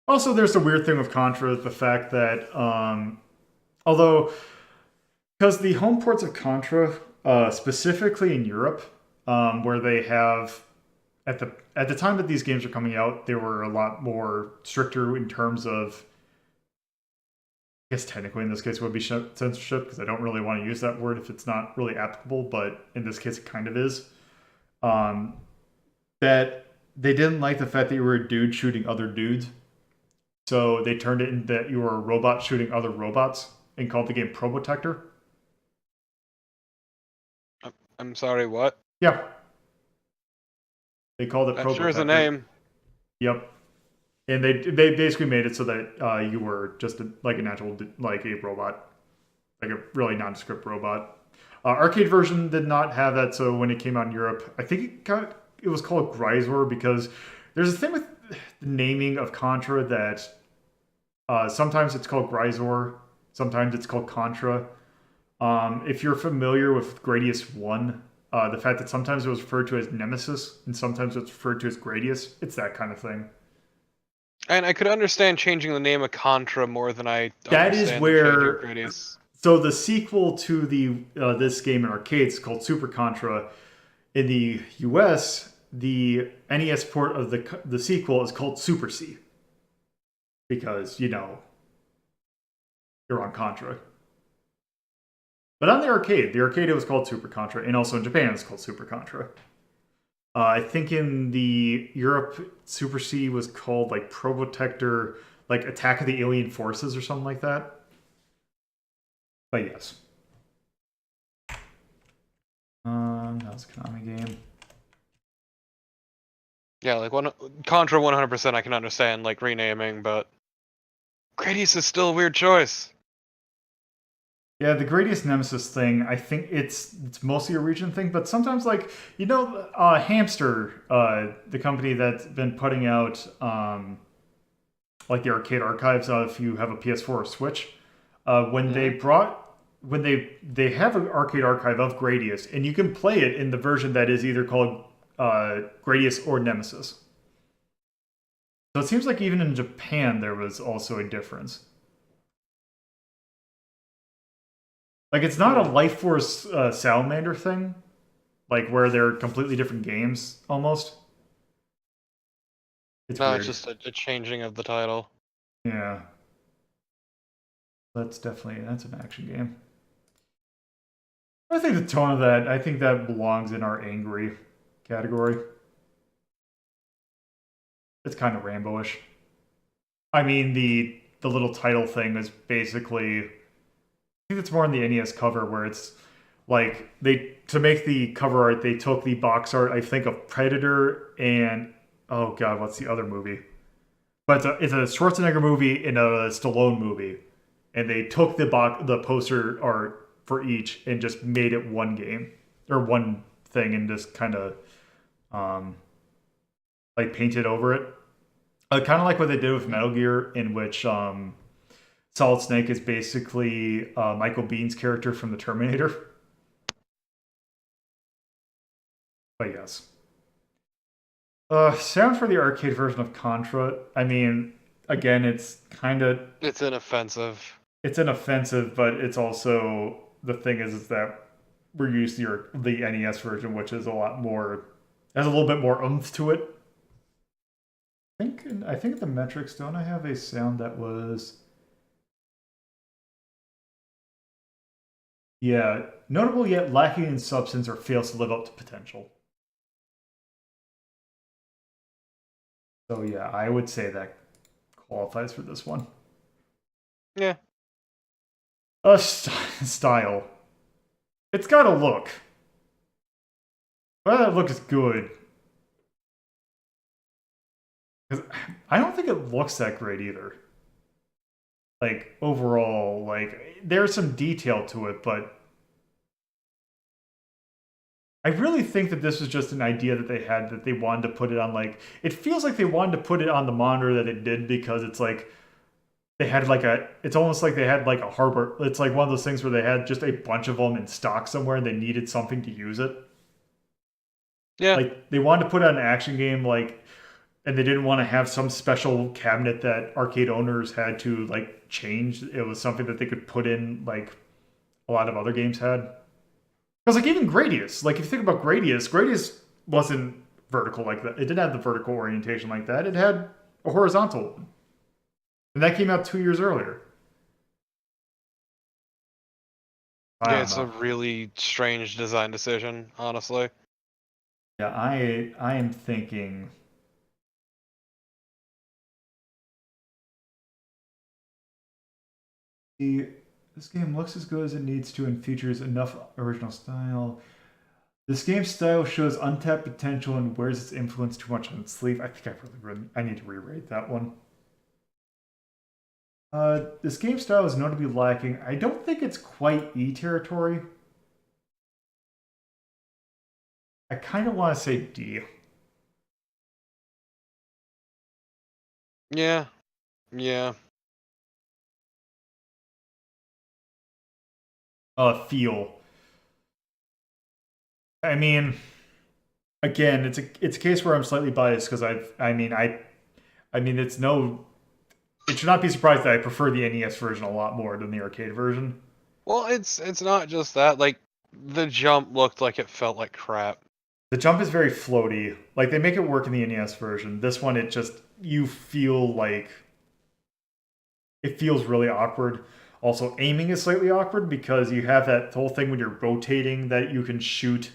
Also, there's the weird thing with Contra, the fact that, because the home ports of Contra, specifically in Europe, where they have, at the time that these games are coming out, they were a lot more stricter in terms of, I guess technically in this case it would be censorship, because I don't really want to use that word if it's not really applicable, but in this case it kind of is. That they didn't like the fact that you were a dude shooting other dudes. So they turned it in that you were a robot shooting other robots and called the game Probotector. I'm sorry, what? Yeah. They called it That Probotector. sure is a name. Yep. And they basically made it so that you were just like an actual, like a robot. Like a really nondescript robot. Arcade version did not have that, so when it came out in Europe, I think it was called Grisor, because there's a thing with the naming of Contra that Sometimes it's called Grisor. Sometimes it's called Contra. If you're familiar with Gradius 1, the fact that sometimes it was referred to as Nemesis and sometimes it's referred to as Gradius, it's that kind of thing. And I could understand changing the name of Contra more than I That is understand the changing of where. Gradius. So the sequel to the this game in arcades called Super Contra. In the U.S., the NES port of the sequel is called Super C because you're on Contra. But on the arcade it was called Super Contra, and also in Japan it's called Super Contra. I think in the Europe, Super C was called like Probotector, like Attack of the Alien Forces or something like that. But yes. That was a Konami game. Yeah, like Contra 100% I can understand, like, renaming, but Gradius is still a weird choice. Yeah, the Gradius Nemesis thing, I think it's mostly a region thing, but sometimes Hamster, the company that's been putting out like the arcade archives, if you have a PS4 or Switch, when they have an arcade archive of Gradius, and you can play it in the version that is either called Gradius or Nemesis. So it seems like even in Japan there was also a difference. Like it's not a Life Force Salamander thing, like where they're completely different games almost. It's No, weird. it's just a changing of the title. Yeah, that's an action game. I think the tone of that, I think that belongs in our angry category. It's kind of Rambo-ish. I mean, the little title thing is basically, I think it's more on the NES cover where it's like to make the cover art, they took the box art, I think, of Predator and oh god, what's the other movie? But it's a Schwarzenegger movie and a Stallone movie, and they took the poster art for each and just made it one game or one thing and just kind of like painted over it. Kind of like what they did with Metal Gear, in which Solid Snake is basically Michael Bihn's character from the Terminator. But yes. Sound for the arcade version of Contra. I mean, again, it's Inoffensive. it's inoffensive, but it's also the thing is that we're used to the NES version, which is a lot more has a little bit more oomph to it. I think the metrics, don't I have a sound that was yeah, notable yet lacking in substance or fails to live up to potential. So yeah, I would say that qualifies for this one. Yeah. Style. It's got a look. Well, that look is good. Because I don't think it looks that great either. Like, overall, like, there's some detail to it, but I really think that this was just an idea that they had that they wanted to put it on, like, it feels like they wanted to put it on the monitor that it did because it's like, they had like it's almost like they had like a harbor. It's like one of those things where they had just a bunch of them in stock somewhere and they needed something to use it. Yeah. Like they wanted to put out an action game, like, and they didn't want to have some special cabinet that arcade owners had to like change. It was something that they could put in like a lot of other games had. Because like even Gradius, like if you think about Gradius wasn't vertical like that. It didn't have the vertical orientation like that. It had a horizontal one. And that came out 2 years earlier. Yeah, it's a really strange design decision, honestly. Yeah, I am thinking. This game looks as good as it needs to and features enough original style. This game's style shows untapped potential and wears its influence too much on its sleeve. I think I need to re-rate that one. This game style is notably lacking. I don't think it's quite E territory. I kind of want to say D. Yeah. Yeah. feel. I mean, again, it's a case where I'm slightly biased because it should not be surprised that I prefer the NES version a lot more than the arcade version. Well, it's not just that. Like, the jump looked like it felt like crap. The jump is very floaty. Like, they make it work in the NES version. This one, you feel like it feels really awkward. Also, aiming is slightly awkward because you have that whole thing when you're rotating that you can shoot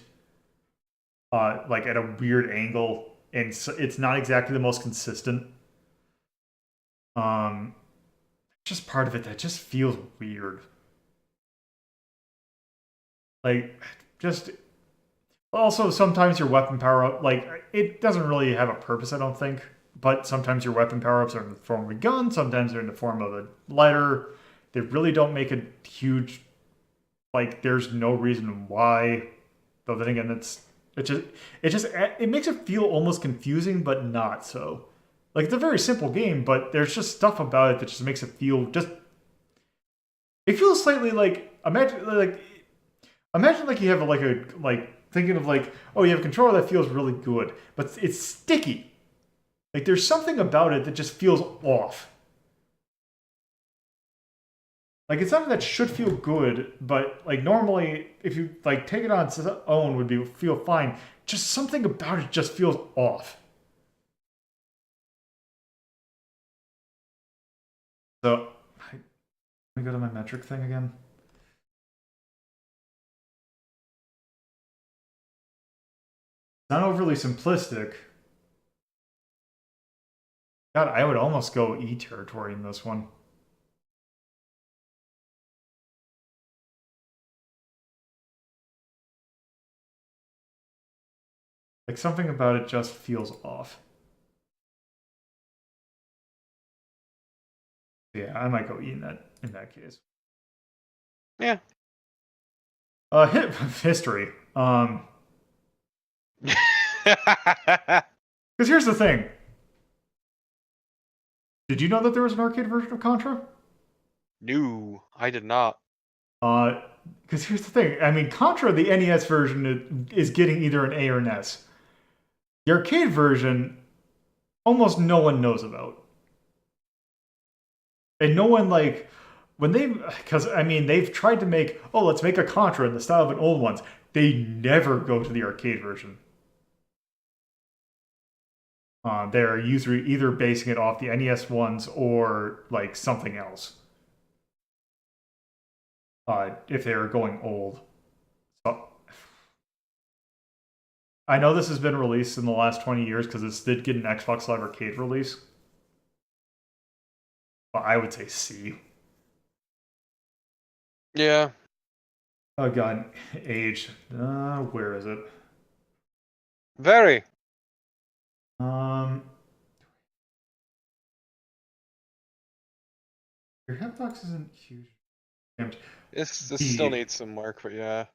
like at a weird angle, and so it's not exactly the most consistent. Um, just part of it that just feels weird. Like, just also sometimes your weapon power up, like it doesn't really have a purpose, I don't think. But sometimes your weapon power ups are in the form of a gun, sometimes they're in the form of a lighter. They really don't make a huge, like, there's no reason why. Though then again, it makes it feel almost confusing, but not so. Like, it's a very simple game, but there's just stuff about it that just makes it feel just. It feels slightly like imagine like you have thinking of like, oh, you have a controller that feels really good, but it's sticky. Like, there's something about it that just feels off. Like, it's something that should feel good, but like normally, if you like take it on its own, feel fine. Just something about it just feels off. So, let me go to my metric thing again. Not overly simplistic. God, I would almost go E territory in this one. Like, something about it just feels off. Yeah, I might go E in that case. Yeah. History. Because here's the thing. Did you know that there was an arcade version of Contra? No, I did not. Because here's the thing. I mean, Contra, the NES version, is getting either an A or an S. The arcade version, almost no one knows about. And no one, like, because, I mean, they've tried to make, oh, let's make a Contra in the style of an old ones. They never go to the arcade version. They're usually either basing it off the NES ones or, like, something else. If they're going old. So, I know this has been released in the last 20 years because this did get an Xbox Live Arcade release. But I would say C. Yeah. Oh god, age. Where is it? Very. Your hitbox isn't huge. This still needs some work, but yeah.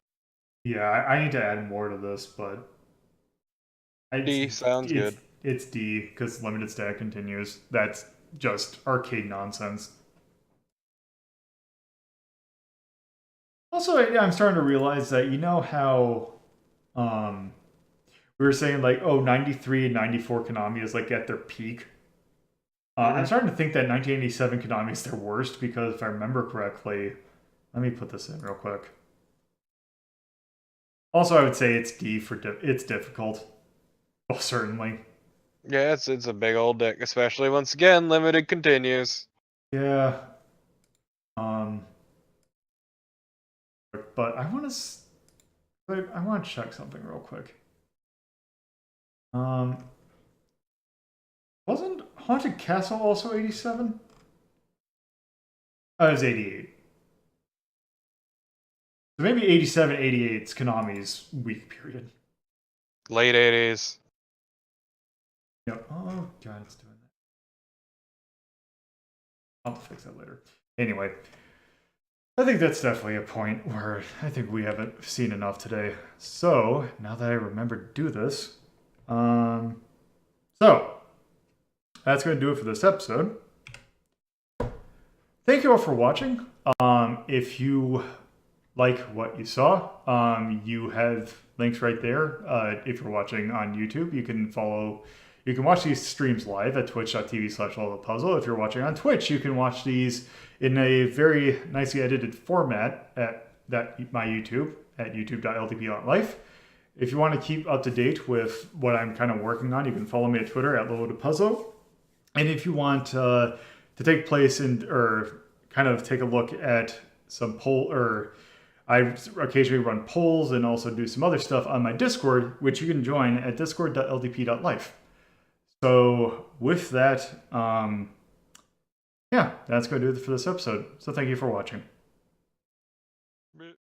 Yeah, I need to add more to this, but D sounds good. It's D because limited stack continues. That's just arcade nonsense. Also, I'm starting to realize that, you know how we were saying, like, oh, 93 and 94 Konami is like at their peak. I'm starting to think that 1987 Konami is their worst because if I remember correctly, let me put this in real quick. Also, I would say it's D for it's difficult. Well, certainly. Yeah, it's a big old dick, especially once again, limited continues. Yeah. But I want to check something real quick. Wasn't Haunted Castle also 87? Oh, it was 88. So maybe 87, 88 is Konami's weak period. Late 80s. Yep. Oh, God, it's doing that. I'll fix that later. Anyway, I think that's definitely a point where I think we haven't seen enough today. So, now that I remember to do this, so that's going to do it for this episode. Thank you all for watching. If you like what you saw. You have links right there. If you're watching on YouTube, you can watch these streams live at twitch.tv/allthepuzzle. If you're watching on Twitch, you can watch these in a very nicely edited format at my YouTube at youtube.ldp.life. If you want to keep up to date with what I'm kind of working on, you can follow me at Twitter at @LoadedPuzzle. And if you want to take place or kind of take a look at some I occasionally run polls and also do some other stuff on my Discord, which you can join at discord.ldp.life. So with that, that's going to do it for this episode. So thank you for watching.